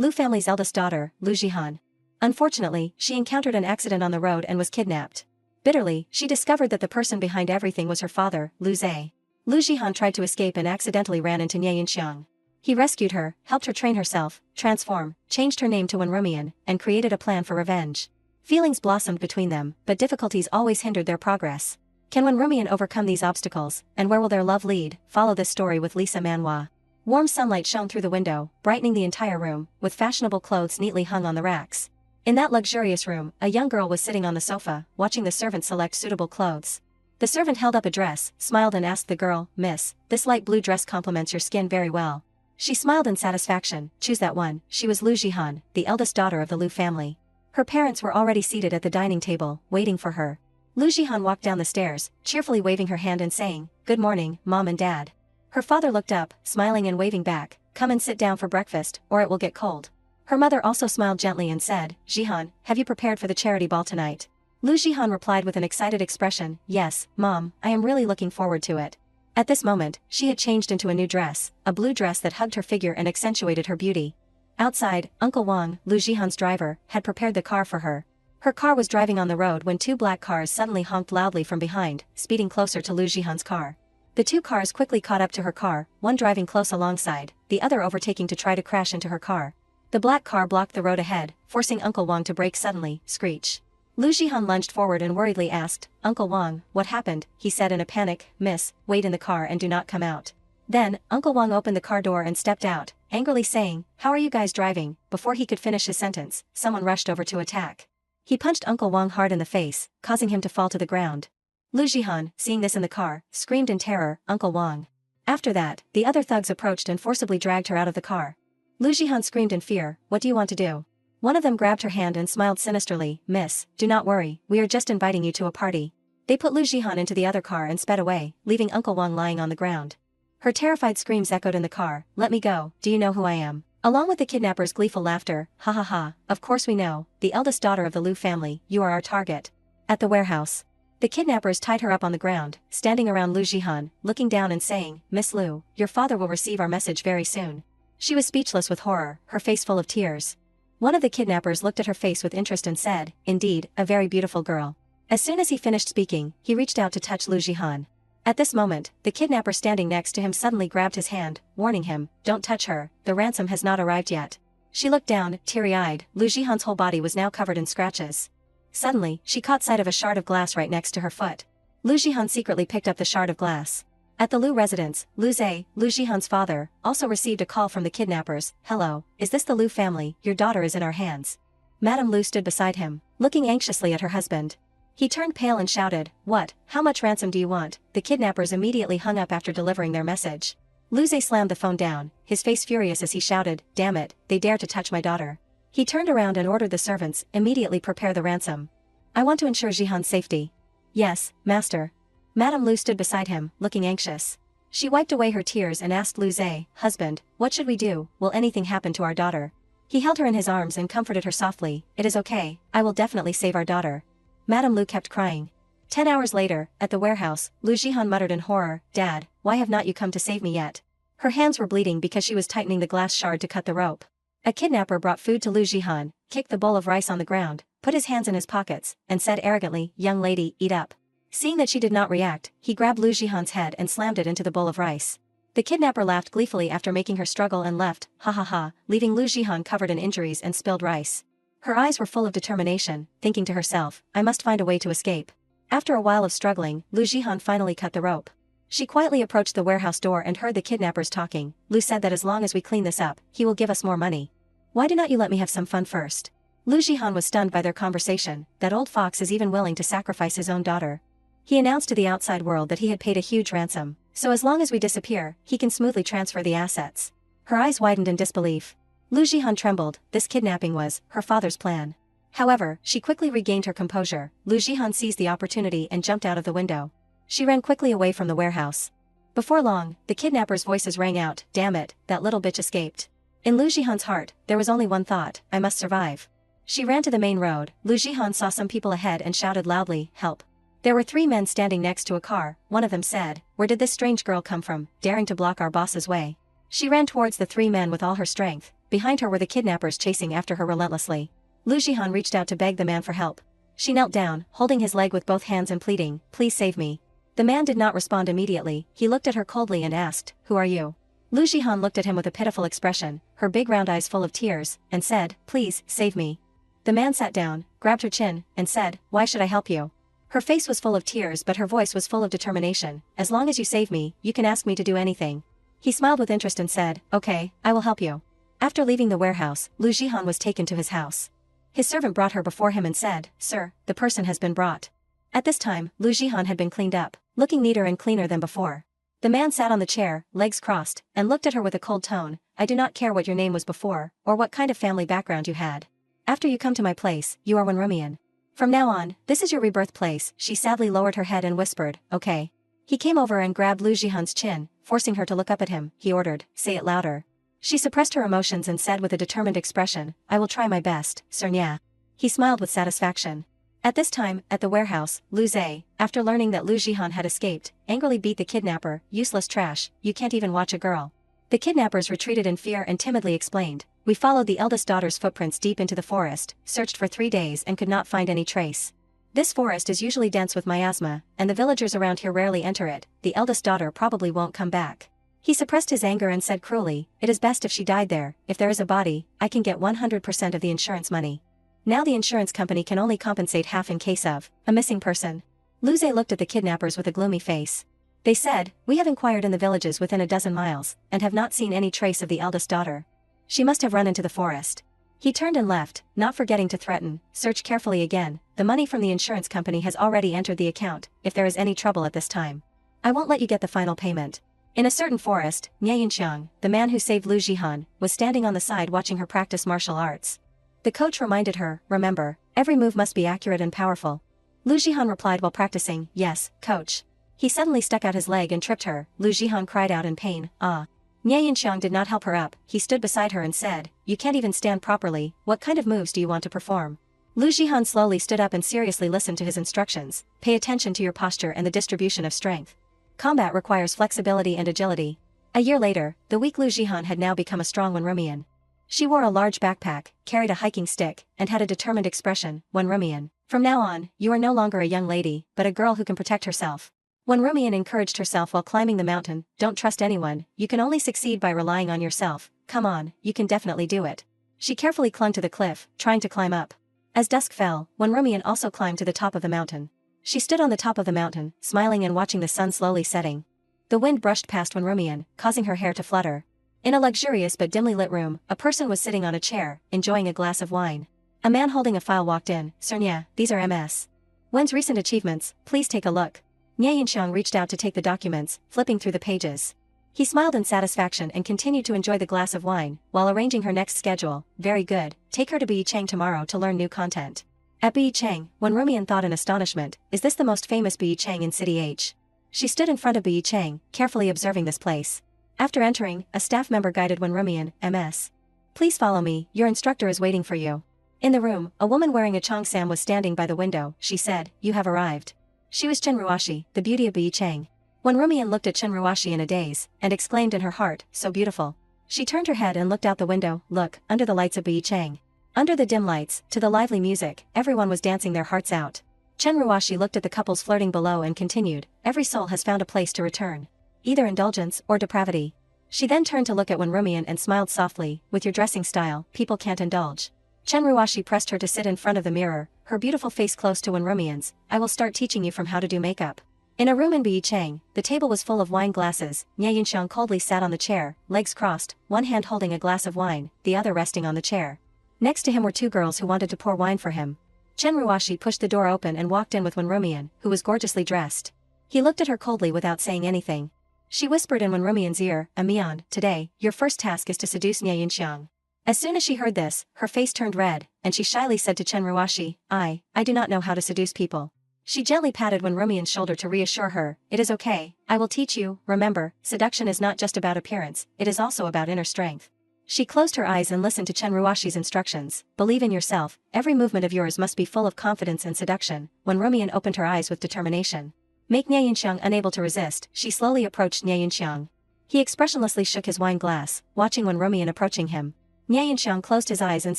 Lu family's eldest daughter, Lujiu. Unfortunately, she encountered an accident on the road and was kidnapped. Bitterly, she discovered that the person behind everything was her father, Lu Zhe. Lujiu tried to escape and accidentally ran into Nyan. He rescued her, helped her train herself, transform, changed her name to Wenrumian, and created a plan for revenge. Feelings blossomed between them, but difficulties always hindered their progress. Can Wenrumian overcome these obstacles, and where will their love lead? Follow this story with Lisa Manhwa. Warm sunlight shone through the window, brightening the entire room, with fashionable clothes neatly hung on the racks. In that luxurious room, a young girl was sitting on the sofa, watching the servant select suitable clothes. The servant held up a dress, smiled and asked the girl, "Miss, this light blue dress complements your skin very well." She smiled in satisfaction. "Choose that one." She was Lujiu, the eldest daughter of the Lu family. Her parents were already seated at the dining table, waiting for her. Lujiu walked down the stairs, cheerfully waving her hand and saying, "Good morning, Mom and Dad." Her father looked up, smiling and waving back, "Come and sit down for breakfast, or it will get cold." Her mother also smiled gently and said, "Jihan, have you prepared for the charity ball tonight?" Lujiu replied with an excited expression, "Yes, Mom, I am really looking forward to it." At this moment, she had changed into a new dress, a blue dress that hugged her figure and accentuated her beauty. Outside, Uncle Wang, Lujiu's driver, had prepared the car for her. Her car was driving on the road when two black cars suddenly honked loudly from behind, speeding closer to Lujiu's car. The two cars quickly caught up to her car, one driving close alongside, the other overtaking to try to crash into her car. The black car blocked the road ahead, forcing Uncle Wang to brake suddenly. Screech. Lujiu lunged forward and worriedly asked, "Uncle Wang, what happened?" He said in a panic, "Miss, wait in the car and do not come out." Then, Uncle Wang opened the car door and stepped out, angrily saying, "How are you guys driving?" Before he could finish his sentence, someone rushed over to attack. He punched Uncle Wang hard in the face, causing him to fall to the ground. Lujiu, seeing this in the car, screamed in terror, "Uncle Wang." After that, the other thugs approached and forcibly dragged her out of the car. Lujiu screamed in fear, "What do you want to do?" One of them grabbed her hand and smiled sinisterly, "Miss, do not worry, we are just inviting you to a party." They put Lujiu into the other car and sped away, leaving Uncle Wang lying on the ground. Her terrified screams echoed in the car, "Let me go, do you know who I am?" Along with the kidnappers' gleeful laughter, "Ha ha ha, of course we know, the eldest daughter of the Lu family, you are our target." At the warehouse, the kidnappers tied her up on the ground, standing around Lujiu, looking down and saying, "Miss Lu, your father will receive our message very soon." She was speechless with horror, her face full of tears. One of the kidnappers looked at her face with interest and said, "Indeed, a very beautiful girl." As soon as he finished speaking, he reached out to touch Lujiu. At this moment, the kidnapper standing next to him suddenly grabbed his hand, warning him, "Don't touch her, the ransom has not arrived yet." She looked down, teary-eyed. Lujiu's whole body was now covered in scratches. Suddenly, she caught sight of a shard of glass right next to her foot. Lujiu secretly picked up the shard of glass. At the Lu residence, Lu Zhe, Lujiu's father, also received a call from the kidnappers. "Hello, is this the Lu family? Your daughter is in our hands." Madame Lu stood beside him, looking anxiously at her husband. He turned pale and shouted, "What? How much ransom do you want?" The kidnappers immediately hung up after delivering their message. Lu Zhe slammed the phone down, his face furious as he shouted, "Damn it, they dare to touch my daughter." He turned around and ordered the servants, "Immediately prepare the ransom. I want to ensure Jihan's safety." "Yes, master." Madame Lu stood beside him, looking anxious. She wiped away her tears and asked Lu Zhe, "Husband, what should we do? Will anything happen to our daughter?" He held her in his arms and comforted her softly, "It is okay, I will definitely save our daughter." Madame Lu kept crying. 10 hours later, at the warehouse, Lujiu muttered in horror, "Dad, why have not you come to save me yet?" Her hands were bleeding because she was tightening the glass shard to cut the rope. A kidnapper brought food to Lujiu, kicked the bowl of rice on the ground, put his hands in his pockets, and said arrogantly, "Young lady, eat up." Seeing that she did not react, he grabbed Lujiu's head and slammed it into the bowl of rice. The kidnapper laughed gleefully after making her struggle and left, ha ha ha, leaving Lujiu covered in injuries and spilled rice. Her eyes were full of determination, thinking to herself, "I must find a way to escape." After a while of struggling, Lujiu finally cut the rope. She quietly approached the warehouse door and heard the kidnappers talking. Lu said that as long as we clean this up, he will give us more money. "Why do not you let me have some fun first?" Lujiu was stunned by their conversation. That old fox is even willing to sacrifice his own daughter. He announced to the outside world that he had paid a huge ransom, so as long as we disappear, he can smoothly transfer the assets. Her eyes widened in disbelief. Lujiu trembled. This kidnapping was her father's plan. However, she quickly regained her composure. Lujiu seized the opportunity and jumped out of the window. She ran quickly away from the warehouse. Before long, the kidnappers' voices rang out, "Damn it, that little bitch escaped." In Lujiu's heart, there was only one thought, "I must survive." She ran to the main road. Lujiu saw some people ahead and shouted loudly, "Help." There were 3 men standing next to a car. One of them said, "Where did this strange girl come from, daring to block our boss's way?" She ran towards the 3 men with all her strength. behind her were the kidnappers chasing after her relentlessly. Lujiu reached out to beg the man for help. She knelt down, holding his leg with both hands and pleading, "Please save me." The man did not respond immediately. He looked at her coldly and asked, "Who are you?" Lujiu looked at him with a pitiful expression, her big round eyes full of tears, and said, "Please, save me." The man sat down, grabbed her chin, and said, "Why should I help you?" Her face was full of tears but her voice was full of determination. "As long as you save me, you can ask me to do anything." He smiled with interest and said, "Okay, I will help you." After leaving the warehouse, Lujiu was taken to his house. His servant brought her before him and said, "Sir, the person has been brought." At this time, Lujiu had been cleaned up, looking neater and cleaner than before. The man sat on the chair, legs crossed, and looked at her with a cold tone. "I do not care what your name was before, or what kind of family background you had. After you come to my place, you are Wanrumian. From now on, this is your rebirth place." She sadly lowered her head and whispered, "Okay." He came over and grabbed Lujiu's chin, forcing her to look up at him. He ordered, "Say it louder." She suppressed her emotions and said with a determined expression, "I will try my best, Sir Nya." He smiled with satisfaction. At this time, at the warehouse, Lujiu, after learning that Lujiu had escaped, angrily beat the kidnapper. "Useless trash, you can't even watch a girl." The kidnappers retreated in fear and timidly explained, "We followed the eldest daughter's footprints deep into the forest, searched for 3 days and could not find any trace. This forest is usually dense with miasma, and the villagers around here rarely enter it. The eldest daughter probably won't come back." He suppressed his anger and said cruelly, "It is best if she died there. If there is a body, I can get 100% of the insurance money. Now the insurance company can only compensate half in case of a missing person." Lujiu looked at the kidnappers with a gloomy face. They said, "We have inquired in the villages within a dozen miles, and have not seen any trace of the eldest daughter. She must have run into the forest." He turned and left, not forgetting to threaten, "Search carefully again. The money from the insurance company has already entered the account. If there is any trouble at this time, I won't let you get the final payment." In a certain forest, Nyan, the man who saved Lujiu, was standing on the side watching her practice martial arts. The coach reminded her, "Remember, every move must be accurate and powerful." Lujiu replied while practicing, "Yes, coach." He suddenly stuck out his leg and tripped her. Lujiu cried out in pain, "Ah." Nyan did not help her up. He stood beside her and said, "You can't even stand properly. What kind of moves do you want to perform?" Lujiu slowly stood up and seriously listened to his instructions. "Pay attention to your posture and the distribution of strength. Combat requires flexibility and agility." A year later, the weak Lujiu had now become a strong Wanrumian. She wore a large backpack, carried a hiking stick, and had a determined expression. "Wanrumian, from now on, you are no longer a young lady, but a girl who can protect herself." Wanrumian encouraged herself while climbing the mountain. "Don't trust anyone, you can only succeed by relying on yourself. Come on, you can definitely do it." She carefully clung to the cliff, trying to climb up. As dusk fell, Wanrumian also climbed to the top of the mountain. She stood on the top of the mountain, smiling and watching the sun slowly setting. The wind brushed past Wanrumian, causing her hair to flutter. In a luxurious but dimly lit room, a person was sitting on a chair, enjoying a glass of wine. A man holding a file walked in. "Sir Nya, these are Ms. Wen's recent achievements, please take a look." Nyan reached out to take the documents, flipping through the pages. He smiled in satisfaction and continued to enjoy the glass of wine, while arranging her next schedule. "Very good, take her to Beicheng tomorrow to learn new content." At Beicheng, Wanrumian thought in astonishment, "Is this the most famous Beicheng in City H?" She stood in front of Beicheng, carefully observing this place. After entering, a staff member guided Wanrumian, "Ms. Please follow me, your instructor is waiting for you." In the room, a woman wearing a cheongsam was standing by the window. She said, "You have arrived." She was Chenruashi, the beauty of Beicheng. Wanrumian looked at Chenruashi in a daze, and exclaimed in her heart, "So beautiful." She turned her head and looked out the window. Look, under the lights of Beicheng. Under the dim lights, to the lively music, everyone was dancing their hearts out. Chenruashi looked at the couples flirting below and continued, "Every soul has found a place to return. Either indulgence or depravity." She then turned to look at Wanrumian and smiled softly, "With your dressing style, people can't indulge." Chenruashi pressed her to sit in front of the mirror, her beautiful face close to Wanrumian's. "I will start teaching you from how to do makeup." In a room in Beicheng, the table was full of wine glasses. Nyan coldly sat on the chair, legs crossed, one hand holding a glass of wine, the other resting on the chair. Next to him were 2 girls who wanted to pour wine for him. Chenruashi pushed the door open and walked in with Wanrumian, who was gorgeously dressed. He looked at her coldly without saying anything. She whispered in Wanrumian's ear, "Amian, today, your first task is to seduce Nyan." As soon as she heard this, her face turned red, and she shyly said to Chenruashi, I do not know how to seduce people." She gently patted Wanrumian's shoulder to reassure her, "It is okay, I will teach you. Remember, seduction is not just about appearance, it is also about inner strength." She closed her eyes and listened to Chenruashi's instructions. "Believe in yourself, every movement of yours must be full of confidence and seduction." Wanrumian opened her eyes with determination. Make Nyan unable to resist, she slowly approached Nyan. He expressionlessly shook his wine glass, watching Wanrumian approaching him. Nyan closed his eyes and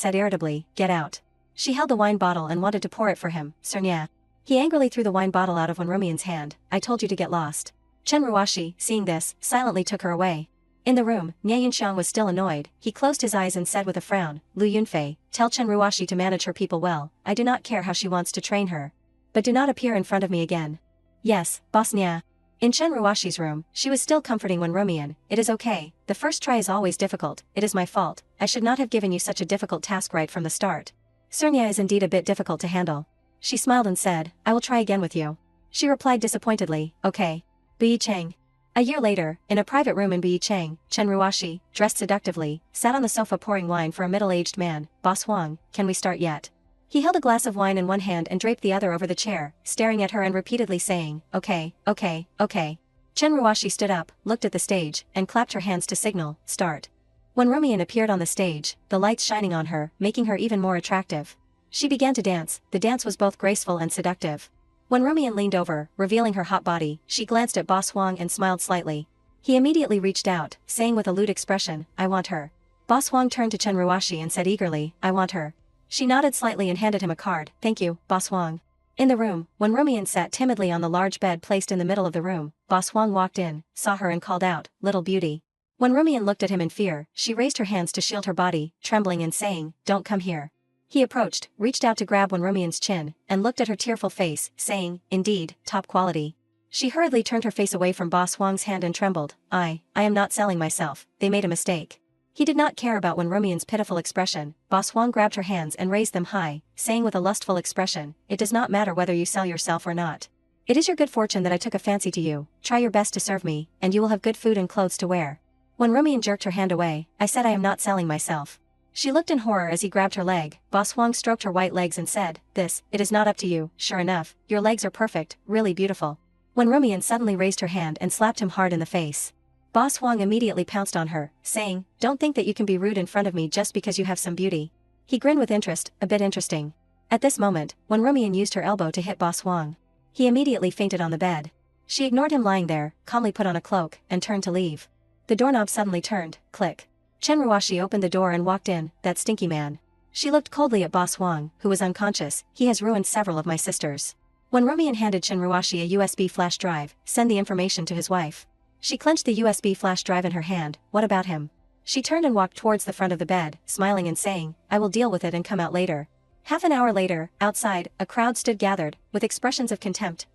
said irritably, "Get out." She held the wine bottle and wanted to pour it for him, Sir Nya. He angrily threw the wine bottle out of Wenrumian's hand. "I told you to get lost." Chen Ruoshi, seeing this, silently took her away. In the room, Nyan was still annoyed. He closed his eyes and said with a frown, "Lu Yunfei, tell Chen Ruoshi to manage her people well. I do not care how she wants to train her. But do not appear in front of me again." "Yes, boss Nya." In Chen Ruoshi's room, she was still comforting Wenrumian. "It is okay, the first try is always difficult, it is my fault, I should not have given you such a difficult task right from the start. Sir Nya is indeed a bit difficult to handle." She smiled and said, "I will try again with you." She replied disappointedly, "Okay." Bi Cheng. A year later, in a private room in Bi Cheng, Chen Ruoshi, dressed seductively, sat on the sofa pouring wine for a middle-aged man. "Boss Huang, can we start yet?" He held a glass of wine in one hand and draped the other over the chair, staring at her and repeatedly saying, "Okay, okay, okay." Chen Ruoshi stood up, looked at the stage, and clapped her hands to signal, "Start." When Rumian appeared on the stage, the lights shining on her, making her even more attractive. She began to dance. The dance was both graceful and seductive. When Rumian leaned over, revealing her hot body, she glanced at Boss Huang and smiled slightly. He immediately reached out, saying with a lewd expression, "I want her." Boss Huang turned to Chen Ruoshi and said eagerly, "I want her." She nodded slightly and handed him a card. "Thank you, Boss Huang." In the room, when Rumian sat timidly on the large bed placed in the middle of the room, Boss Huang walked in, saw her and called out, "Little beauty." When Rumian looked at him in fear, she raised her hands to shield her body, trembling and saying, "Don't come here." He approached, reached out to grab Wenrumian's chin, and looked at her tearful face, saying, "Indeed, top quality." She hurriedly turned her face away from Boss Huang's hand and trembled. I am not selling myself, they made a mistake." He did not care about Wenrumian's pitiful expression. Boss Huang grabbed her hands and raised them high, saying with a lustful expression, "It does not matter whether you sell yourself or not. It is your good fortune that I took a fancy to you. Try your best to serve me, and you will have good food and clothes to wear." When Rumian jerked her hand away, "I said I am not selling myself." She looked in horror as he grabbed her leg. Boss Huang stroked her white legs and said, it is not up to you, sure enough, your legs are perfect, really beautiful." When Rumian suddenly raised her hand and slapped him hard in the face. Boss Huang immediately pounced on her, saying, "Don't think that you can be rude in front of me just because you have some beauty." He grinned with interest, a bit interesting. At this moment, when Rumian used her elbow to hit Boss Huang, he immediately fainted on the bed. She ignored him lying there, calmly put on a cloak, and turned to leave. The doorknob suddenly turned, click. Chen Ruoshi opened the door and walked in, "That stinky man." She looked coldly at Boss Huang, who was unconscious. "He has ruined several of my sisters." When Rumian handed Chen Ruoshi a USB flash drive, "Send the information to his wife." She clenched the USB flash drive in her hand. "What about him?" She turned and walked towards the front of the bed, smiling and saying, "I will deal with it and come out later." Half an hour later, outside, a crowd stood gathered, with expressions of contempt.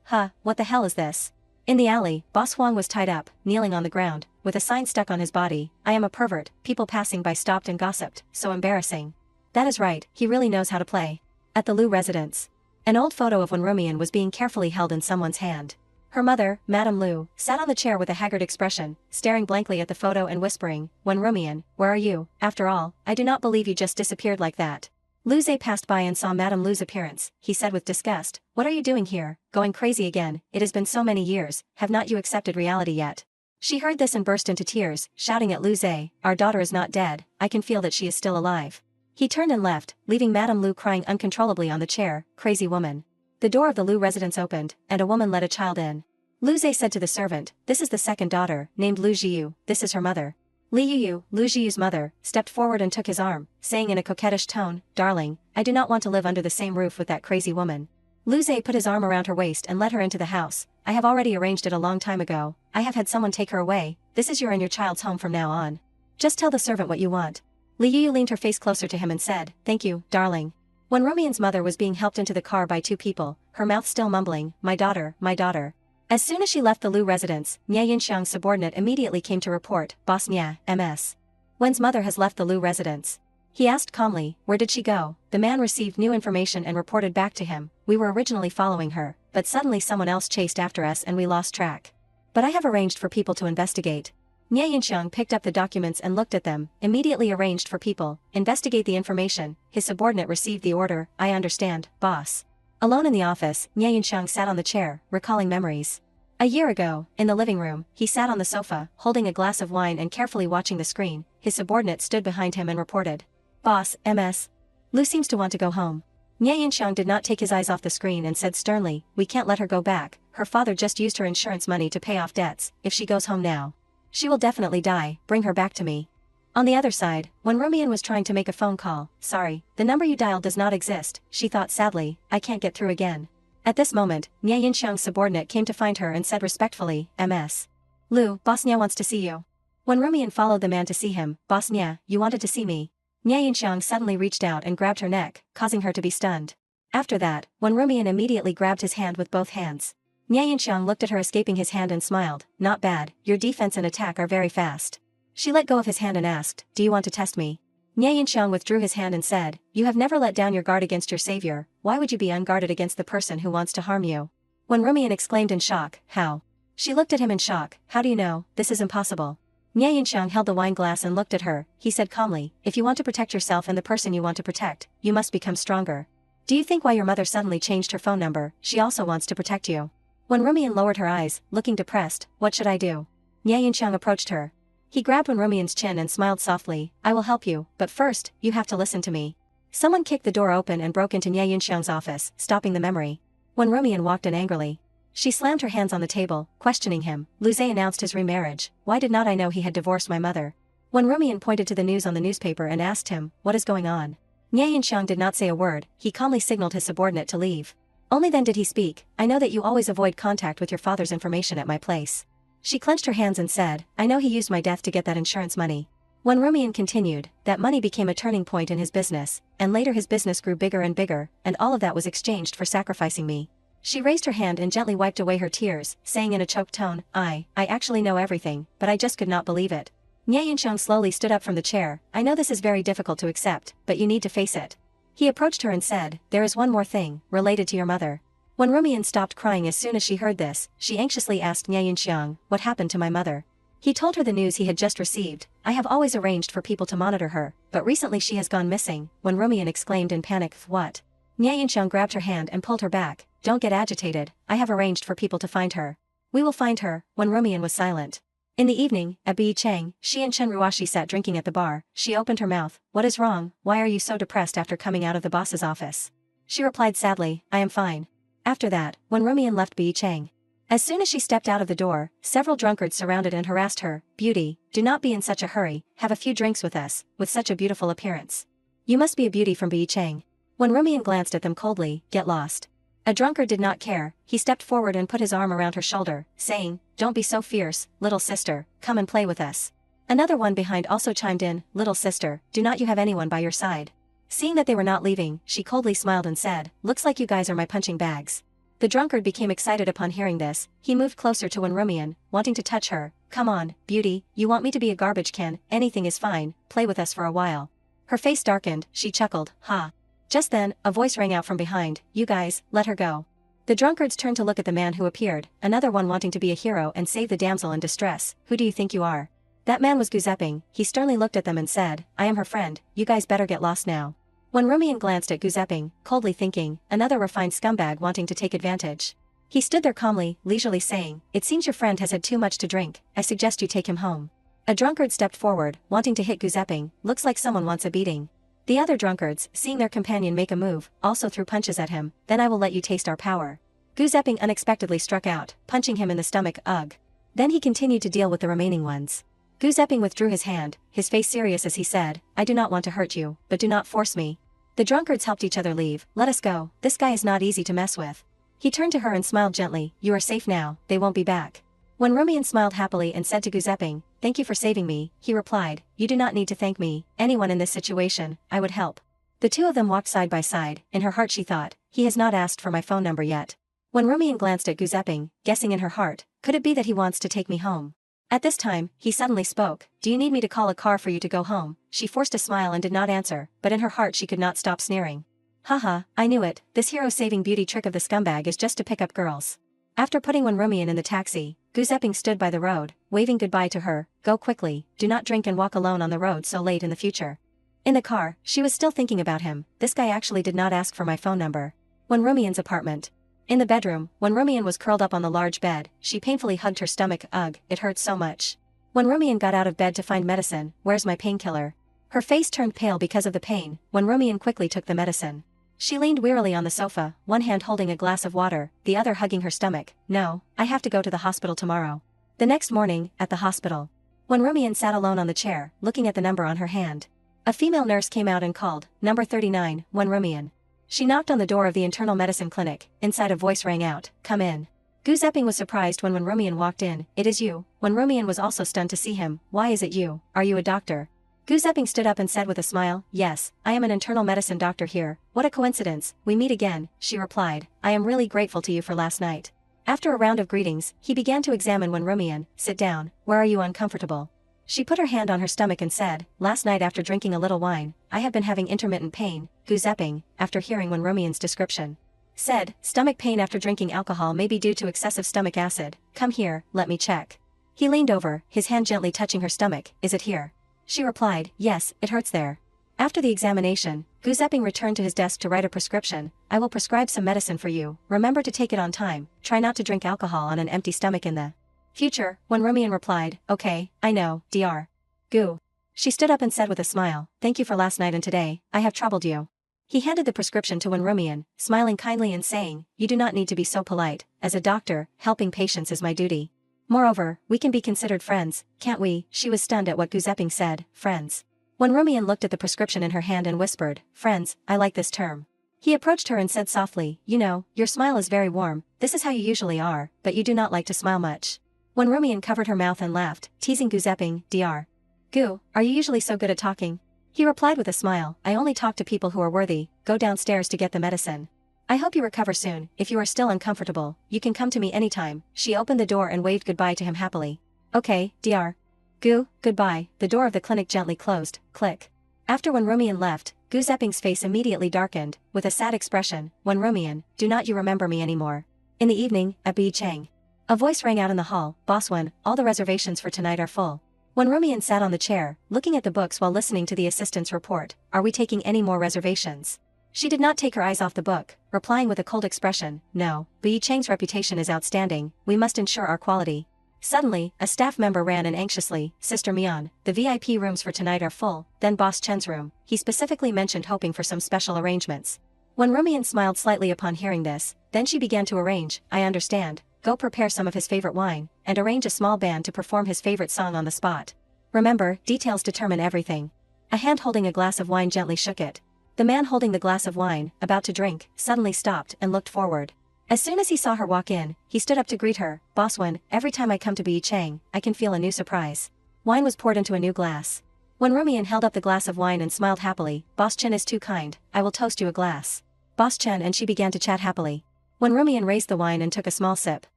What the hell is this?" In the alley, Boss Huang was tied up, kneeling on the ground, with a sign stuck on his body. "I am a pervert." People passing by stopped and gossiped. "So embarrassing." That is right, he really knows how to play. At the Lu residence, an old photo of Wenrumian was being carefully held in someone's hand. Her mother, Madame Lu, sat on the chair with a haggard expression, staring blankly at the photo and whispering, "Wenrumian, where are you? After all, I do not believe you just disappeared like that." Lu Zhe passed by and saw Madame Lu's appearance. He said with disgust, "What are you doing here? Going crazy again? It has been so many years, have not you accepted reality yet?" She heard this and burst into tears, shouting at Lu Zhe, "Our daughter is not dead, I can feel that she is still alive." He turned and left, leaving Madame Lu crying uncontrollably on the chair. Crazy woman. The door of the Lu residence opened, and a woman led a child in. Lu Zhe said to the servant, "This is the second daughter, named Lujiu, this is her mother." Liu, Lujiu's mother, stepped forward and took his arm, saying in a coquettish tone, "Darling, I do not want to live under the same roof with that crazy woman." Lu Zhe put his arm around her waist and led her into the house. "I have already arranged it a long time ago. I have had someone take her away. This is your and your child's home from now on. Just tell the servant what you want." Liu leaned her face closer to him and said, "Thank you, darling." When Rumian's mother was being helped into the car by two people, her mouth still mumbling, my daughter, my daughter." As soon as she left the Lu residence, Nya Yinxiang's subordinate immediately came to report, "Boss Nya, MS. Wen's mother has left the Lu residence." He asked calmly, "Where did she go?" The man received new information and reported back to him, "We were originally following her, but suddenly someone else chased after us and we lost track. But I have arranged for people to investigate." Nya Yinxiang picked up the documents and looked at them, immediately arranged for people, investigate the information. His subordinate received the order, "I understand, boss." Alone in the office, Nya Yinxiang sat on the chair, recalling memories. A year ago, in the living room, he sat on the sofa, holding a glass of wine and carefully watching the screen. His subordinate stood behind him and reported, "Boss, MS. Lu seems to want to go home." Nya Yinxiang did not take his eyes off the screen and said sternly, "We can't let her go back. Her father just used her insurance money to pay off debts. If she goes home now, she will definitely die. Bring her back to me." On the other side, when Rumian was trying to make a phone call, sorry, the number you dialed does not exist, she thought sadly, I can't get through again. At this moment, Nya Yinxiang's subordinate came to find her and said respectfully, Ms. Lu, Boss Nya wants to see you. When Rumian followed the man to see him, Boss Nya, you wanted to see me. Nya Yinxiang suddenly reached out and grabbed her neck, causing her to be stunned. After that, when Rumian immediately grabbed his hand with both hands. Nya Yinxiang looked at her escaping his hand and smiled, not bad, your defense and attack are very fast. She let go of his hand and asked, do you want to test me? Nya Yinxiang withdrew his hand and said, you have never let down your guard against your savior, why would you be unguarded against the person who wants to harm you? When Rumian exclaimed in shock, how? She looked at him in shock, how do you know, this is impossible. Nya Yinxiang held the wine glass and looked at her, he said calmly, if you want to protect yourself and the person you want to protect, you must become stronger. Do you think why your mother suddenly changed her phone number, she also wants to protect you? When Rumian lowered her eyes, looking depressed, what should I do? Nya Yinxiang approached her. He grabbed Rumian's chin and smiled softly, I will help you, but first, you have to listen to me. Someone kicked the door open and broke into Nya Yinxiang's office, stopping the memory. When Rumian walked in angrily, she slammed her hands on the table, questioning him. Lujiu announced his remarriage, why did not I know he had divorced my mother? When Rumian pointed to the news on the newspaper and asked him, what is going on? Nya Yinxiang did not say a word, he calmly signaled his subordinate to leave. Only then did he speak, I know that you always avoid contact with your father's information at my place. She clenched her hands and said, I know he used my death to get that insurance money. When Rumian continued, that money became a turning point in his business, and later his business grew bigger, and all of that was exchanged for sacrificing me. She raised her hand and gently wiped away her tears, saying in a choked tone, I actually know everything, but I just could not believe it. Nya Yinxiang slowly stood up from the chair, I know this is very difficult to accept, but you need to face it. He approached her and said, there is one more thing, related to your mother. When Rumian stopped crying as soon as she heard this, she anxiously asked Nya Yinxiang, what happened to my mother? He told her the news he had just received, I have always arranged for people to monitor her, but recently she has gone missing. When Rumian exclaimed in panic, what? Nya Yinxiang grabbed her hand and pulled her back, don't get agitated, I have arranged for people to find her. We will find her. When Rumian was silent. In the evening, at Bichang, she and Chen Ruoshi sat drinking at the bar. She opened her mouth, what is wrong, why are you so depressed after coming out of the boss's office? She replied sadly, I am fine. After that, when Rumian left Bichang, as soon as she stepped out of the door, several drunkards surrounded and harassed her, beauty, do not be in such a hurry, have a few drinks with us, with such a beautiful appearance. You must be a beauty from Bichang. When Rumian glanced at them coldly, get lost. A drunkard did not care, he stepped forward and put his arm around her shoulder, saying, don't be so fierce, little sister, come and play with us. Another one behind also chimed in, little sister, do not you have anyone by your side? Seeing that they were not leaving, she coldly smiled and said, looks like you guys are my punching bags. The drunkard became excited upon hearing this, he moved closer to Rumian, wanting to touch her, come on, beauty, you want me to be a garbage can, anything is fine, play with us for a while. Her face darkened, she chuckled, ha. Just then, a voice rang out from behind, you guys, let her go. The drunkards turned to look at the man who appeared, another one wanting to be a hero and save the damsel in distress, who do you think you are? That man was Guzeping, he sternly looked at them and said, I am her friend, you guys better get lost now. When Rumian glanced at Guzeping, coldly thinking, another refined scumbag wanting to take advantage. He stood there calmly, leisurely saying, it seems your friend has had too much to drink, I suggest you take him home. A drunkard stepped forward, wanting to hit Guzeping, looks like someone wants a beating. The other drunkards, seeing their companion make a move, also threw punches at him, then I will let you taste our power. Guzeping unexpectedly struck out, punching him in the stomach, ugh. Then he continued to deal with the remaining ones. Guzeping withdrew his hand, his face serious as he said, I do not want to hurt you, but do not force me. The drunkards helped each other leave, let us go, this guy is not easy to mess with. He turned to her and smiled gently, you are safe now, they won't be back. When Rumian smiled happily and said to Guzeping, thank you for saving me, he replied, you do not need to thank me, anyone in this situation, I would help. The two of them walked side by side, in her heart she thought, he has not asked for my phone number yet. When Rumian glanced at Guzeping, guessing in her heart, could it be that he wants to take me home? At this time, he suddenly spoke, do you need me to call a car for you to go home? She forced a smile and did not answer, but in her heart she could not stop sneering. Haha, I knew it, this hero-saving beauty trick of the scumbag is just to pick up girls. After putting Rumian in the taxi, Guzeping stood by the road, waving goodbye to her, go quickly, do not drink and walk alone on the road so late in the future. In the car, she was still thinking about him, this guy actually did not ask for my phone number. When Rumian's apartment. In the bedroom, when Rumian was curled up on the large bed, she painfully hugged her stomach, ugh, it hurt so much. When Rumian got out of bed to find medicine, where's my painkiller? Her face turned pale because of the pain, when Rumian quickly took the medicine. She leaned wearily on the sofa, one hand holding a glass of water, the other hugging her stomach, no, I have to go to the hospital tomorrow. The next morning, at the hospital. When Rumian sat alone on the chair, looking at the number on her hand. A female nurse came out and called, "Number 39, Wen Rumian." She knocked on the door of the internal medicine clinic. Inside a voice rang out, "Come in." Gu Zeping was surprised when Rumian walked in. "It is you." When Rumian was also stunned to see him. "Why is it you? Are you a doctor?" Gu Zeping stood up and said with a smile, "Yes, I am an internal medicine doctor here. What a coincidence, we meet again," she replied. "I am really grateful to you for last night." After a round of greetings, he began to examine Wen Rumian. "Sit down, where are you uncomfortable?" She put her hand on her stomach and said, "Last night after drinking a little wine, I have been having intermittent pain." Gu Zeping, after hearing Wen Rumian's description, said, "Stomach pain after drinking alcohol may be due to excessive stomach acid. Come here, let me check." He leaned over, his hand gently touching her stomach. "Is it here?" She replied, "Yes, it hurts there." After the examination, Gu Zeping returned to his desk to write a prescription. "I will prescribe some medicine for you. Remember to take it on time. Try not to drink alcohol on an empty stomach in the future." When Rumian replied, "Okay, I know, Dr. Gu." She stood up and said with a smile, "Thank you for last night and today, I have troubled you." He handed the prescription to Wen Rumian, smiling kindly and saying, "You do not need to be so polite. As a doctor, helping patients is my duty. Moreover, we can be considered friends, can't we?" She was stunned at what Gu Zeping said, "Friends." Wen Rumian looked at the prescription in her hand and whispered, "Friends, I like this term." He approached her and said softly, "You know, your smile is very warm, this is how you usually are, but you do not like to smile much." Wen Rumian covered her mouth and laughed, teasing Gu Zeping, "Dr. Gu, are you usually so good at talking?" He replied with a smile, "I only talk to people who are worthy. Go downstairs to get the medicine. I hope you recover soon. If you are still uncomfortable, you can come to me anytime." She opened the door and waved goodbye to him happily. "Okay, Dr. Gu, goodbye." The door of the clinic gently closed, click. After Wen Rumian left, Gu Zeping's face immediately darkened, with a sad expression. "Wen Rumian, do not you remember me anymore?" In the evening, at Bi Chang. A voice rang out in the hall, "Boss Wen, all the reservations for tonight are full." Wen Rumian sat on the chair, looking at the books while listening to the assistant's report. "Are we taking any more reservations?" She did not take her eyes off the book, replying with a cold expression, "No, Bi Chang's reputation is outstanding, we must ensure our quality." Suddenly, a staff member ran in anxiously, "Sister Mian, the VIP rooms for tonight are full." Then Boss Chen's room, he specifically mentioned hoping for some special arrangements. When Rumian smiled slightly upon hearing this, then she began to arrange. "I understand, go prepare some of his favorite wine, and arrange a small band to perform his favorite song on the spot. Remember, details determine everything." A hand holding a glass of wine gently shook it. The man holding the glass of wine, about to drink, suddenly stopped and looked forward. As soon as he saw her walk in, he stood up to greet her. "Boss Wen, every time I come to Bi Chang, I can feel a new surprise." Wine was poured into a new glass. When Rumian held up the glass of wine and smiled happily, "Boss Chen is too kind, I will toast you a glass." Boss Chen and she began to chat happily. When Rumian raised the wine and took a small sip.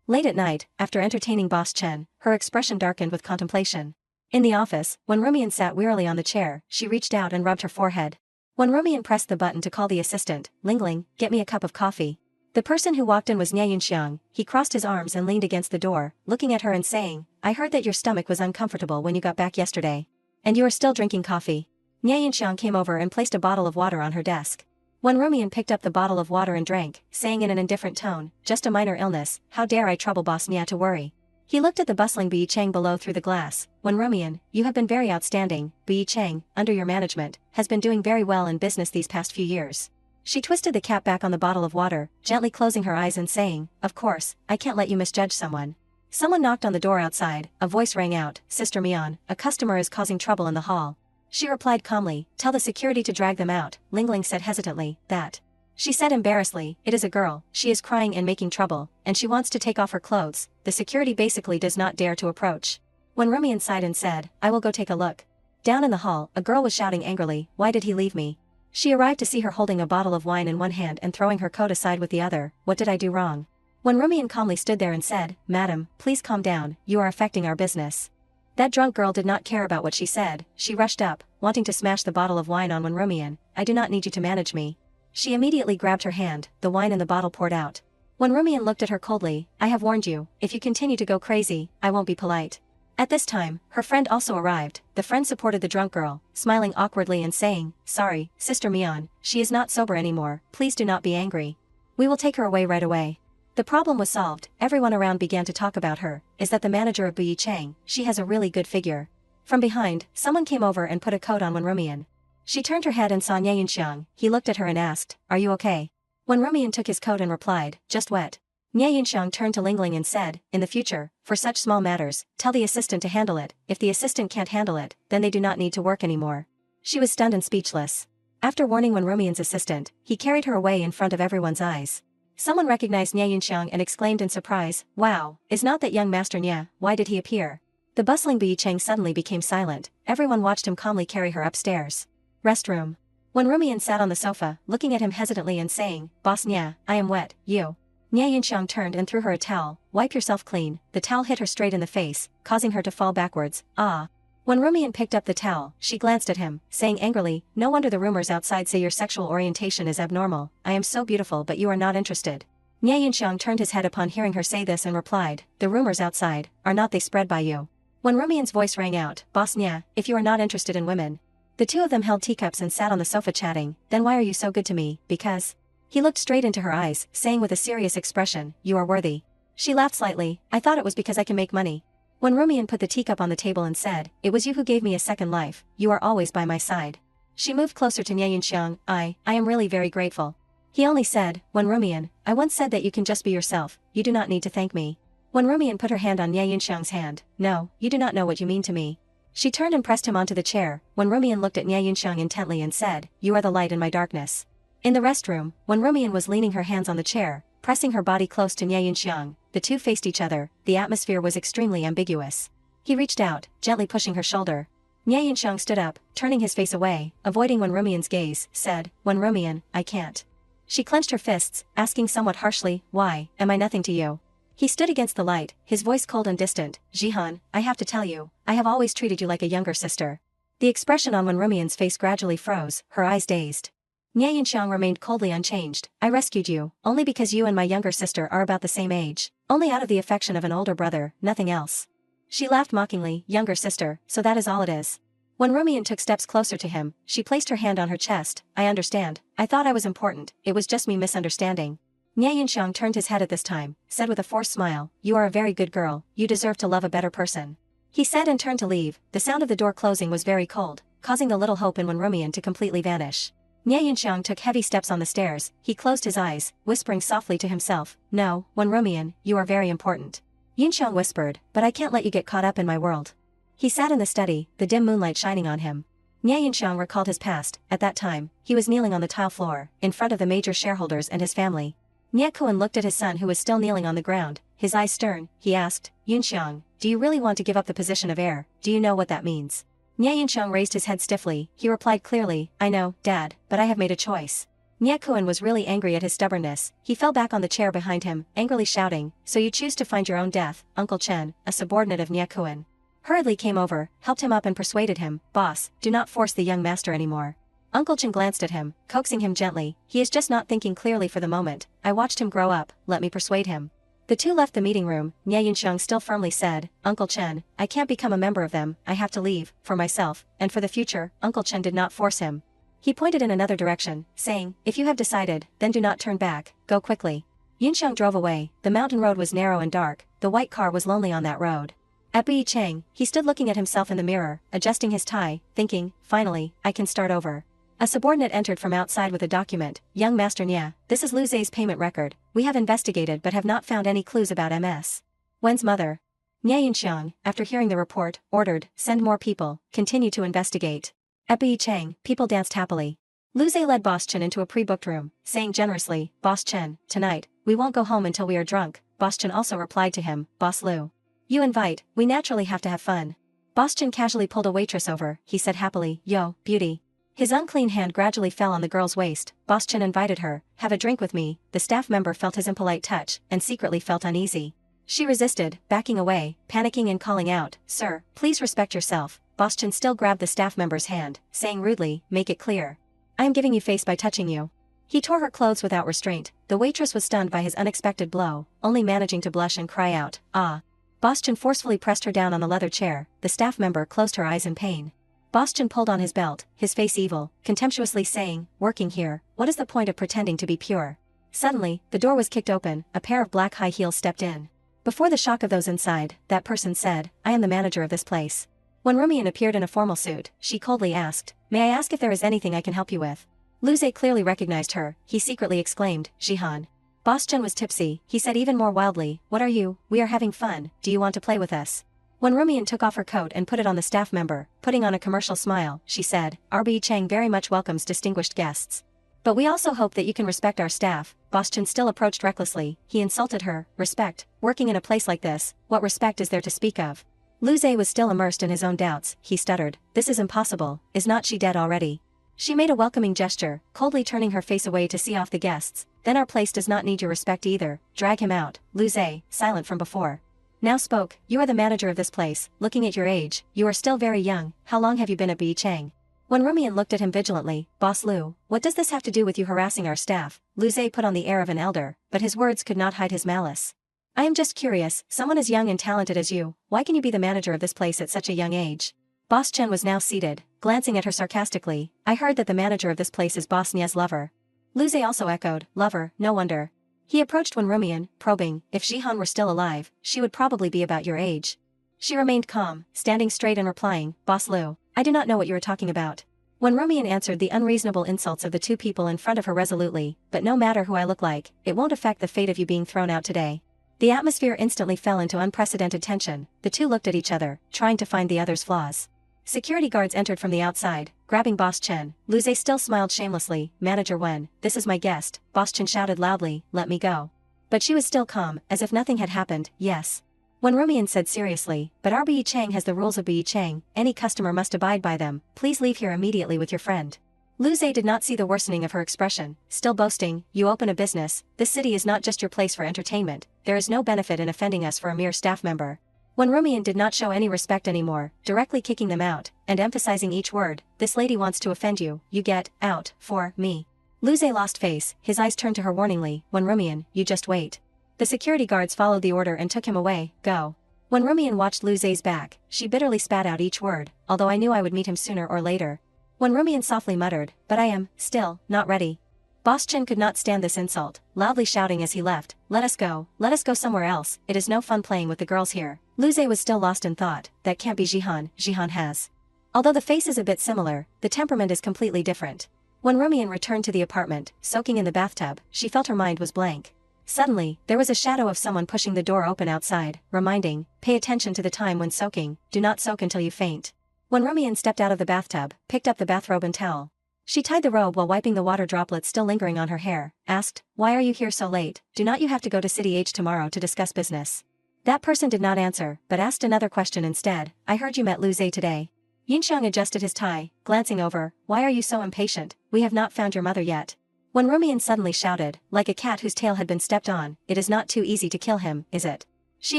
Late at night, after entertaining Boss Chen, her expression darkened with contemplation. In the office, when Rumian sat wearily on the chair, she reached out and rubbed her forehead. When Rumian pressed the button to call the assistant, "Lingling, get me a cup of coffee." The person who walked in was Nyan. He crossed his arms and leaned against the door, looking at her and saying, "I heard that your stomach was uncomfortable when you got back yesterday. And you are still drinking coffee." Nyan came over and placed a bottle of water on her desk. When Rumian picked up the bottle of water and drank, saying in an indifferent tone, "Just a minor illness, how dare I trouble Boss Nya to worry." He looked at the bustling Bi Chang below through the glass. "When Rumian, you have been very outstanding. Bi Chang, under your management, has been doing very well in business these past few years." She twisted the cap back on the bottle of water, gently closing her eyes and saying, "Of course, I can't let you misjudge someone." Someone knocked on the door outside. A voice rang out, "Sister Mian, a customer is causing trouble in the hall." She replied calmly, "Tell the security to drag them out." Lingling said hesitantly, "That." She said embarrassedly, "It is a girl, she is crying and making trouble, and she wants to take off her clothes. The security basically does not dare to approach." When Rumian sighed and said, "I will go take a look." Down in the hall, a girl was shouting angrily, "Why did he leave me?" She arrived to see her holding a bottle of wine in one hand and throwing her coat aside with the other. "What did I do wrong?" When Rumian calmly stood there and said, "Madam, please calm down, you are affecting our business." That drunk girl did not care about what she said. She rushed up, wanting to smash the bottle of wine on When Rumian. "I do not need you to manage me." She immediately grabbed her hand, the wine in the bottle poured out. When Rumian looked at her coldly, "I have warned you, if you continue to go crazy, I won't be polite." At this time, her friend also arrived. The friend supported the drunk girl, smiling awkwardly and saying, "Sorry, Sister Mian, she is not sober anymore, please do not be angry. We will take her away right away." The problem was solved. Everyone around began to talk about her. "Is that the manager of Bi Chang? She has a really good figure." From behind, someone came over and put a coat on When Rumian. She turned her head and saw Nyan. He looked at her and asked, "Are you okay?" When Rumian took his coat and replied, "Just wet." Nie Yinxiang turned to Lingling and said, in the future, for such small matters, tell the assistant to handle it. If the assistant can't handle it, then they do not need to work anymore. She was stunned and speechless. After warning Wenrumian's assistant, he carried her away in front of everyone's eyes. Someone recognized Nie Yinxiang and exclaimed in surprise, wow, is not that young Master Nie, why did he appear? The bustling Bi Cheng suddenly became silent, everyone watched him calmly carry her upstairs. Restroom. Wenrumian sat on the sofa, looking at him hesitantly and saying, Boss Nie, I am wet, you. Nie Yinxiang turned and threw her a towel, wipe yourself clean, the towel hit her straight in the face, causing her to fall backwards, ah. When Rumian picked up the towel, she glanced at him, saying angrily, no wonder the rumors outside say your sexual orientation is abnormal, I am so beautiful but you are not interested. Nie Yinxiang turned his head upon hearing her say this and replied, the rumors outside, are not they spread by you? When Rumian's voice rang out, Boss Nie, if you are not interested in women. The two of them held teacups and sat on the sofa chatting, then why are you so good to me, because? He looked straight into her eyes, saying with a serious expression, you are worthy. She laughed slightly, I thought it was because I can make money. When Rumian put the teacup on the table and said, it was you who gave me a second life, you are always by my side. She moved closer to Nie Yinxiang, I am really very grateful. He only said, when Rumian, I once said that you can just be yourself, you do not need to thank me. When Rumian put her hand on Nie Yinxiang's hand, no, you do not know what you mean to me. She turned and pressed him onto the chair, when Rumian looked at Nie Yinxiang intently and said, you are the light in my darkness. In the restroom, when Rumian was leaning her hands on the chair, pressing her body close to Nie Yinxiang, the two faced each other, the atmosphere was extremely ambiguous. He reached out, gently pushing her shoulder. Nie Yinxiang stood up, turning his face away, avoiding When Rumian's gaze, said, When Rumian, I can't. She clenched her fists, asking somewhat harshly, why, am I nothing to you? He stood against the light, his voice cold and distant, Jihan, I have to tell you, I have always treated you like a younger sister. The expression on When Rumian's face gradually froze, her eyes dazed. Nie Yinxiang remained coldly unchanged, I rescued you, only because you and my younger sister are about the same age, only out of the affection of an older brother, nothing else. She laughed mockingly, younger sister, so that is all it is. When Rumian took steps closer to him, she placed her hand on her chest, I understand, I thought I was important, it was just me misunderstanding. Nie Yinxiang turned his head at this time, said with a forced smile, you are a very good girl, you deserve to love a better person. He said and turned to leave, the sound of the door closing was very cold, causing the little hope in When Rumian to completely vanish. Nie Yinxiang took heavy steps on the stairs, he closed his eyes, whispering softly to himself, no, When Rumian, you are very important. Yinxiang whispered, but I can't let you get caught up in my world. He sat in the study, the dim moonlight shining on him. Nie Yinxiang recalled his past, at that time, he was kneeling on the tile floor, in front of the major shareholders and his family. Nie Kuan looked at his son who was still kneeling on the ground, his eyes stern, he asked, Yinxiang, do you really want to give up the position of heir, do you know what that means? Nie Yinxiang raised his head stiffly, he replied clearly, I know, Dad, but I have made a choice. Nie Kuan was really angry at his stubbornness, he fell back on the chair behind him, angrily shouting, so you choose to find your own death, Uncle Chen, a subordinate of Nie Kuan. Hurriedly came over, helped him up and persuaded him, boss, do not force the young master anymore. Uncle Chen glanced at him, coaxing him gently, he is just not thinking clearly for the moment, I watched him grow up, let me persuade him. The two left the meeting room, Nie Yinxiang still firmly said, Uncle Chen, I can't become a member of them, I have to leave, for myself, and for the future, Uncle Chen did not force him. He pointed in another direction, saying, if you have decided, then do not turn back, go quickly. Yinxiang drove away, the mountain road was narrow and dark, the white car was lonely on that road. At Bi Cheng, he stood looking at himself in the mirror, adjusting his tie, thinking, finally, I can start over. A subordinate entered from outside with a document, young Master Nie, this is Lu Zhe's payment record, we have investigated but have not found any clues about MS. Wen's mother. Nie Yinxiang, after hearing the report, ordered, send more people, continue to investigate. At Bi Cheng, people danced happily. Lu Zhe led Boss Chen into a pre-booked room, saying generously, Boss Chen, tonight, we won't go home until we are drunk. Boss Chen also replied to him, Boss Lu. You invite, we naturally have to have fun. Boss Chen casually pulled a waitress over, he said happily, yo, beauty. His unclean hand gradually fell on the girl's waist, Boss Chen invited her, have a drink with me, the staff member felt his impolite touch, and secretly felt uneasy. She resisted, backing away, panicking and calling out, sir, please respect yourself. Boss Chen still grabbed the staff member's hand, saying rudely, make it clear. I am giving you face by touching you. He tore her clothes without restraint, the waitress was stunned by his unexpected blow, only managing to blush and cry out, ah. Boss Chen forcefully pressed her down on the leather chair, the staff member closed her eyes in pain. Boss Chen pulled on his belt, his face evil, contemptuously saying, working here, what is the point of pretending to be pure? Suddenly, the door was kicked open, a pair of black high heels stepped in. Before the shock of those inside, that person said, I am the manager of this place. When Rumian appeared in a formal suit, she coldly asked, may I ask if there is anything I can help you with? Lu Zhe clearly recognized her, he secretly exclaimed, Jihan. Boss Chen was tipsy, he said even more wildly, what are you, we are having fun, do you want to play with us? When Rumian took off her coat and put it on the staff member, putting on a commercial smile, she said, RB Chang very much welcomes distinguished guests. But we also hope that you can respect our staff. Boss Chen still approached recklessly, he insulted her, respect, working in a place like this, what respect is there to speak of? Lujiu was still immersed in his own doubts, he stuttered, this is impossible, is not she dead already? She made a welcoming gesture, coldly turning her face away to see off the guests, then our place does not need your respect either, drag him out. Lujiu, silent from before, now spoke, you are the manager of this place, looking at your age, you are still very young, how long have you been at Bi Chang? When Rumian looked at him vigilantly, Boss Lu, what does this have to do with you harassing our staff? Lujiu put on the air of an elder, but his words could not hide his malice. I am just curious, someone as young and talented as you, why can you be the manager of this place at such a young age? Boss Chen was now seated, glancing at her sarcastically, I heard that the manager of this place is Boss Nye's lover. Lujiu also echoed, lover, no wonder. He approached Wen Rumian, probing, if Jihan were still alive, she would probably be about your age. She remained calm, standing straight and replying, Boss Lu, I do not know what you are talking about. Wen Rumian answered the unreasonable insults of the two people in front of her resolutely, but no matter who I look like, it won't affect the fate of you being thrown out today. The atmosphere instantly fell into unprecedented tension, the two looked at each other, trying to find the other's flaws. Security guards entered from the outside, grabbing Boss Chen. Lujiu still smiled shamelessly, Manager Wen, this is my guest, Boss Chen shouted loudly, let me go. But she was still calm, as if nothing had happened, yes. Wen Rumian said seriously, but our Bi Chang has the rules of Bi Chang, any customer must abide by them, please leave here immediately with your friend. Lujiu did not see the worsening of her expression, still boasting, you open a business, this city is not just your place for entertainment, there is no benefit in offending us for a mere staff member. When Rumian did not show any respect anymore, directly kicking them out, and emphasizing each word, this lady wants to offend you, you get out, for me. Lujiu lost face, his eyes turned to her warningly, When Rumian, you just wait. The security guards followed the order and took him away, go. When Rumian watched Lujiu's back, she bitterly spat out each word, although I knew I would meet him sooner or later. When Rumian softly muttered, but I am, still, not ready. Boss Chen could not stand this insult, loudly shouting as he left, let us go somewhere else, it is no fun playing with the girls here. Lujiu was still lost in thought, that can't be Jihan, Jihan has. Although the face is a bit similar, the temperament is completely different. When Rumian returned to the apartment, soaking in the bathtub, she felt her mind was blank. Suddenly, there was a shadow of someone pushing the door open outside, reminding, pay attention to the time when soaking, do not soak until you faint. When Rumian stepped out of the bathtub, picked up the bathrobe and towel. She tied the robe while wiping the water droplets still lingering on her hair, asked, why are you here so late, do not you have to go to City H tomorrow to discuss business? That person did not answer, but asked another question instead, I heard you met Lujiu today. Yunxiang adjusted his tie, glancing over, why are you so impatient, we have not found your mother yet. When Rumian suddenly shouted, like a cat whose tail had been stepped on, it is not too easy to kill him, is it? She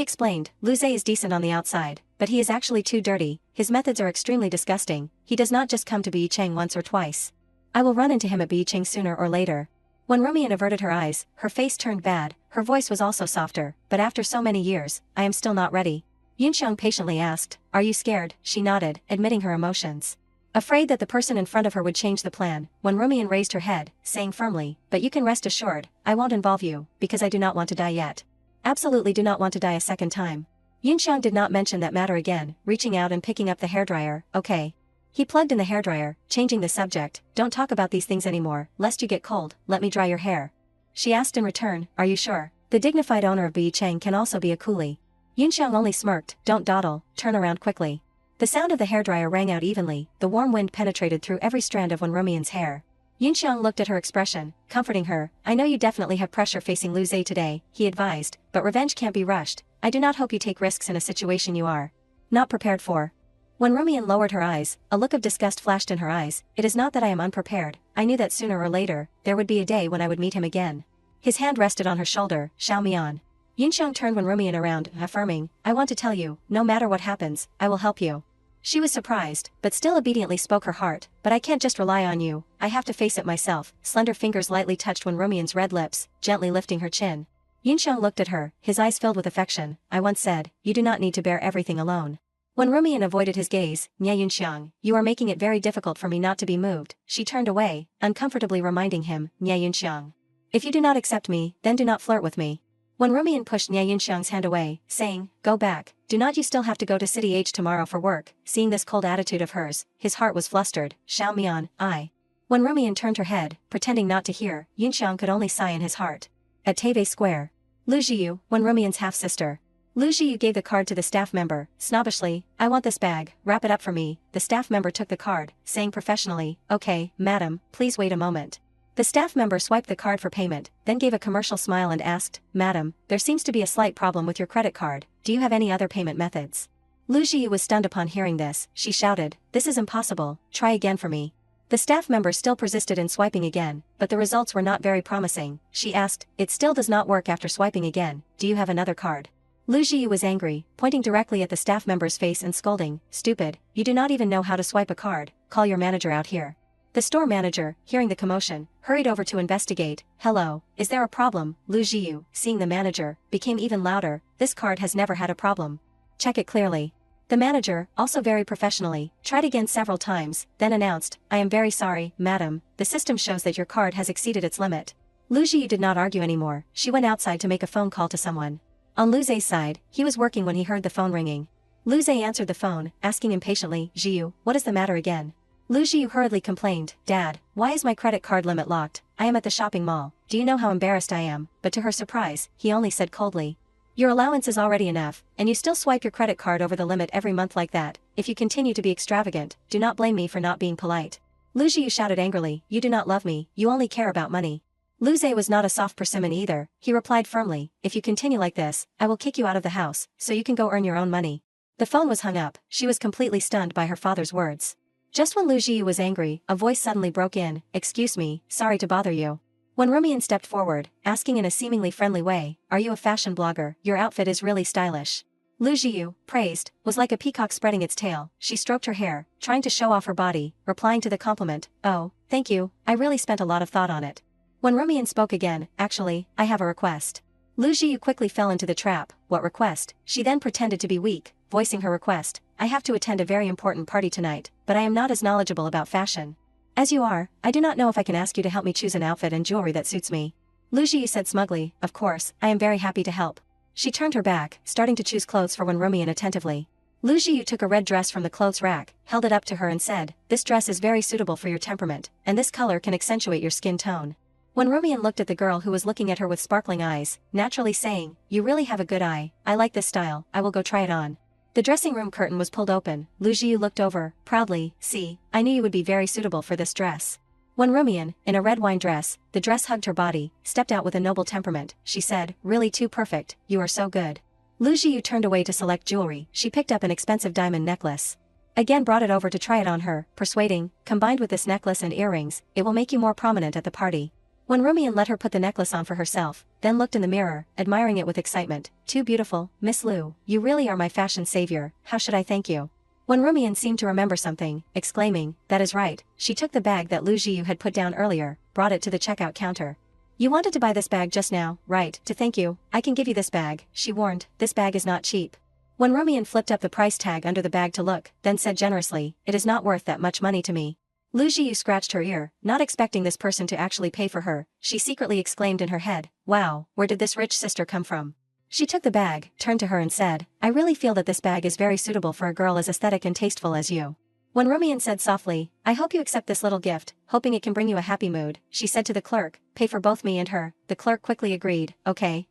explained, Lujiu is decent on the outside, but he is actually too dirty, his methods are extremely disgusting, he does not just come to Bi Chang once or twice. I will run into him at Bi Chang sooner or later. When Rumian averted her eyes, her face turned bad, her voice was also softer, but after so many years, I am still not ready. Yunxiang patiently asked, are you scared? She nodded, admitting her emotions. Afraid that the person in front of her would change the plan, when Rumian raised her head, saying firmly, but you can rest assured, I won't involve you, because I do not want to die yet. Absolutely do not want to die a second time. Yunxiang did not mention that matter again, reaching out and picking up the hairdryer, okay. He plugged in the hairdryer, changing the subject, don't talk about these things anymore, lest you get cold, let me dry your hair. She asked in return, are you sure? The dignified owner of Bi Chang can also be a coolie. Yunxiang only smirked, don't dawdle, turn around quickly. The sound of the hairdryer rang out evenly, the warm wind penetrated through every strand of Wen Rumian's hair. Yunxiang looked at her expression, comforting her, I know you definitely have pressure facing Lujiu today, he advised, but revenge can't be rushed, I do not hope you take risks in a situation you are not prepared for. When Rumian lowered her eyes, a look of disgust flashed in her eyes, it is not that I am unprepared, I knew that sooner or later, there would be a day when I would meet him again. His hand rested on her shoulder, Xiao Mian. Yunxiang turned Wen Rumian around, affirming, I want to tell you, no matter what happens, I will help you. She was surprised, but still obediently spoke her heart, but I can't just rely on you, I have to face it myself. Slender fingers lightly touched Wen Rumian's red lips, gently lifting her chin. Yunxiang looked at her, his eyes filled with affection, I once said, you do not need to bear everything alone. When Rumian avoided his gaze, Nya Yunxiang, you are making it very difficult for me not to be moved. She turned away, uncomfortably reminding him, Nya Yunxiang. If you do not accept me, then do not flirt with me. When Rumian pushed Nya Yunxiang's hand away, saying, go back, do not you still have to go to City H tomorrow for work, seeing this cold attitude of hers, his heart was flustered, Xiao Mian, I. When Rumian turned her head, pretending not to hear, Yunxiang could only sigh in his heart. at Teve Square. Lujiu, Wen Rumian's half-sister. Lujiu gave the card to the staff member, snobbishly, I want this bag, wrap it up for me. The staff member took the card, saying professionally, okay, madam, please wait a moment. The staff member swiped the card for payment, then gave a commercial smile and asked, madam, there seems to be a slight problem with your credit card, do you have any other payment methods? Lujiu was stunned upon hearing this, she shouted, this is impossible, try again for me. The staff member still persisted in swiping again, but the results were not very promising. She asked, it still does not work after swiping again, do you have another card? Lujiu was angry, pointing directly at the staff member's face and scolding, stupid, you do not even know how to swipe a card, call your manager out here. The store manager, hearing the commotion, hurried over to investigate. Hello, is there a problem? Lujiu, seeing the manager, became even louder, this card has never had a problem. Check it clearly. The manager, also very professionally, tried again several times, then announced, I am very sorry, madam, the system shows that your card has exceeded its limit. Lujiu did not argue anymore, she went outside to make a phone call to someone. On Luze's side, he was working when he heard the phone ringing. Luze answered the phone, asking impatiently, Jiu, what is the matter again? Lujiu hurriedly complained, Dad, why is my credit card limit locked? I am at the shopping mall, do you know how embarrassed I am? But to her surprise, he only said coldly, your allowance is already enough, and you still swipe your credit card over the limit every month like that. If you continue to be extravagant, do not blame me for not being polite. Lujiu shouted angrily, you do not love me, you only care about money. Luze was not a soft persimmon either, he replied firmly, if you continue like this, I will kick you out of the house, so you can go earn your own money. The phone was hung up, she was completely stunned by her father's words. Just when Lujiu was angry, a voice suddenly broke in, excuse me, sorry to bother you. When Rumian stepped forward, asking in a seemingly friendly way, are you a fashion blogger? Your outfit is really stylish. Lujiu, praised, was like a peacock spreading its tail, she stroked her hair, trying to show off her body, replying to the compliment, oh, thank you, I really spent a lot of thought on it. When Rumian spoke again, actually, I have a request. Lujiu quickly fell into the trap, what request? She then pretended to be weak, voicing her request, I have to attend a very important party tonight, but I am not as knowledgeable about fashion. As you are, I do not know if I can ask you to help me choose an outfit and jewelry that suits me. Lujiu said smugly, of course, I am very happy to help. She turned her back, starting to choose clothes for Wen Rumian attentively. Lujiu took a red dress from the clothes rack, held it up to her and said, this dress is very suitable for your temperament, and this color can accentuate your skin tone. Wen Rumian looked at the girl who was looking at her with sparkling eyes, naturally saying, you really have a good eye, I like this style, I will go try it on. The dressing room curtain was pulled open, Lujiu looked over, proudly, see, I knew you would be very suitable for this dress. When Rumian, in a red wine dress, the dress hugged her body, stepped out with a noble temperament, she said, really too perfect, you are so good. Lujiu turned away to select jewelry, she picked up an expensive diamond necklace. Again brought it over to try it on her, persuading, combined with this necklace and earrings, it will make you more prominent at the party. When Rumian let her put the necklace on for herself, then looked in the mirror, admiring it with excitement, too beautiful, Miss Lu, you really are my fashion savior, how should I thank you? When Rumian seemed to remember something, exclaiming, that is right, she took the bag that Lujiu had put down earlier, brought it to the checkout counter. You wanted to buy this bag just now, right? To thank you, I can give you this bag, she warned, this bag is not cheap. When Rumian flipped up the price tag under the bag to look, then said generously, it is not worth that much money to me. Lujiu scratched her ear, not expecting this person to actually pay for her, she secretly exclaimed in her head, wow, where did this rich sister come from? She took the bag, turned to her and said, I really feel that this bag is very suitable for a girl as aesthetic and tasteful as you. When Rumian said softly, I hope you accept this little gift, hoping it can bring you a happy mood, she said to the clerk, pay for both me and her, the clerk quickly agreed, okay.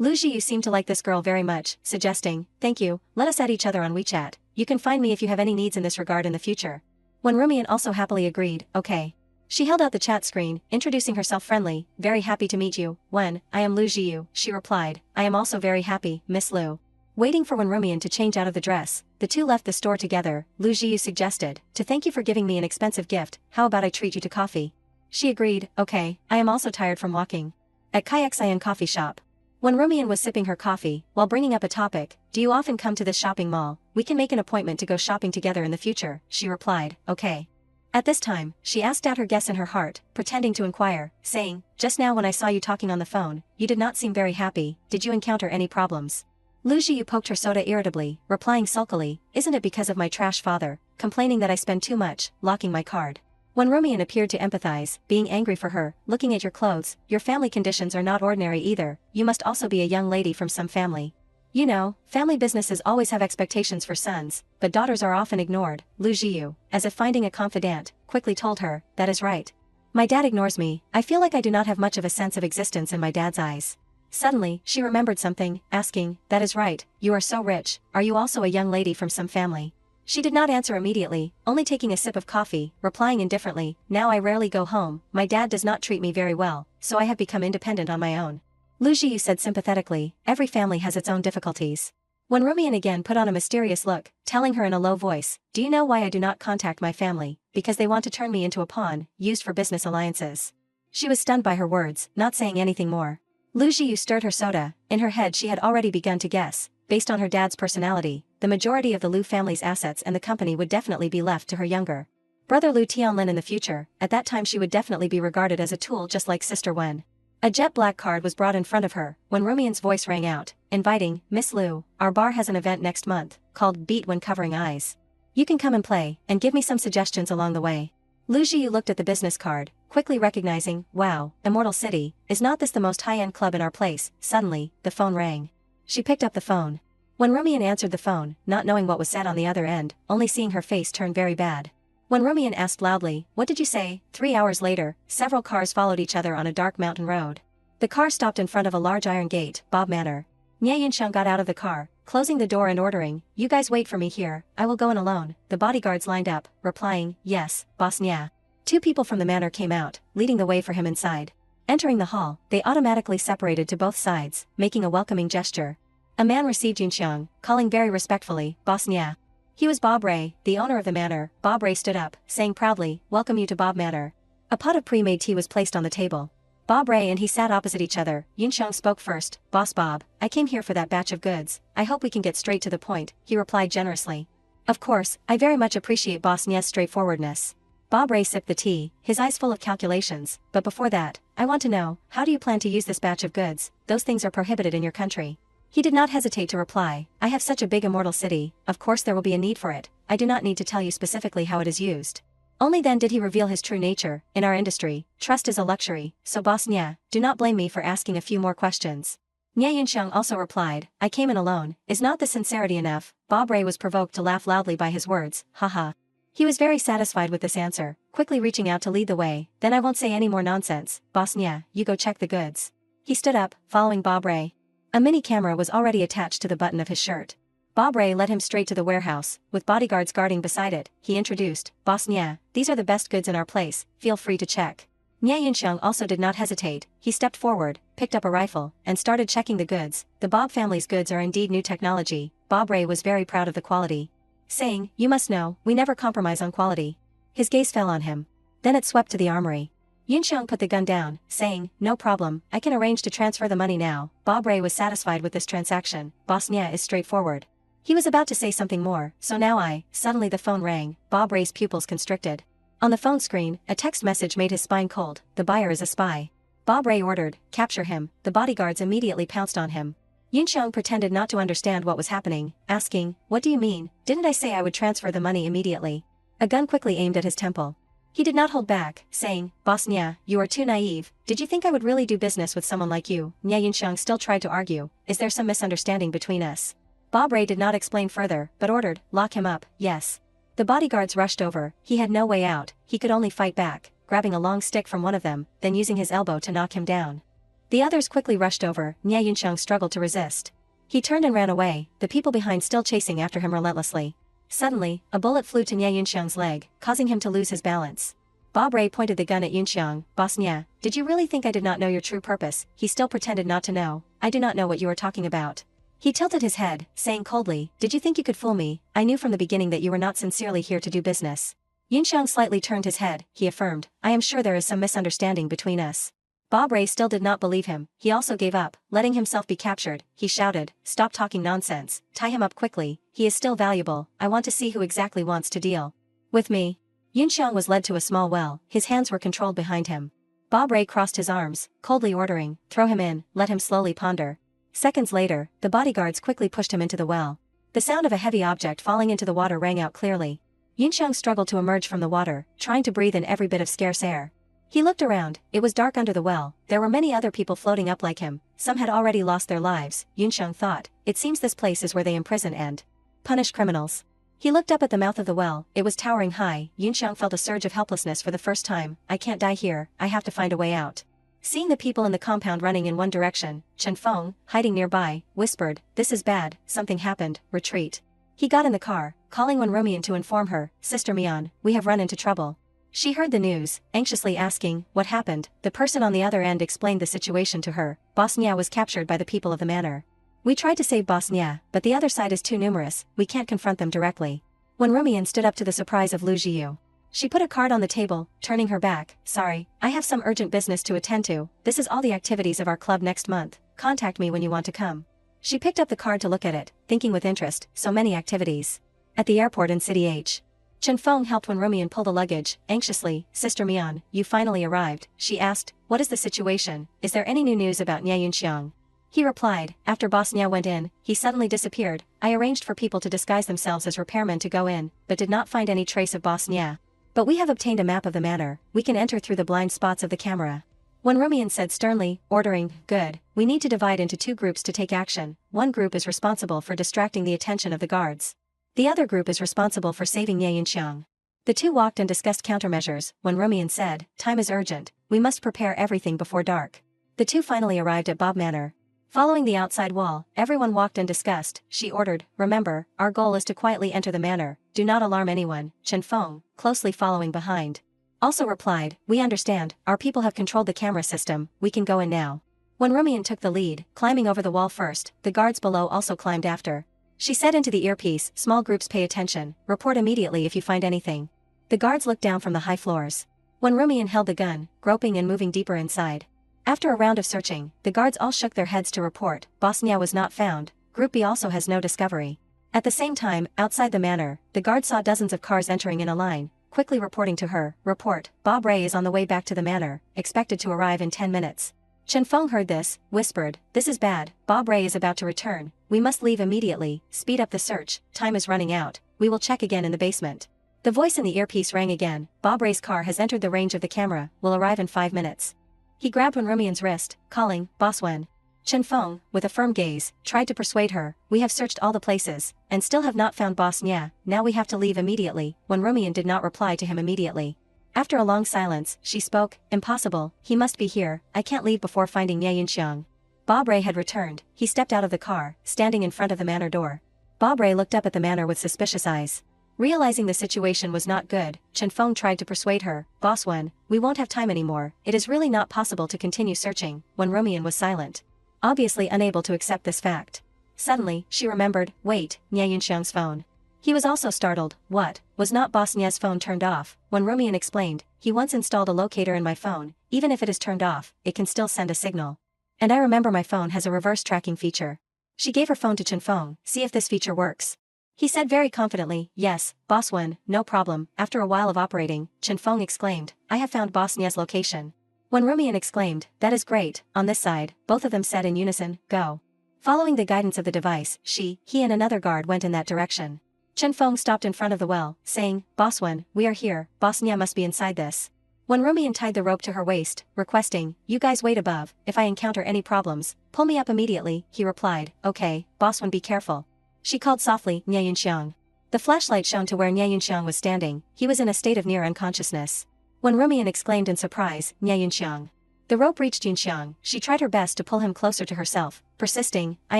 Lujiu seemed to like this girl very much, suggesting, thank you, let us add each other on WeChat, you can find me if you have any needs in this regard in the future. When Rumian also happily agreed, okay. She held out the chat screen, introducing herself friendly, very happy to meet you, Wen, I am Lujiu, she replied, I am also very happy, Miss Lu. Waiting for Wen Rumian to change out of the dress, the two left the store together, Lujiu suggested, to thank you for giving me an expensive gift, how about I treat you to coffee? She agreed, okay, I am also tired from walking. At Kayaksayan coffee shop. When Rumian was sipping her coffee, while bringing up a topic, do you often come to this shopping mall? We can make an appointment to go shopping together in the future, she replied, okay. At this time, she asked out her guess in her heart, pretending to inquire, saying, just now when I saw you talking on the phone, you did not seem very happy, did you encounter any problems? Lujiu poked her soda irritably, replying sulkily, isn't it because of my trash father, complaining that I spend too much, locking my card. When Rumian appeared to empathize, being angry for her, looking at your clothes, your family conditions are not ordinary either, you must also be a young lady from some family. You know, family businesses always have expectations for sons, but daughters are often ignored, Lujiu, as if finding a confidant, quickly told her, that is right. My dad ignores me, I feel like I do not have much of a sense of existence in my dad's eyes. Suddenly, she remembered something, asking, that is right, you are so rich, are you also a young lady from some family? She did not answer immediately, only taking a sip of coffee, replying indifferently, now I rarely go home, my dad does not treat me very well, so I have become independent on my own. Lujiu said sympathetically, every family has its own difficulties. When Rumian again put on a mysterious look, telling her in a low voice, do you know why I do not contact my family? Because they want to turn me into a pawn, used for business alliances. She was stunned by her words, not saying anything more. Lujiu stirred her soda, in her head she had already begun to guess, based on her dad's personality, the majority of the Lu family's assets and the company would definitely be left to her younger brother Lu Tianlin in the future. At that time she would definitely be regarded as a tool just like Sister Wen. A jet black card was brought in front of her, when Rumian's voice rang out, inviting, Miss Lu, our bar has an event next month, called Beat When Covering Eyes. You can come and play, and give me some suggestions along the way. Lujiu looked at the business card, quickly recognizing, wow, Immortal City, is not this the most high-end club in our place? Suddenly, the phone rang. She picked up the phone. When Rumian answered the phone, not knowing what was said on the other end, only seeing her face turn very bad. When Rumian asked loudly, what did you say? 3 hours later, several cars followed each other on a dark mountain road. The car stopped in front of a large iron gate, Bob Manor. Nyan got out of the car, closing the door and ordering, you guys wait for me here, I will go in alone. The bodyguards lined up, replying, yes, boss Nya. 2 people from the manor came out, leading the way for him inside. Entering the hall, they automatically separated to both sides, making a welcoming gesture. A man received Yunxiang, calling very respectfully, boss Nya. He was Bob Ray, the owner of the manor. Bob Ray stood up, saying proudly, welcome you to Bob Manor. A pot of pre-made tea was placed on the table. Bob Ray and he sat opposite each other. Yunxiang spoke first, boss Bob, I came here for that batch of goods, I hope we can get straight to the point, he replied generously. Of course, I very much appreciate boss Nya's straightforwardness. Bob Ray sipped the tea, his eyes full of calculations, but before that, I want to know, how do you plan to use this batch of goods? Those things are prohibited in your country. He did not hesitate to reply, I have such a big immortal city, of course there will be a need for it, I do not need to tell you specifically how it is used. Only then did he reveal his true nature. In our industry, trust is a luxury, so boss Nya, do not blame me for asking a few more questions. Nya Yunxiang also replied, I came in alone, is not this sincerity enough? Bob Ray was provoked to laugh loudly by his words, haha. He was very satisfied with this answer, quickly reaching out to lead the way, then I won't say any more nonsense, boss Nya, you go check the goods. He stood up, following Bob Ray. A mini camera was already attached to the button of his shirt. Bob Ray led him straight to the warehouse, with bodyguards guarding beside it. He introduced, boss Nya, these are the best goods in our place, feel free to check. Nya Yunxiang also did not hesitate, he stepped forward, picked up a rifle, and started checking the goods. The Bob family's goods are indeed new technology. Bob Ray was very proud of the quality, saying, you must know, we never compromise on quality. His gaze fell on him. Then it swept to the armory. Yunxiang put the gun down, saying, no problem, I can arrange to transfer the money now. Bob Ray was satisfied with this transaction. Boss Nya is straightforward. He was about to say something more, so now suddenly the phone rang. Bob Ray's pupils constricted. On the phone screen, a text message made his spine cold, the buyer is a spy. Bob Ray ordered, capture him. The bodyguards immediately pounced on him. Yunxiang pretended not to understand what was happening, asking, what do you mean? Didn't I say I would transfer the money immediately? A gun quickly aimed at his temple. He did not hold back, saying, boss Nya, you are too naive, did you think I would really do business with someone like you? Nya Yunxiang still tried to argue, is there some misunderstanding between us? Bob Ray did not explain further, but ordered, lock him up, yes. The bodyguards rushed over, he had no way out, he could only fight back, grabbing a long stick from one of them, then using his elbow to knock him down. The others quickly rushed over. Nya Yunxiang struggled to resist. He turned and ran away, the people behind still chasing after him relentlessly. Suddenly, a bullet flew to Nya Yunxiang's leg, causing him to lose his balance. Bob Ray pointed the gun at Yunxiang. Boss Nya, did you really think I did not know your true purpose? He still pretended not to know. I do not know what you are talking about. He tilted his head, saying coldly, did you think you could fool me? I knew from the beginning that you were not sincerely here to do business. Yunxiang slightly turned his head, he affirmed, I am sure there is some misunderstanding between us. Bob Ray still did not believe him, he also gave up, letting himself be captured. He shouted, stop talking nonsense, tie him up quickly, he is still valuable, I want to see who exactly wants to deal with me. Yunxiang was led to a small well, his hands were controlled behind him. Bob Ray crossed his arms, coldly ordering, throw him in, let him slowly ponder. Seconds later, the bodyguards quickly pushed him into the well. The sound of a heavy object falling into the water rang out clearly. Yunxiang struggled to emerge from the water, trying to breathe in every bit of scarce air. He looked around, it was dark under the well, there were many other people floating up like him, some had already lost their lives. Yunxiang thought, it seems this place is where they imprison and punish criminals. He looked up at the mouth of the well, it was towering high. Yunxiang felt a surge of helplessness for the first time. I can't die here, I have to find a way out. Seeing the people in the compound running in one direction, Chen Feng, hiding nearby, whispered, this is bad, something happened, retreat. He got in the car, calling Wen Rumian to inform her, Sister Mian, we have run into trouble. She heard the news, anxiously asking, what happened? The person on the other end explained the situation to her. Boss Nya was captured by the people of the manor. We tried to save Boss Nya, but the other side is too numerous, we can't confront them directly. Wen Rumian stood up to the surprise of Lujiu. She put a card on the table, turning her back. Sorry, I have some urgent business to attend to. This is all the activities of our club next month. Contact me when you want to come. She picked up the card to look at it, thinking with interest, so many activities. At the airport in City H. Chen Feng helped Wen Rumian pull the luggage, anxiously. Sister Mian, you finally arrived, she asked. What is the situation? Is there any new news about Nya Yunxiang? He replied, after Boss Nya went in, he suddenly disappeared. I arranged for people to disguise themselves as repairmen to go in, but did not find any trace of Boss Nya. But we have obtained a map of the manor, we can enter through the blind spots of the camera. Wen Rumian said sternly, ordering, good, we need to divide into two groups to take action. One group is responsible for distracting the attention of the guards. The other group is responsible for saving Nya Yunxiang. The two walked and discussed countermeasures. Wen Rumian said, time is urgent, we must prepare everything before dark. The two finally arrived at Bob Manor. Following the outside wall, everyone walked and discussed. She ordered, remember, our goal is to quietly enter the manor, do not alarm anyone. Chen Feng, closely following behind, also replied, we understand, our people have controlled the camera system, we can go in now. Wen Rumian took the lead, climbing over the wall first, the guards below also climbed after. She said into the earpiece, small groups pay attention, report immediately if you find anything. The guards looked down from the high floors. Wen Rumian held the gun, groping and moving deeper inside. After a round of searching, the guards all shook their heads to report, Boss Nya was not found, Group B also has no discovery. At the same time, outside the manor, the guards saw dozens of cars entering in a line, quickly reporting to her, report, Bob Ray is on the way back to the manor, expected to arrive in 10 minutes. Chen Feng heard this, whispered, this is bad, Bob Ray is about to return, we must leave immediately, speed up the search, time is running out, we will check again in the basement. The voice in the earpiece rang again, Bob Ray's car has entered the range of the camera, will arrive in 5 minutes. He grabbed Wen Rumian's wrist, calling, Boss Wen. Chen Feng, with a firm gaze, tried to persuade her, we have searched all the places, and still have not found Boss Nya, now we have to leave immediately. Wen Rumian did not reply to him immediately. After a long silence, she spoke, impossible, he must be here, I can't leave before finding Nya Yunxiang. Bob Ray had returned, he stepped out of the car, standing in front of the manor door. Bob Ray looked up at the manor with suspicious eyes. Realizing the situation was not good, Chen Feng tried to persuade her, Boss Wen, we won't have time anymore, it is really not possible to continue searching. Wen Rumian was silent, obviously unable to accept this fact. Suddenly, she remembered, wait, Nya Yunxiang's phone. He was also startled, what, was not Boss Nya's phone turned off? Wen Rumian explained, he once installed a locator in my phone, even if it is turned off, it can still send a signal. And I remember my phone has a reverse tracking feature. She gave her phone to Chen Feng, see if this feature works. He said very confidently, yes, Boss Wen, no problem. After a while of operating, Chen Feng exclaimed, I have found Boss Nya's location. Wen Rumian exclaimed, that is great, on this side, both of them said in unison, go. Following the guidance of the device, he and another guard went in that direction. Chen Feng stopped in front of the well, saying, Boss Wen, we are here, Boss Nya must be inside this. Wen Rumian tied the rope to her waist, requesting, you guys wait above, if I encounter any problems, pull me up immediately. He replied, okay, Boss Wen be careful. She called softly, Nya Yunxiang. The flashlight shone to where Nya Yunxiang was standing, he was in a state of near unconsciousness. Wen Rumian exclaimed in surprise, Nya Yunxiang. The rope reached Yunxiang, she tried her best to pull him closer to herself, persisting, I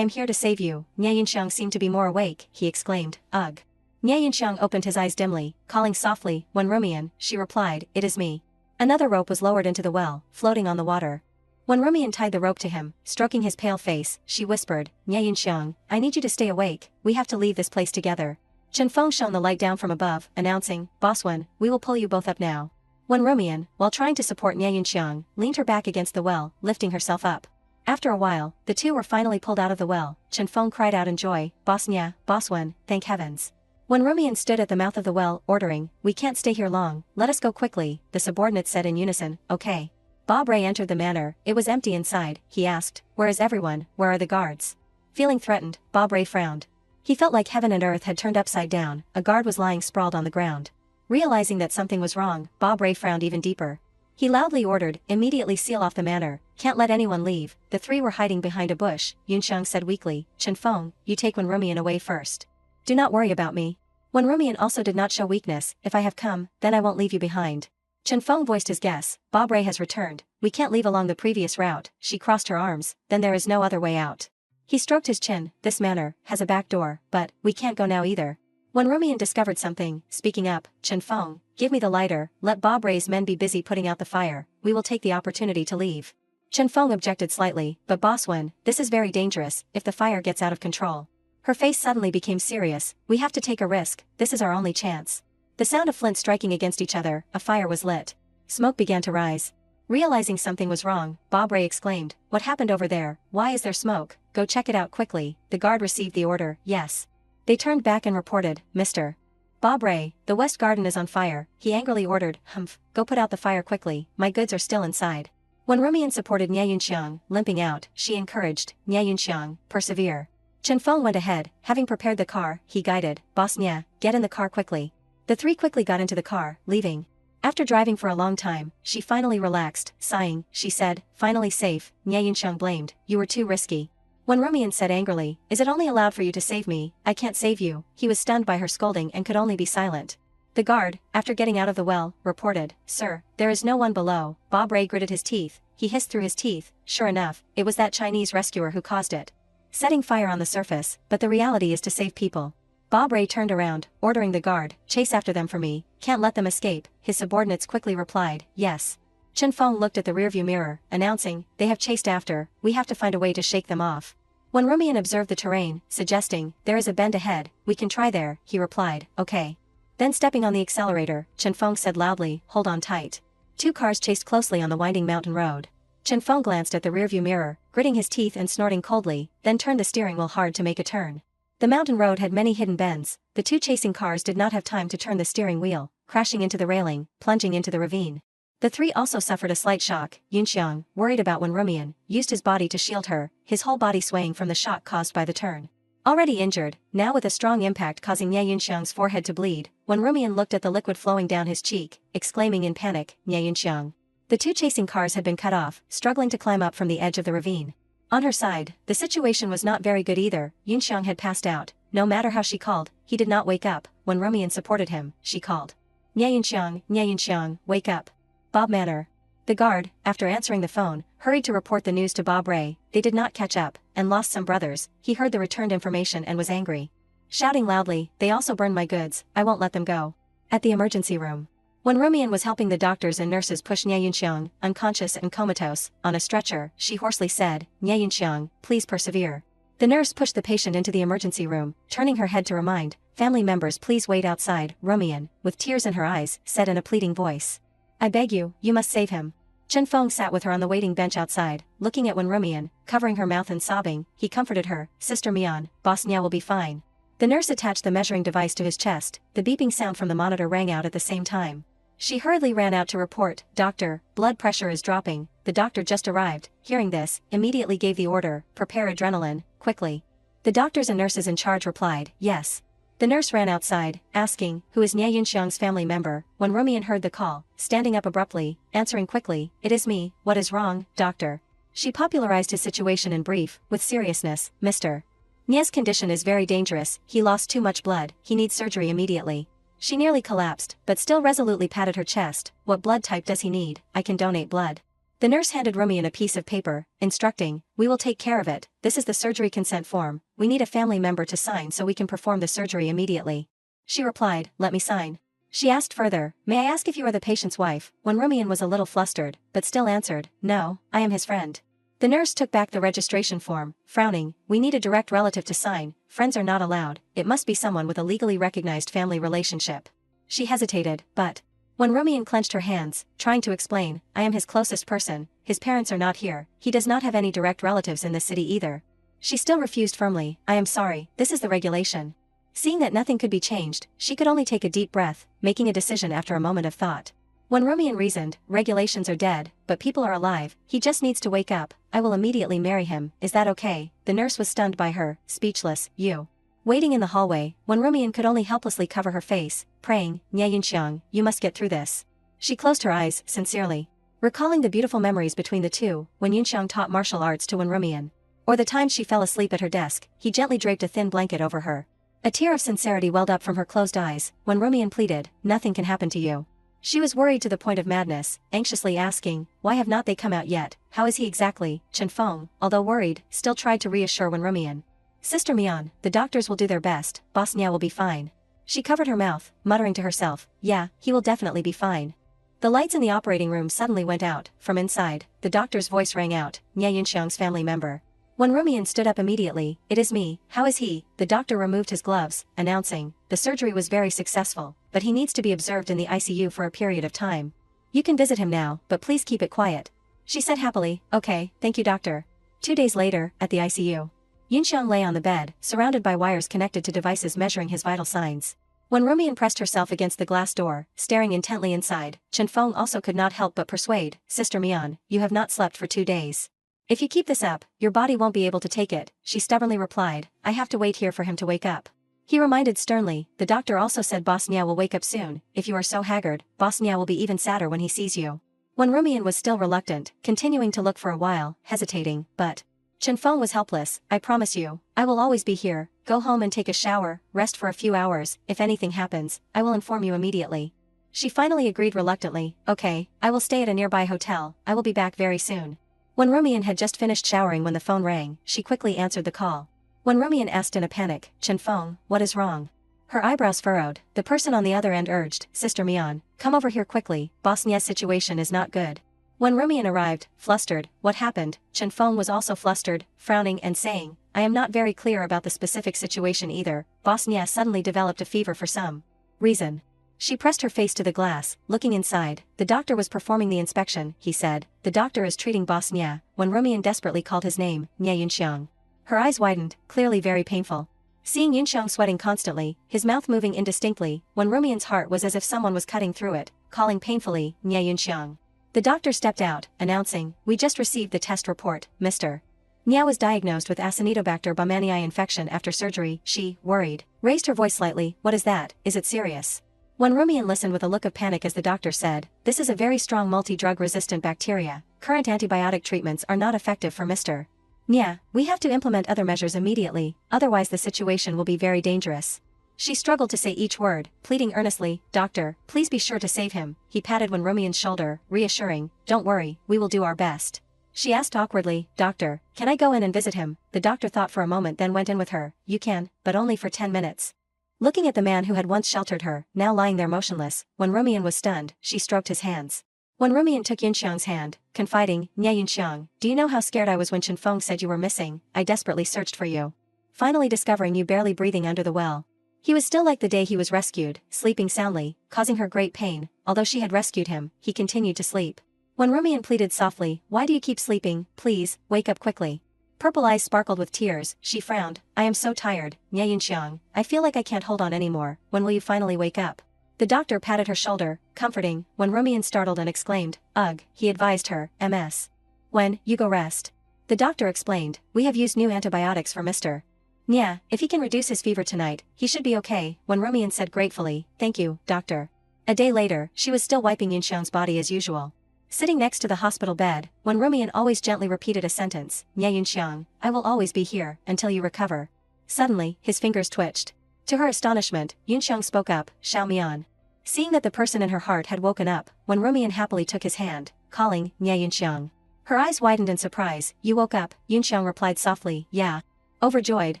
am here to save you. Nya Yunxiang seemed to be more awake, he exclaimed, ugh. Nya Yunxiang opened his eyes dimly, calling softly, Wen Rumian, she replied, it is me. Another rope was lowered into the well, floating on the water. Wen Rumian tied the rope to him, stroking his pale face, she whispered, Nya Yunxiang, I need you to stay awake, we have to leave this place together. Chen Feng shone the light down from above, announcing, Boss Wen, we will pull you both up now. Wen Rumian, while trying to support Nya Yunxiang, leaned her back against the well, lifting herself up. After a while, the two were finally pulled out of the well. Chen Feng cried out in joy, Boss Nya, Boss Wen, thank heavens. Wen Rumian stood at the mouth of the well, ordering, we can't stay here long, let us go quickly, the subordinates said in unison, okay. Bob Ray entered the manor, it was empty inside, he asked, where is everyone, where are the guards? Feeling threatened, Bob Ray frowned. He felt like heaven and earth had turned upside down, a guard was lying sprawled on the ground. Realizing that something was wrong, Bob Ray frowned even deeper. He loudly ordered, immediately seal off the manor, can't let anyone leave. The three were hiding behind a bush, Yunxiang said weakly, Chen Feng, you take Wen Rumian away first. Do not worry about me. Wen Rumian also did not show weakness. If I have come, then I won't leave you behind. Chen Feng voiced his guess. Bob Ray has returned. We can't leave along the previous route. She crossed her arms. Then there is no other way out. He stroked his chin. This manor has a back door, but we can't go now either. When Rumian discovered something, speaking up, Chen Feng, give me the lighter, let Bob Ray's men be busy putting out the fire, we will take the opportunity to leave. Chen Feng objected slightly, but Boss Wen, this is very dangerous, if the fire gets out of control. Her face suddenly became serious. We have to take a risk, this is our only chance. The sound of flint striking against each other, a fire was lit. Smoke began to rise. Realizing something was wrong, Bob Ray exclaimed, what happened over there? Why is there smoke? Go check it out quickly. The guard received the order, yes. They turned back and reported, Mr. Bob Ray, the west garden is on fire. He angrily ordered, Humph, go put out the fire quickly, my goods are still inside. When Rumian supported Nya Yunxiang, limping out, she encouraged, Nya Yunxiang, persevere. Chen Feng went ahead, having prepared the car, he guided, Boss Nya, get in the car quickly. The three quickly got into the car, leaving. After driving for a long time, she finally relaxed, sighing, she said, finally safe. Nya Yunxiang blamed, you were too risky. When Rumian said angrily, is it only allowed for you to save me? I can't save you. He was stunned by her scolding and could only be silent. The guard, after getting out of the well, reported, sir, there is no one below. Bob Ray gritted his teeth, he hissed through his teeth, sure enough, it was that Chinese rescuer who caused it. Setting fire on the surface, but the reality is to save people. Bob Ray turned around, ordering the guard, chase after them for me, can't let them escape. His subordinates quickly replied, yes. Chen Feng looked at the rearview mirror, announcing, they have chased after, we have to find a way to shake them off. When Rumian observed the terrain, suggesting, there is a bend ahead, we can try there, he replied, okay. Then stepping on the accelerator, Chen Feng said loudly, hold on tight. Two cars chased closely on the winding mountain road. Chen Feng glanced at the rearview mirror, gritting his teeth and snorting coldly, then turned the steering wheel hard to make a turn. The mountain road had many hidden bends. The two chasing cars did not have time to turn the steering wheel, crashing into the railing, plunging into the ravine. The three also suffered a slight shock. Yunxiang, worried about Wen Rumian, used his body to shield her, his whole body swaying from the shock caused by the turn. Already injured, now with a strong impact causing Nya Yunxiang's forehead to bleed, Wen Rumian looked at the liquid flowing down his cheek, exclaiming in panic, Nya Yunxiang. The two chasing cars had been cut off, struggling to climb up from the edge of the ravine. On her side, the situation was not very good either. Yunxiang had passed out. No matter how she called, he did not wake up. When Rumian supported him, she called, Nya Yunxiang, wake up. Bob Manor. The guard, after answering the phone, hurried to report the news to Bob Ray. They did not catch up, and lost some brothers. He heard the returned information and was angry. Shouting loudly, they also burned my goods, I won't let them go. At the emergency room. When Rumian was helping the doctors and nurses push Nya Yunxiang, unconscious and comatose, on a stretcher, she hoarsely said, Nya Yunxiang, please persevere. The nurse pushed the patient into the emergency room, turning her head to remind, family members please wait outside. Rumian, with tears in her eyes, said in a pleading voice. I beg you, you must save him. Chen Feng sat with her on the waiting bench outside, looking at Wen Rumian, covering her mouth and sobbing. He comforted her, Sister Mian, Boss Nya will be fine. The nurse attached the measuring device to his chest. The beeping sound from the monitor rang out at the same time. She hurriedly ran out to report, Doctor, blood pressure is dropping. The doctor just arrived. Hearing this, immediately gave the order, prepare adrenaline, quickly. The doctors and nurses in charge replied, yes. The nurse ran outside, asking, who is Nya Yunxiang's family member? When Rumian heard the call, standing up abruptly, answering quickly, it is me, what is wrong, doctor? She popularized his situation in brief, with seriousness, Mr. Nya's condition is very dangerous, he lost too much blood, he needs surgery immediately. She nearly collapsed, but still resolutely patted her chest, what blood type does he need? I can donate blood. The nurse handed Rumian a piece of paper, instructing, we will take care of it, this is the surgery consent form, we need a family member to sign so we can perform the surgery immediately. She replied, let me sign. She asked further, may I ask if you are the patient's wife? When Rumian was a little flustered, but still answered, no, I am his friend. The nurse took back the registration form, frowning, we need a direct relative to sign, friends are not allowed, it must be someone with a legally recognized family relationship. She hesitated, but when Rumian clenched her hands, trying to explain, I am his closest person, his parents are not here, he does not have any direct relatives in this city either. She still refused firmly, I am sorry, this is the regulation. Seeing that nothing could be changed, she could only take a deep breath, making a decision after a moment of thought. When Rumian reasoned, regulations are dead, but people are alive, he just needs to wake up, I will immediately marry him, is that okay? The nurse was stunned by her, speechless, you. Waiting in the hallway, when Rumian could only helplessly cover her face, praying, Nya Yunxiang, you must get through this. She closed her eyes, sincerely. Recalling the beautiful memories between the two, when Yunxiang taught martial arts to Wen Rumian. Or the time she fell asleep at her desk, he gently draped a thin blanket over her. A tear of sincerity welled up from her closed eyes, when Rumian pleaded, nothing can happen to you. She was worried to the point of madness, anxiously asking, why have not they come out yet, how is he exactly? Chenfeng, although worried, still tried to reassure Wen Rumian. Sister Mian, the doctors will do their best, Boss Nya will be fine. She covered her mouth, muttering to herself, yeah, he will definitely be fine. The lights in the operating room suddenly went out. From inside, the doctor's voice rang out, Nya Yunxiang's family member. When Rumian stood up immediately, it is me, how is he? The doctor removed his gloves, announcing, the surgery was very successful, but he needs to be observed in the ICU for a period of time. You can visit him now, but please keep it quiet. She said happily, okay, thank you doctor. 2 days later, at the ICU. Yunxiang lay on the bed, surrounded by wires connected to devices measuring his vital signs. When Rumian pressed herself against the glass door, staring intently inside, Chenfeng also could not help but persuade, Sister Mian, you have not slept for 2 days. If you keep this up, your body won't be able to take it, she stubbornly replied, I have to wait here for him to wake up. He reminded sternly, the doctor also said Boss Nya will wake up soon, if you are so haggard, Boss Nya will be even sadder when he sees you. When Rumian was still reluctant, continuing to look for a while, hesitating, but Chenfeng was helpless, I promise you, I will always be here, go home and take a shower, rest for a few hours, if anything happens, I will inform you immediately. She finally agreed reluctantly, okay, I will stay at a nearby hotel, I will be back very soon. When Rumian had just finished showering when the phone rang, she quickly answered the call. When Rumian asked in a panic, Chenfeng, what is wrong? Her eyebrows furrowed, the person on the other end urged, Sister Mian, come over here quickly, Boss Nya's situation is not good. When Rumian arrived, flustered, what happened? Chenfeng was also flustered, frowning and saying, I am not very clear about the specific situation either, Boss Nya suddenly developed a fever for some reason. She pressed her face to the glass, looking inside, the doctor was performing the inspection, he said, the doctor is treating Boss Nya, when Rumian desperately called his name, Nya Yunxiang. Her eyes widened, clearly very painful. Seeing Yunxiang sweating constantly, his mouth moving indistinctly, when Rumian's heart was as if someone was cutting through it, calling painfully, Nya Yunxiang. The doctor stepped out, announcing, we just received the test report, Mr. Nya was diagnosed with Acinetobacter baumannii infection after surgery. She, worried, raised her voice slightly, what is that, is it serious? When Rumian listened with a look of panic as the doctor said, this is a very strong multi-drug resistant bacteria, current antibiotic treatments are not effective for Mr. Nya, we have to implement other measures immediately, otherwise the situation will be very dangerous. She struggled to say each word, pleading earnestly, doctor, please be sure to save him. He patted Wen Rumian's shoulder, reassuring, don't worry, we will do our best. She asked awkwardly, doctor, can I go in and visit him? The doctor thought for a moment then went in with her, you can, but only for 10 minutes. Looking at the man who had once sheltered her, now lying there motionless, when Rumian was stunned, she stroked his hands. When Rumian took Yunxiang's hand, confiding, Nya Yunxiang, do you know how scared I was when Chenfeng said you were missing? I desperately searched for you. Finally discovering you barely breathing under the well. He was still like the day he was rescued, sleeping soundly, causing her great pain, although she had rescued him, he continued to sleep. When Rumian pleaded softly, why do you keep sleeping, please, wake up quickly. Purple eyes sparkled with tears, she frowned, I am so tired, Nya Yunxiang, I feel like I can't hold on anymore, when will you finally wake up? The doctor patted her shoulder, comforting, when Rumian startled and exclaimed, ugh, he advised her, MS. When, you go rest. The doctor explained, we have used new antibiotics for Mr. Nya, if he can reduce his fever tonight, he should be okay, when Rumian said gratefully, thank you, doctor. A day later, she was still wiping Yunxiang's body as usual. Sitting next to the hospital bed, when Rumian always gently repeated a sentence, Nya Yunxiang, I will always be here, until you recover. Suddenly, his fingers twitched. To her astonishment, Yunxiang spoke up, Xiao Mian. Seeing that the person in her heart had woken up, when Rumian happily took his hand, calling, Nya Yunxiang. Her eyes widened in surprise, you woke up, Yunxiang replied softly, yeah. Overjoyed,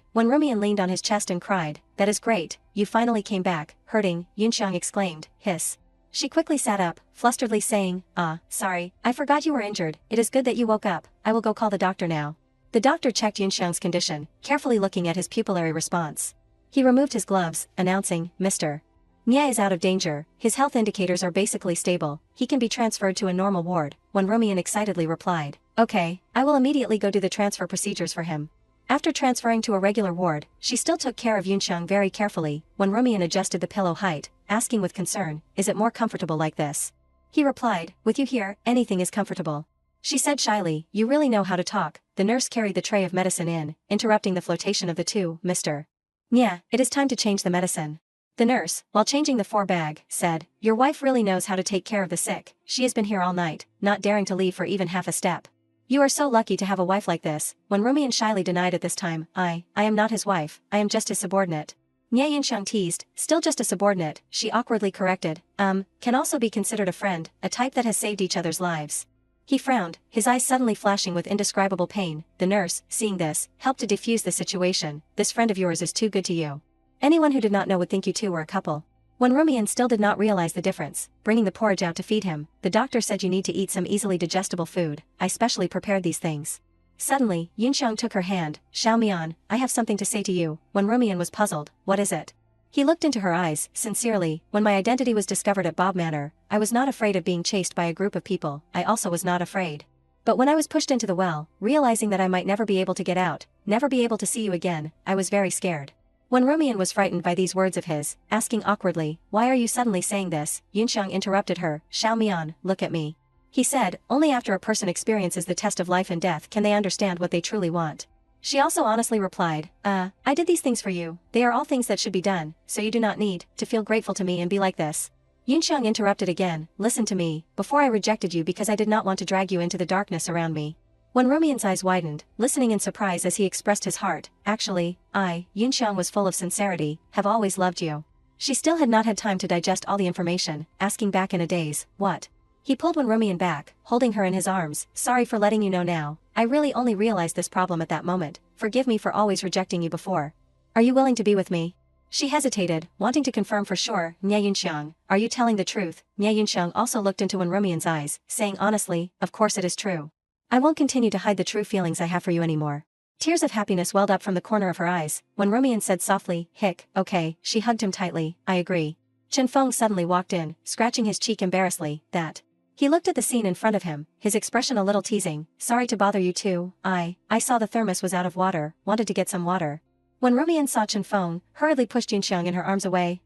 when Rumian leaned on his chest and cried, that is great, you finally came back, hurting, Yunxiang exclaimed, hiss. She quickly sat up, flusteredly saying, sorry, I forgot you were injured, it is good that you woke up, I will go call the doctor now. The doctor checked Yunxiang's condition, carefully looking at his pupillary response. He removed his gloves, announcing, Mr. Nya is out of danger, his health indicators are basically stable, he can be transferred to a normal ward, when Rumian excitedly replied, okay, I will immediately go do the transfer procedures for him. After transferring to a regular ward, she still took care of Yunxiang very carefully, when Rumian adjusted the pillow height, asking with concern, is it more comfortable like this? He replied, with you here, anything is comfortable. She said shyly, you really know how to talk. The nurse carried the tray of medicine in, interrupting the flotation of the two, Mr. Nya, it is time to change the medicine. The nurse, while changing the 4-bag, said, your wife really knows how to take care of the sick, she has been here all night, not daring to leave for even half a step. You are so lucky to have a wife like this, when Rumian shyly denied at this time, I am not his wife, I am just his subordinate. Nye Yunxiang teased, still just a subordinate, she awkwardly corrected, can also be considered a friend, a type that has saved each other's lives. He frowned, his eyes suddenly flashing with indescribable pain. The nurse, seeing this, helped to defuse the situation. This friend of yours is too good to you. Anyone who did not know would think you two were a couple. When Rumian still did not realize the difference, bringing the porridge out to feed him, the doctor said you need to eat some easily digestible food. I specially prepared these things. Suddenly, Yunxiang took her hand. Xiao Mian, I have something to say to you. When Rumian was puzzled, what is it? He looked into her eyes, sincerely. When my identity was discovered at Bob Manor, I was not afraid of being chased by a group of people. I also was not afraid. But when I was pushed into the well, realizing that I might never be able to get out, never be able to see you again, I was very scared. When Rumian was frightened by these words of his, asking awkwardly, why are you suddenly saying this, Yunxiang interrupted her. Xiao Mian, look at me. He said, only after a person experiences the test of life and death can they understand what they truly want. She also honestly replied, I did these things for you, they are all things that should be done, so you do not need to feel grateful to me and be like this. Yunxiang interrupted again, listen to me, before I rejected you because I did not want to drag you into the darkness around me. When Rumian's eyes widened, listening in surprise as he expressed his heart, actually, Yunxiang was full of sincerity, have always loved you. She still had not had time to digest all the information, asking back in a daze, what? He pulled when Rumian back, holding her in his arms, sorry for letting you know now, I really only realized this problem at that moment, forgive me for always rejecting you before. Are you willing to be with me? She hesitated, wanting to confirm for sure. Nye Yunxiang, are you telling the truth? Nye Yunxiang also looked into Wen Rumian's eyes, saying honestly, of course it is true. I won't continue to hide the true feelings I have for you anymore. Tears of happiness welled up from the corner of her eyes, when Rumian said softly, hic, okay, she hugged him tightly, I agree. Chen Feng suddenly walked in, scratching his cheek embarrassedly, that. He looked at the scene in front of him, his expression a little teasing, sorry to bother you too, I saw the thermos was out of water, wanted to get some water. When Rumian saw Chen Feng, hurriedly pushed Yunxiang in her arms away,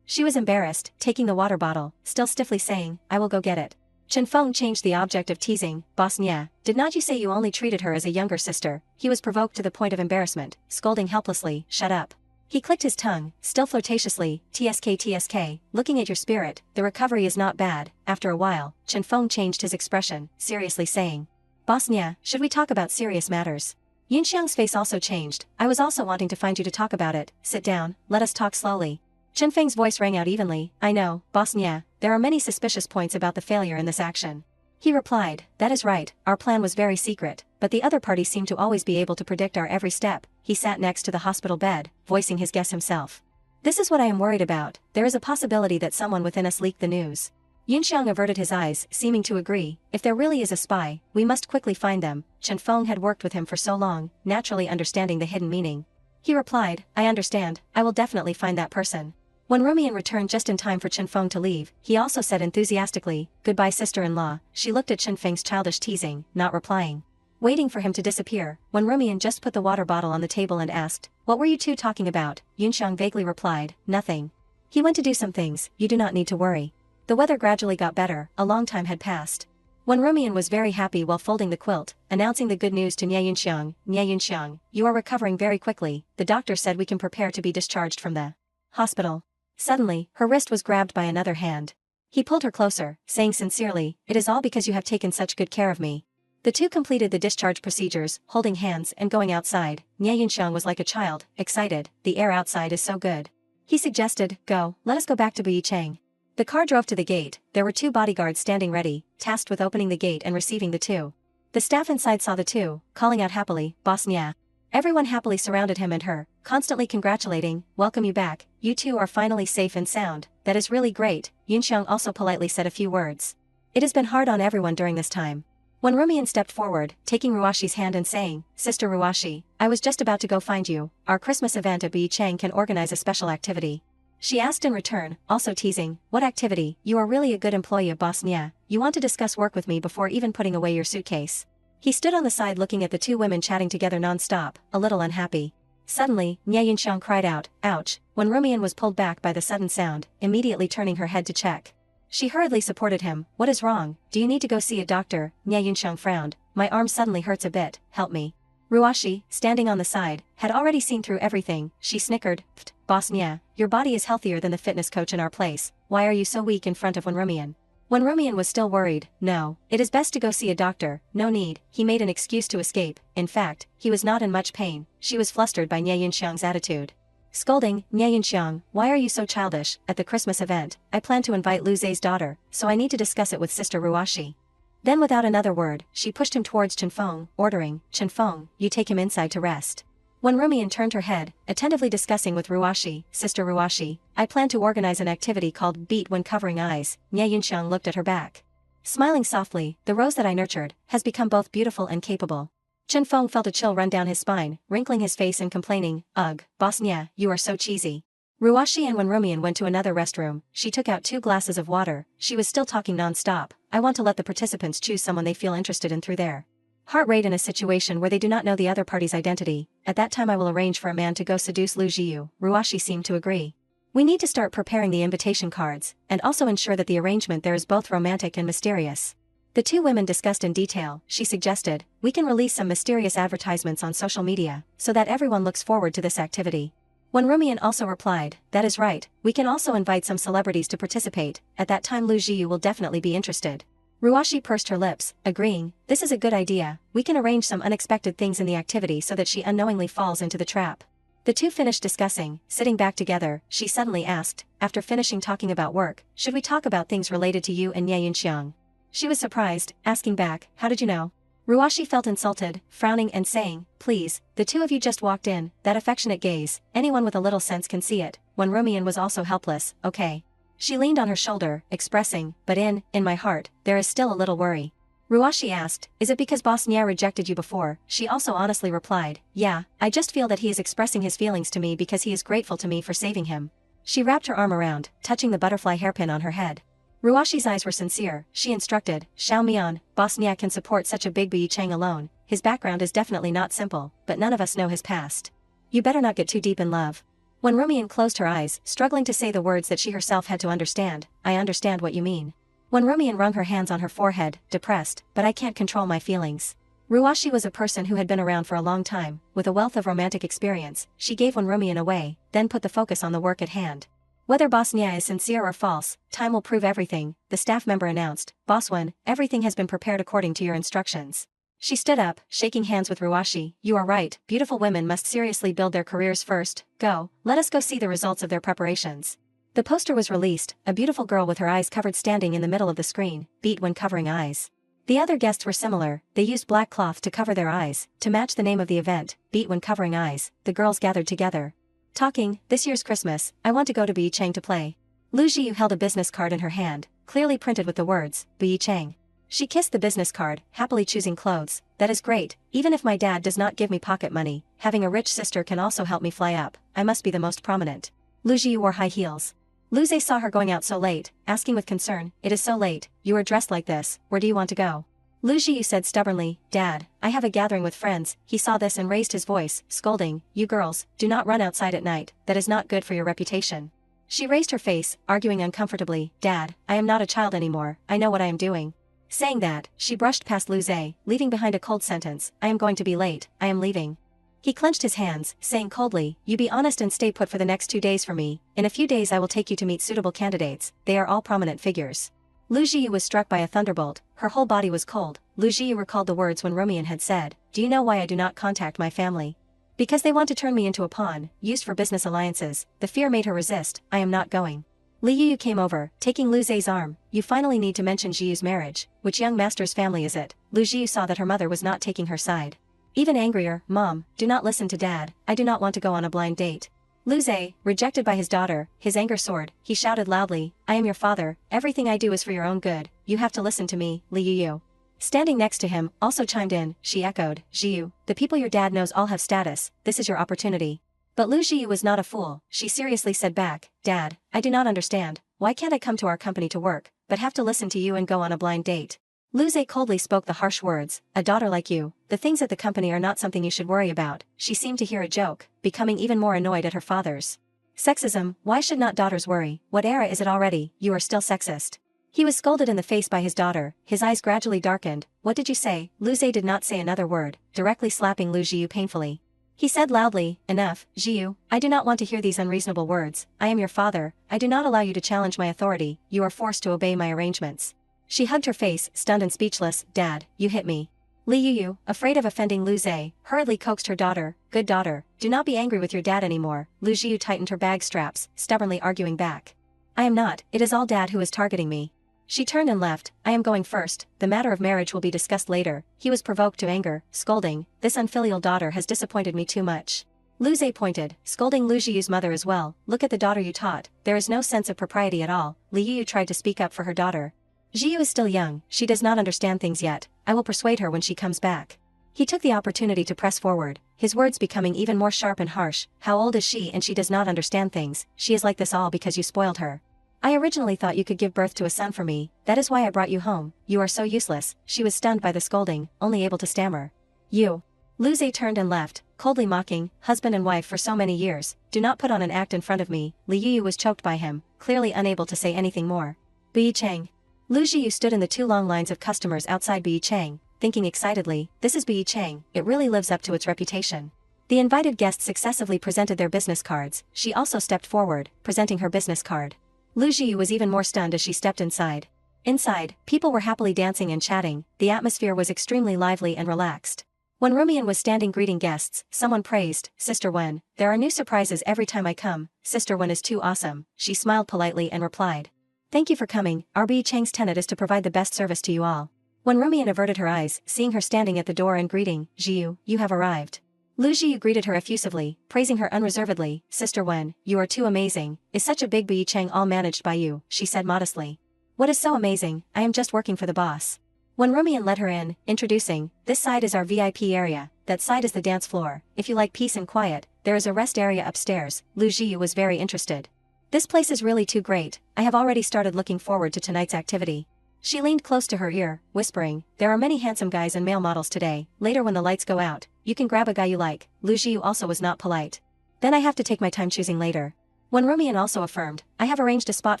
She was embarrassed, taking the water bottle, still stiffly saying, I will go get it. Chen Feng changed the object of teasing, Boss Nya, did not you say you only treated her as a younger sister? He was provoked to the point of embarrassment, scolding helplessly, shut up. He clicked his tongue, still flirtatiously, TSK, looking at your spirit, the recovery is not bad. After a while, Chen Feng changed his expression, seriously saying, Boss Nya, should we talk about serious matters? Yunxiang's face also changed, I was also wanting to find you to talk about it, sit down, let us talk slowly. Chen Feng's voice rang out evenly, I know, Boss Nya, there are many suspicious points about the failure in this action. He replied, that is right, our plan was very secret, but the other party seemed to always be able to predict our every step. He sat next to the hospital bed, voicing his guess himself. This is what I am worried about, there is a possibility that someone within us leaked the news. Yunxiang averted his eyes, seeming to agree, if there really is a spy, we must quickly find them. Chen Feng had worked with him for so long, naturally understanding the hidden meaning. He replied, I understand, I will definitely find that person. When Rumian returned just in time for Chen Feng to leave, he also said enthusiastically, goodbye sister-in-law. She looked at Chen Feng's childish teasing, not replying. Waiting for him to disappear, when Rumian just put the water bottle on the table and asked, what were you two talking about? Yunxiang vaguely replied, nothing. He went to do some things, you do not need to worry. The weather gradually got better, a long time had passed. When Rumian was very happy while folding the quilt, announcing the good news to Nye Yunxiang, you are recovering very quickly, the doctor said we can prepare to be discharged from the hospital. Suddenly, her wrist was grabbed by another hand. He pulled her closer, saying sincerely, it is all because you have taken such good care of me. The two completed the discharge procedures, holding hands and going outside. Nye Yunxiang was like a child, excited, the air outside is so good. He suggested, go, let us go back to Buyicheng. The car drove to the gate, there were two bodyguards standing ready, tasked with opening the gate and receiving the two. The staff inside saw the two, calling out happily, Boss Nya. Everyone happily surrounded him and her, constantly congratulating, welcome you back, you two are finally safe and sound, that is really great. Yunxiang also politely said a few words. It has been hard on everyone during this time. When Rumian stepped forward, taking Ruashi's hand and saying, Sister Ruashi, I was just about to go find you, our Christmas event at Buyicheng can organize a special activity. She asked in return, also teasing, what activity? You are really a good employee of Boss Nya, you want to discuss work with me before even putting away your suitcase. He stood on the side looking at the two women chatting together non-stop, a little unhappy. Suddenly, Nye Yunxiang cried out, ouch, when Rumian was pulled back by the sudden sound, immediately turning her head to check. She hurriedly supported him, what is wrong, do you need to go see a doctor? Nye Yunxiang frowned, my arm suddenly hurts a bit, help me. Ruashi, standing on the side, had already seen through everything, she snickered, Boss Nya, your body is healthier than the fitness coach in our place, why are you so weak in front of Wen Rumian? When Rumian was still worried, no, it is best to go see a doctor, no need, he made an excuse to escape, in fact, he was not in much pain, she was flustered by Nye Yunxiang's attitude. scolding, Nyan, why are you so childish? At the Christmas event, I plan to invite Luze's daughter, so I need to discuss it with Sister Ruashi. Then without another word, she pushed him towards Chenfeng, ordering, Chenfeng, you take him inside to rest. When Rumian turned her head, attentively discussing with Ruashi, Sister Ruashi, I plan to organize an activity called Beat When Covering Eyes. Nyan looked at her back. Smiling softly, the rose that I nurtured, has become both beautiful and capable. Chenfeng felt a chill run down his spine, wrinkling his face and complaining, ugh, boss Nya, you are so cheesy. Ruashi and when Rumian went to another restroom, she took out 2 glasses of water. She was still talking non-stop. I want to let the participants choose someone they feel interested in through their heart rate in a situation where they do not know the other party's identity. At that time I will arrange for a man to go seduce Lujiu. Ruashi seemed to agree. We need to start preparing the invitation cards, and also ensure that the arrangement there is both romantic and mysterious. The 2 women discussed in detail. She suggested, we can release some mysterious advertisements on social media, so that everyone looks forward to this activity. When Rumian also replied, that is right, we can also invite some celebrities to participate. At that time Lujiu will definitely be interested. Ruashi pursed her lips, agreeing, this is a good idea. We can arrange some unexpected things in the activity so that she unknowingly falls into the trap. The 2 finished discussing. Sitting back together, she suddenly asked, after finishing talking about work, should we talk about things related to you and Nyan? She was surprised, asking back, how did you know? Ruashi felt insulted, frowning and saying, please, the 2 of you just walked in. That affectionate gaze, anyone with a little sense can see it. When Rumian was also helpless, okay. She leaned on her shoulder, expressing, but in my heart, there is still a little worry. Ruashi asked, is it because boss Nya rejected you before? She also honestly replied, yeah, I just feel that he is expressing his feelings to me because he is grateful to me for saving him. She wrapped her arm around, touching the butterfly hairpin on her head. Ruashi's eyes were sincere. She instructed, Xiao Mian, boss Nya can support such a big Yi Chang alone. His background is definitely not simple, but none of us know his past. You better not get too deep in love. When Rumian closed her eyes, struggling to say the words that she herself had to understand, I understand what you mean. When Rumian wrung her hands on her forehead, depressed, but I can't control my feelings. Ruashi was a person who had been around for a long time, with a wealth of romantic experience. She gave when Rumian away, then put the focus on the work at hand. Whether boss Nya is sincere or false, time will prove everything, the staff member announced. Boss Wen, everything has been prepared according to your instructions. She stood up, shaking hands with Ruashi. You are right, beautiful women must seriously build their careers first. Go, let us go see the results of their preparations. The poster was released, a beautiful girl with her eyes covered standing in the middle of the screen, Beat When Covering Eyes. The other guests were similar. They used black cloth to cover their eyes, to match the name of the event, Beat When Covering Eyes. The girls gathered together. Talking, this year's Christmas, I want to go to Yi Chang to play. Lujiu held a business card in her hand, clearly printed with the words, Yi Chang. She kissed the business card, happily choosing clothes. That is great, even if my dad does not give me pocket money, having a rich sister can also help me fly up. I must be the most prominent. Lujiu wore high heels. Luze saw her going out so late, asking with concern, it is so late, you are dressed like this, where do you want to go? Lujiu said stubbornly, Dad, I have a gathering with friends. He saw this and raised his voice, scolding, you girls, do not run outside at night, that is not good for your reputation. She raised her face, arguing uncomfortably, Dad, I am not a child anymore, I know what I am doing. Saying that, she brushed past Luze, leaving behind a cold sentence, I am going to be late, I am leaving. He clenched his hands, saying coldly, you be honest and stay put for the next 2 days for me. In a few days I will take you to meet suitable candidates, they are all prominent figures. Lujiu was struck by a thunderbolt, her whole body was cold. Lujiu recalled the words when Rumian had said, do you know why I do not contact my family? Because they want to turn me into a pawn, used for business alliances. The fear made her resist, I am not going. Liu came over, taking Luze's arm, you finally need to mention Jiu's marriage. Which young master's family is it? Lujiu saw that her mother was not taking her side. Even angrier, Mom, do not listen to Dad, I do not want to go on a blind date. Luze, rejected by his daughter, his anger soared, he shouted loudly, I am your father, everything I do is for your own good, you have to listen to me, Liu. Standing next to him, also chimed in, she echoed, Jiu, the people your dad knows all have status, this is your opportunity. But Lujiu was not a fool, she seriously said back, Dad, I do not understand, why can't I come to our company to work, but have to listen to you and go on a blind date? Luze coldly spoke the harsh words, a daughter like you, the things at the company are not something you should worry about. She seemed to hear a joke, becoming even more annoyed at her father's sexism. Why should not daughters worry? What era is it already? You are still sexist. He was scolded in the face by his daughter, his eyes gradually darkened. What did you say? Luze did not say another word, directly slapping Lujiu painfully. He said loudly, enough, Jiu, I do not want to hear these unreasonable words. I am your father, I do not allow you to challenge my authority, you are forced to obey my arrangements. She hugged her face, stunned and speechless, Dad, you hit me. Li Yuyu, afraid of offending Lu Zhe, hurriedly coaxed her daughter, "Good daughter, do not be angry with your dad anymore." Lujiu tightened her bag straps, stubbornly arguing back. "I am not, it is all dad who is targeting me." She turned and left. "I am going first, the matter of marriage will be discussed later." He was provoked to anger, scolding, "This unfilial daughter has disappointed me too much." Lu Zhe pointed, scolding Lujiu's mother as well, "Look at the daughter you taught, there is no sense of propriety at all." Li Yu tried to speak up for her daughter. "Jiu is still young, she does not understand things yet, I will persuade her when she comes back." He took the opportunity to press forward, his words becoming even more sharp and harsh. "How old is she and she does not understand things? She is like this all because you spoiled her. I originally thought you could give birth to a son for me, that is why I brought you home, you are so useless." She was stunned by the scolding, only able to stammer. "You." Lu Zhe turned and left, coldly mocking, "Husband and wife for so many years, do not put on an act in front of me." Li Yu was choked by him, clearly unable to say anything more. Bi Cheng. Lu Jiu stood in the two long lines of customers outside Bi Cheng, thinking excitedly, "This is Bi Cheng, it really lives up to its reputation." The invited guests successively presented their business cards. She also stepped forward, presenting her business card. Lu Jiu was even more stunned as she stepped inside. Inside, people were happily dancing and chatting, the atmosphere was extremely lively and relaxed. When Rumian was standing greeting guests, someone praised, "Sister Wen, there are new surprises every time I come." "Sister Wen is too awesome," she smiled politely and replied. "Thank you for coming, our Bi Cheng's tenet is to provide the best service to you all." When Rumian averted her eyes, seeing her standing at the door and greeting, "Jiu, you have arrived." Lu Jiu greeted her effusively, praising her unreservedly. "Sister Wen, you are too amazing, is such a big Bi Cheng all managed by you," she said modestly. "What is so amazing, I am just working for the boss." When Rumian led her in, introducing, "This side is our VIP area, that side is the dance floor, if you like peace and quiet, there is a rest area upstairs." Lu Jiu was very interested. "This place is really too great, I have already started looking forward to tonight's activity." She leaned close to her ear, whispering, "There are many handsome guys and male models today, later when the lights go out, you can grab a guy you like." Lu Jiu also was not polite. "Then I have to take my time choosing later." When Rumian also affirmed, "I have arranged a spot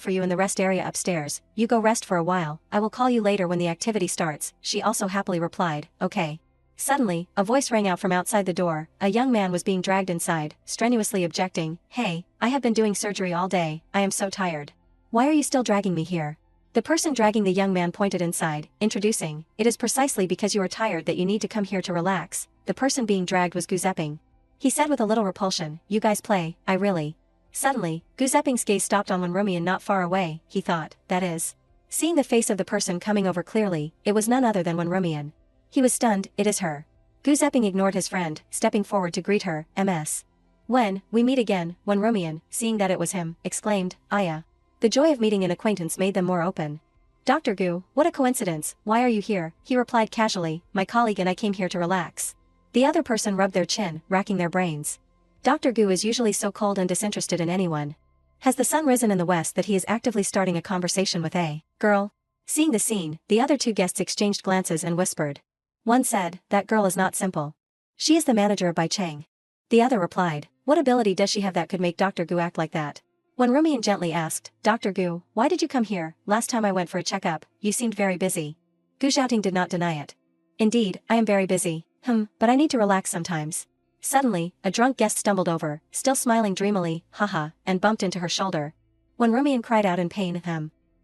for you in the rest area upstairs, you go rest for a while, I will call you later when the activity starts." She also happily replied, "Okay." Suddenly, a voice rang out from outside the door. A young man was being dragged inside, strenuously objecting, "Hey, I have been doing surgery all day, I am so tired. Why are you still dragging me here?" The person dragging the young man pointed inside, introducing, "It is precisely because you are tired that you need to come here to relax." The person being dragged was Guzepping. He said with a little repulsion, "You guys play, I really." Suddenly, Guzepping's gaze stopped on Rumian not far away, he thought, that is. Seeing the face of the person coming over clearly, it was none other than Rumian. He was stunned, "It is her." Guzepping ignored his friend, stepping forward to greet her, "Ms. When, we meet again." When Rumian, seeing that it was him, exclaimed, "Aya." The joy of meeting an acquaintance made them more open. "Dr. Gu, what a coincidence, why are you here?" He replied casually, "My colleague and I came here to relax." The other person rubbed their chin, racking their brains. Dr. Gu is usually so cold and disinterested in anyone. Has the sun risen in the west that he is actively starting a conversation with a girl? Seeing the scene, the other two guests exchanged glances and whispered. One said, "That girl is not simple. She is the manager of Bai Cheng." The other replied, "What ability does she have that could make Dr. Gu act like that?" When Rumian gently asked, "Dr. Gu, why did you come here? Last time I went for a checkup, you seemed very busy." Gu Xiaoting did not deny it. "Indeed, I am very busy. But I need to relax sometimes." Suddenly, a drunk guest stumbled over, still smiling dreamily, haha, and bumped into her shoulder. When Rumian cried out in pain,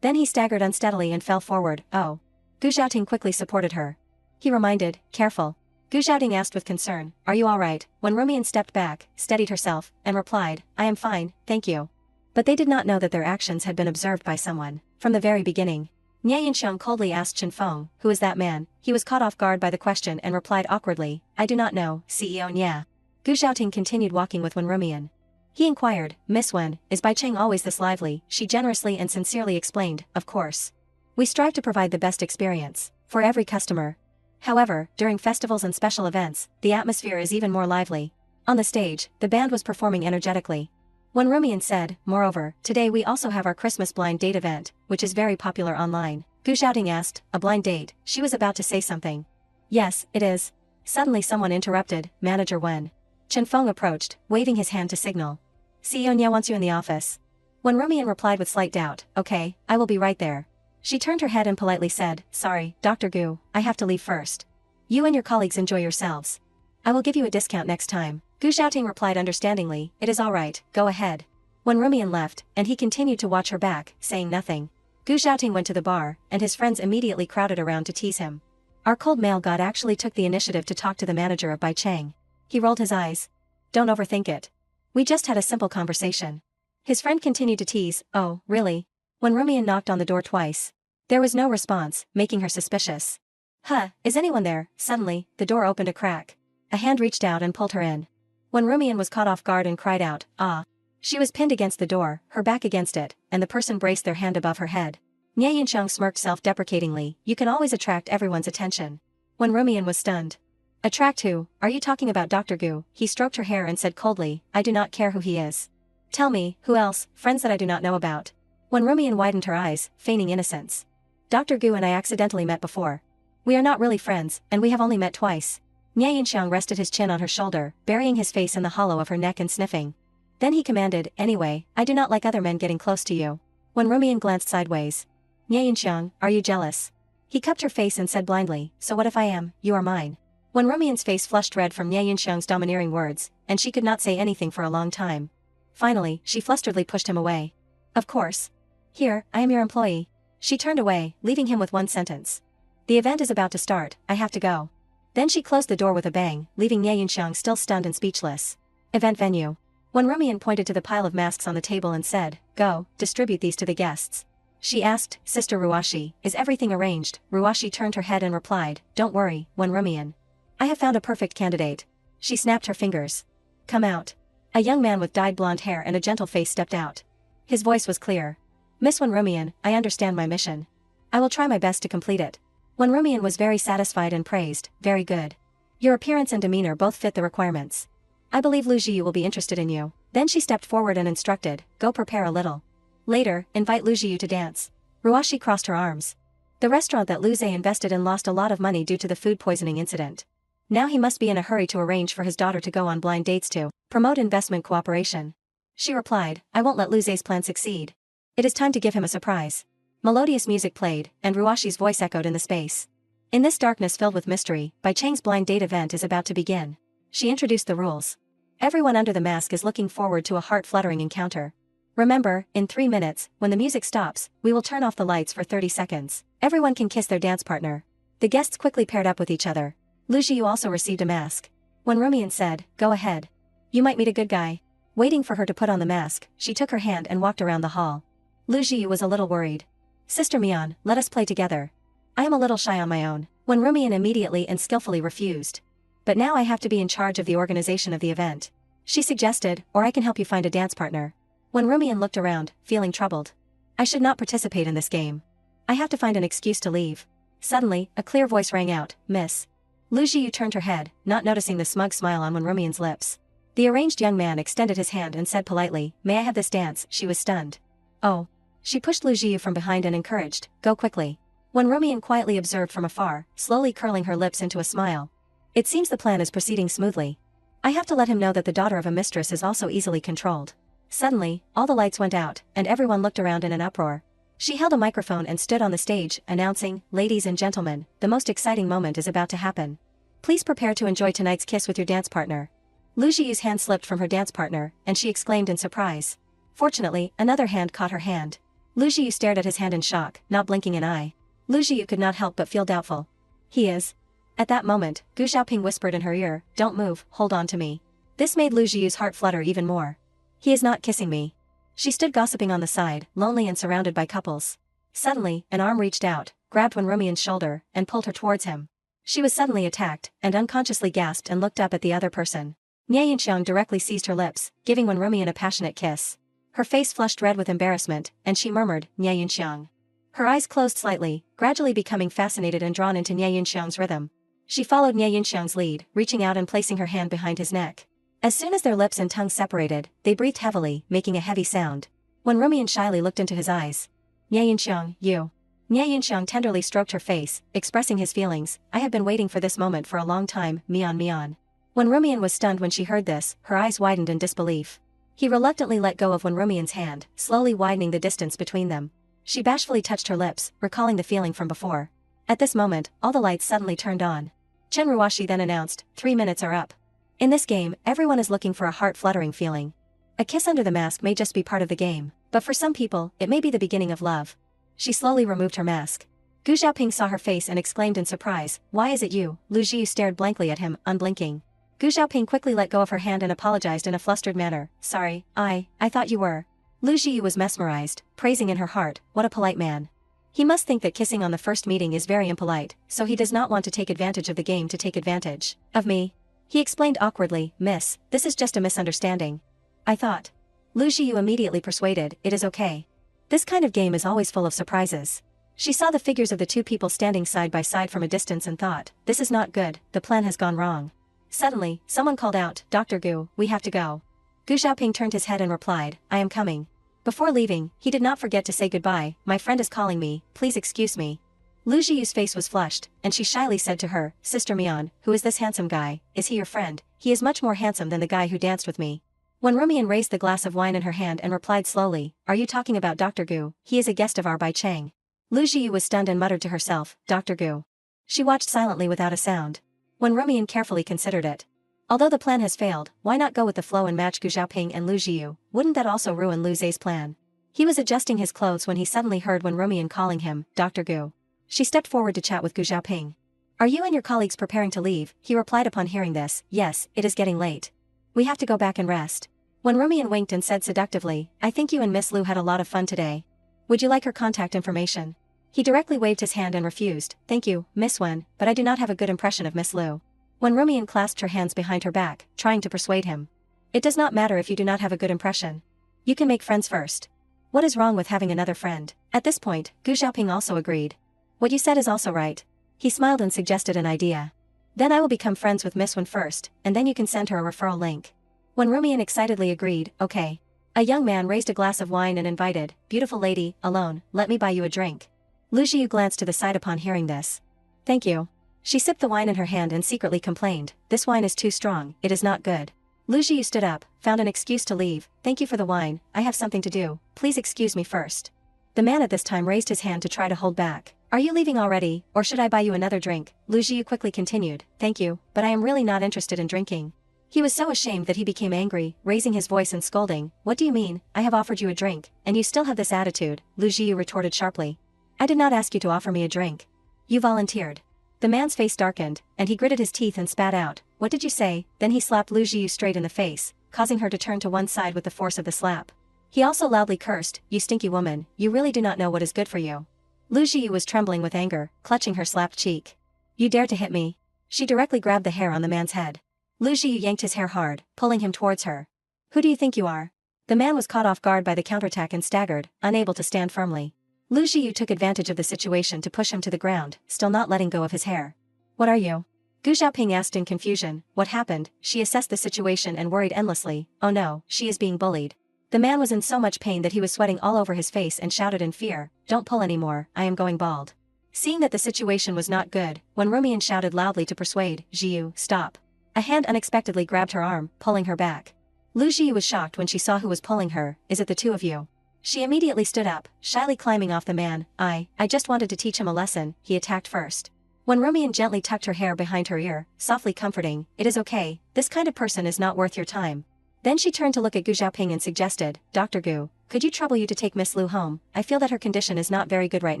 Then he staggered unsteadily and fell forward. "Oh." Gu Xiaoting quickly supported her. He reminded, "Careful." Gu Xiaoting asked with concern, "Are you alright?" When Rumian stepped back, steadied herself, and replied, "I am fine, thank you." But they did not know that their actions had been observed by someone. From the very beginning. Nyan Xiang coldly asked Chen Feng, "Who is that man?" He was caught off guard by the question and replied awkwardly, "I do not know, CEO Nya." Gu Xiaoting continued walking with Wen Rumian. He inquired, "Miss Wen, is Bai Cheng always this lively?" She generously and sincerely explained, "Of course. We strive to provide the best experience for every customer. However, during festivals and special events, the atmosphere is even more lively." On the stage, the band was performing energetically. When Rumian said, "Moreover, today we also have our Christmas blind date event, which is very popular online." Gu Xiaoting asked, "A blind date?" She was about to say something. "Yes, it is." Suddenly someone interrupted, Manager Wen. Chen Feng approached, waving his hand to signal. "CEO Nya wants you in the office." When Rumian replied with slight doubt, "Okay, I will be right there." She turned her head and politely said, "Sorry, Dr. Gu, I have to leave first. You and your colleagues enjoy yourselves. I will give you a discount next time." Gu Xiaoting replied understandingly, "It is alright, go ahead." When Rumian left, and he continued to watch her back, saying nothing. Gu Xiaoting went to the bar, and his friends immediately crowded around to tease him. Our cold male god actually took the initiative to talk to the manager of Bai Chang. He rolled his eyes. Don't overthink it. We just had a simple conversation. His friend continued to tease, oh, really? When Rumian knocked on the door twice. There was no response, making her suspicious. Huh, is anyone there? Suddenly, the door opened a crack. A hand reached out and pulled her in. When Rumian was caught off guard and cried out, ah. She was pinned against the door, her back against it, and the person braced their hand above her head. Nyan smirked self-deprecatingly, you can always attract everyone's attention. When Rumian was stunned. Attract who? Are you talking about Dr. Gu? He stroked her hair and said coldly, I do not care who he is. Tell me, who else, friends that I do not know about. When Rumian widened her eyes, feigning innocence. Dr. Gu and I accidentally met before. We are not really friends, and we have only met twice. Nyan rested his chin on her shoulder, burying his face in the hollow of her neck and sniffing. Then he commanded, anyway, I do not like other men getting close to you. When Rumian glanced sideways. Nyan, are you jealous? He cupped her face and said blindly, so what if I am, you are mine. When Rumian's face flushed red from Nyan's domineering words, and she could not say anything for a long time. Finally, she flusteredly pushed him away. Of course. Here, I am your employee. She turned away, leaving him with one sentence. The event is about to start, I have to go. Then she closed the door with a bang, leaving Nyan still stunned and speechless. Event venue. When Rumian pointed to the pile of masks on the table and said, go, distribute these to the guests. She asked, Sister Ruashi, is everything arranged? Ruashi turned her head and replied, don't worry, when Rumian. I have found a perfect candidate. She snapped her fingers. Come out. A young man with dyed blonde hair and a gentle face stepped out. His voice was clear. Miss Wen Rumian, I understand my mission. I will try my best to complete it. Wen Rumian was very satisfied and praised, very good. Your appearance and demeanor both fit the requirements. I believe Lujiu will be interested in you. Then she stepped forward and instructed, go prepare a little. Later, invite Lujiu to dance. Ruashi crossed her arms. The restaurant that Luze invested in lost a lot of money due to the food poisoning incident. Now he must be in a hurry to arrange for his daughter to go on blind dates to promote investment cooperation. She replied, I won't let Luze's plan succeed. It is time to give him a surprise. Melodious music played, and Ruashi's voice echoed in the space. In this darkness filled with mystery, Bai Chang's blind date event is about to begin. She introduced the rules. Everyone under the mask is looking forward to a heart-fluttering encounter. Remember, in 3 minutes, when the music stops, we will turn off the lights for 30 seconds. Everyone can kiss their dance partner. The guests quickly paired up with each other. Lujiu also received a mask. When Rumian said, go ahead. You might meet a good guy. Waiting for her to put on the mask, she took her hand and walked around the hall. Lujiu was a little worried. Sister Mian, let us play together. I am a little shy on my own. When Rumian immediately and skillfully refused. But now I have to be in charge of the organization of the event. She suggested, or I can help you find a dance partner. When Rumian looked around, feeling troubled. I should not participate in this game. I have to find an excuse to leave. Suddenly, a clear voice rang out, Miss. Lujiu turned her head, not noticing the smug smile on Wen Rumian's lips. The arranged young man extended his hand and said politely, may I have this dance? She was stunned. Oh. She pushed Lujiu from behind and encouraged, go quickly. When Rumian quietly observed from afar, slowly curling her lips into a smile. It seems the plan is proceeding smoothly. I have to let him know that the daughter of a mistress is also easily controlled. Suddenly, all the lights went out, and everyone looked around in an uproar. She held a microphone and stood on the stage, announcing, ladies and gentlemen, the most exciting moment is about to happen. Please prepare to enjoy tonight's kiss with your dance partner. Lujiu's hand slipped from her dance partner, and she exclaimed in surprise. Fortunately, another hand caught her hand. Lujiu stared at his hand in shock, not blinking an eye. Lujiu could not help but feel doubtful. He is. At that moment, Gu Xiaoping whispered in her ear, don't move, hold on to me. This made Lujiu's heart flutter even more. He is not kissing me. She stood gossiping on the side, lonely and surrounded by couples. Suddenly, an arm reached out, grabbed Wen Rumian's shoulder, and pulled her towards him. She was suddenly attacked, and unconsciously gasped and looked up at the other person. Nyan directly seized her lips, giving Wen Rumian a passionate kiss. Her face flushed red with embarrassment, and she murmured, Nyan. Her eyes closed slightly, gradually becoming fascinated and drawn into Nyan's rhythm. She followed Nyan's lead, reaching out and placing her hand behind his neck. As soon as their lips and tongues separated, they breathed heavily, making a heavy sound. When Rumian shyly looked into his eyes. Nyan, you. Nyan tenderly stroked her face, expressing his feelings, I have been waiting for this moment for a long time, Mian. When Rumian was stunned when she heard this, her eyes widened in disbelief. He reluctantly let go of Wen Rumian's hand, slowly widening the distance between them. She bashfully touched her lips, recalling the feeling from before. At this moment, all the lights suddenly turned on. Chen Ruashi then announced, 3 minutes are up. In this game, everyone is looking for a heart-fluttering feeling. A kiss under the mask may just be part of the game, but for some people, it may be the beginning of love. She slowly removed her mask. Gu Xiaoping saw her face and exclaimed in surprise, "Why is it you?" Lujiu stared blankly at him, unblinking. Gu Xiaoping quickly let go of her hand and apologized in a flustered manner. "Sorry, I thought you were." Lujiu was mesmerized, praising in her heart, "What a polite man. He must think that kissing on the first meeting is very impolite, so he does not want to take advantage of the game to take advantage of me." He explained awkwardly, "Miss, this is just a misunderstanding. I thought." Lujiu immediately persuaded, "It is okay. This kind of game is always full of surprises." She saw the figures of the two people standing side by side from a distance and thought, "This is not good, the plan has gone wrong." Suddenly, someone called out, "Dr. Gu, we have to go." Gu Xiaoping turned his head and replied, "I am coming." Before leaving, he did not forget to say goodbye. "My friend is calling me, please excuse me." Lu Jiu's face was flushed, and she shyly said to her, "Sister Mian, who is this handsome guy? Is he your friend? He is much more handsome than the guy who danced with me." When Rumian raised the glass of wine in her hand and replied slowly, "Are you talking about Dr. Gu? He is a guest of our Bai Cheng." Lu Jiu was stunned and muttered to herself, "Dr. Gu." She watched silently without a sound. When Rumian carefully considered it. Although the plan has failed, why not go with the flow and match Gu Xiaoping and Lu Jiu? Wouldn't that also ruin Lu Zhe's plan? He was adjusting his clothes when he suddenly heard Wen Rumian calling him, "Dr. Gu." She stepped forward to chat with Gu Xiaoping. "Are you and your colleagues preparing to leave?" He replied upon hearing this, "Yes, it is getting late. We have to go back and rest." When Rumian winked and said seductively, "I think you and Miss Lu had a lot of fun today. Would you like her contact information?" He directly waved his hand and refused, "Thank you, Miss Wen, but I do not have a good impression of Miss Lu." When Rumian clasped her hands behind her back, trying to persuade him. "It does not matter if you do not have a good impression. You can make friends first. What is wrong with having another friend?" At this point, Gu Xiaoping also agreed. "What you said is also right." He smiled and suggested an idea. "Then I will become friends with Miss Wen first, and then you can send her a referral link." When Rumian excitedly agreed, "Okay." A young man raised a glass of wine and invited, "Beautiful lady, alone, let me buy you a drink." Lu Jiu glanced to the side upon hearing this. "Thank you." She sipped the wine in her hand and secretly complained, "This wine is too strong, it is not good." Lu Jiu stood up, found an excuse to leave. "Thank you for the wine, I have something to do, please excuse me first." The man at this time raised his hand to try to hold back. "Are you leaving already, or should I buy you another drink?" Lu Jiu quickly continued, "Thank you, but I am really not interested in drinking." He was so ashamed that he became angry, raising his voice and scolding, "What do you mean? I have offered you a drink, and you still have this attitude," Lu Jiu retorted sharply. "I did not ask you to offer me a drink. You volunteered." The man's face darkened, and he gritted his teeth and spat out, "What did you say?" Then he slapped Lu Jiu straight in the face, causing her to turn to one side with the force of the slap. He also loudly cursed, "You stinky woman, you really do not know what is good for you." Lu Jiu was trembling with anger, clutching her slapped cheek. "You dare to hit me?" She directly grabbed the hair on the man's head. Lu Jiu yanked his hair hard, pulling him towards her. "Who do you think you are?" The man was caught off guard by the counterattack and staggered, unable to stand firmly. Lu Jiu took advantage of the situation to push him to the ground, still not letting go of his hair. "What are you?" Gu Xiaoping asked in confusion. What happened? She assessed the situation and worried endlessly. "Oh no, she is being bullied." The man was in so much pain that he was sweating all over his face and shouted in fear, "Don't pull anymore, I am going bald." Seeing that the situation was not good, when Rumian shouted loudly to persuade, "Jiu, stop." A hand unexpectedly grabbed her arm, pulling her back. Lu Jiu was shocked when she saw who was pulling her. "Is it the two of you?" She immediately stood up, shyly climbing off the man. I just wanted to teach him a lesson," he attacked first. When Rumian gently tucked her hair behind her ear, softly comforting, "It is okay, this kind of person is not worth your time." Then she turned to look at Gu Xiaoping and suggested, "Dr. Gu, could you trouble you to take Miss Lu home? I feel that her condition is not very good right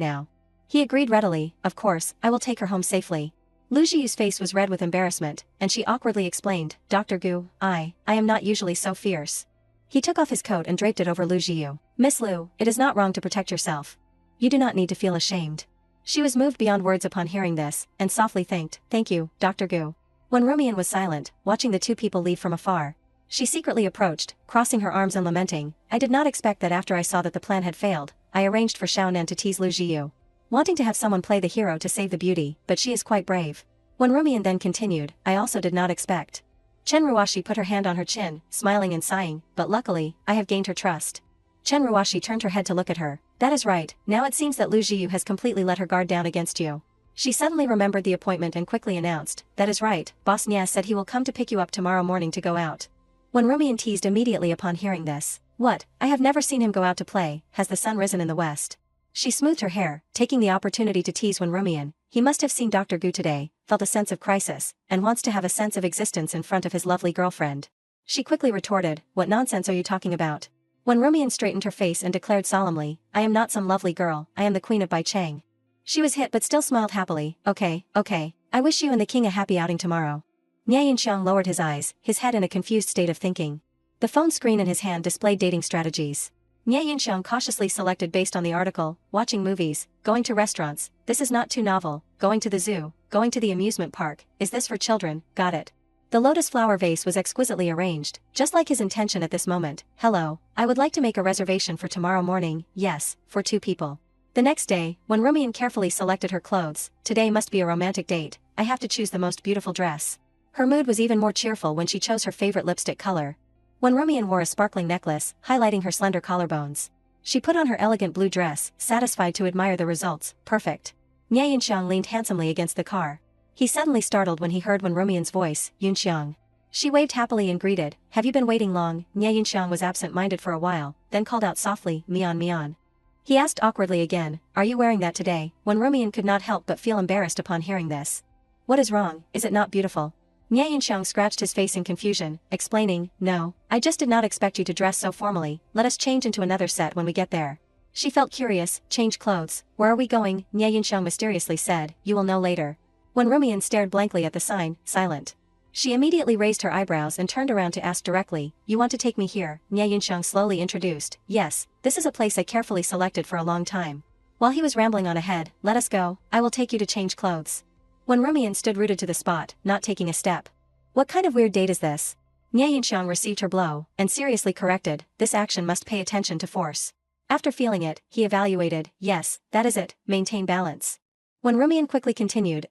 now." He agreed readily, "Of course, I will take her home safely." Lu Jiu's face was red with embarrassment, and she awkwardly explained, "Dr. Gu, I am not usually so fierce." He took off his coat and draped it over Lu Jiu. "Miss Lu, it is not wrong to protect yourself. You do not need to feel ashamed." She was moved beyond words upon hearing this, and softly thanked, "Thank you, Dr. Gu." When Rumian was silent, watching the two people leave from afar, she secretly approached, crossing her arms and lamenting, "I did not expect that after I saw that the plan had failed, I arranged for Xiaonan to tease Lu Jiu. Wanting to have someone play the hero to save the beauty, but she is quite brave." When Rumian then continued, "I also did not expect." Chen Ruoshi put her hand on her chin, smiling and sighing, "But luckily, I have gained her trust." Chen Ruoshi turned her head to look at her. "That is right, now it seems that Lu Jiu has completely let her guard down against you." She suddenly remembered the appointment and quickly announced, "That is right, Boss Nya said he will come to pick you up tomorrow morning to go out." When Rumian teased immediately upon hearing this, "What, I have never seen him go out to play, has the sun risen in the west?" She smoothed her hair, taking the opportunity to tease when Rumian, he must have seen Dr. Gu today, felt a sense of crisis, and wants to have a sense of existence in front of his lovely girlfriend. She quickly retorted, "What nonsense are you talking about?" When Rumian straightened her face and declared solemnly, "I am not some lovely girl, I am the queen of Bai Cheng." She was hit but still smiled happily. Okay, okay. I wish you and the king a happy outing tomorrow. Nyan lowered his eyes, his head in a confused state of thinking. The phone screen in his hand displayed dating strategies. Nyan cautiously selected based on the article, watching movies, going to restaurants, this is not too novel, going to the zoo, going to the amusement park, is this for children, got it. The lotus flower vase was exquisitely arranged, just like his intention at this moment. Hello, I would like to make a reservation for tomorrow morning, yes, for 2 people. The next day, when Rumian carefully selected her clothes, today must be a romantic date, I have to choose the most beautiful dress. Her mood was even more cheerful when she chose her favorite lipstick color. When Rumian wore a sparkling necklace, highlighting her slender collarbones. She put on her elegant blue dress, satisfied to admire the results, perfect. Nyan leaned handsomely against the car. He suddenly startled when he heard Rumian's voice, Yunxiang. She waved happily and greeted, have you been waiting long? Nyan was absent-minded for a while, then called out softly, Mian. He asked awkwardly again, are you wearing that today? When Rumian could not help but feel embarrassed upon hearing this. What is wrong, is it not beautiful? Nyan scratched his face in confusion, explaining, no, I just did not expect you to dress so formally, let us change into another set when we get there. She felt curious, change clothes, where are we going? Nyan mysteriously said, you will know later. When Rumian stared blankly at the sign, silent. She immediately raised her eyebrows and turned around to ask directly, you want to take me here? Nyan slowly introduced, yes, this is a place I carefully selected for a long time. While he was rambling on ahead, let us go, I will take you to change clothes. When Rumian stood rooted to the spot, not taking a step. What kind of weird date is this? Nyan received her blow, and seriously corrected, this action must pay attention to force. After feeling it, he evaluated, yes, that is it, maintain balance. When Rumian quickly continued,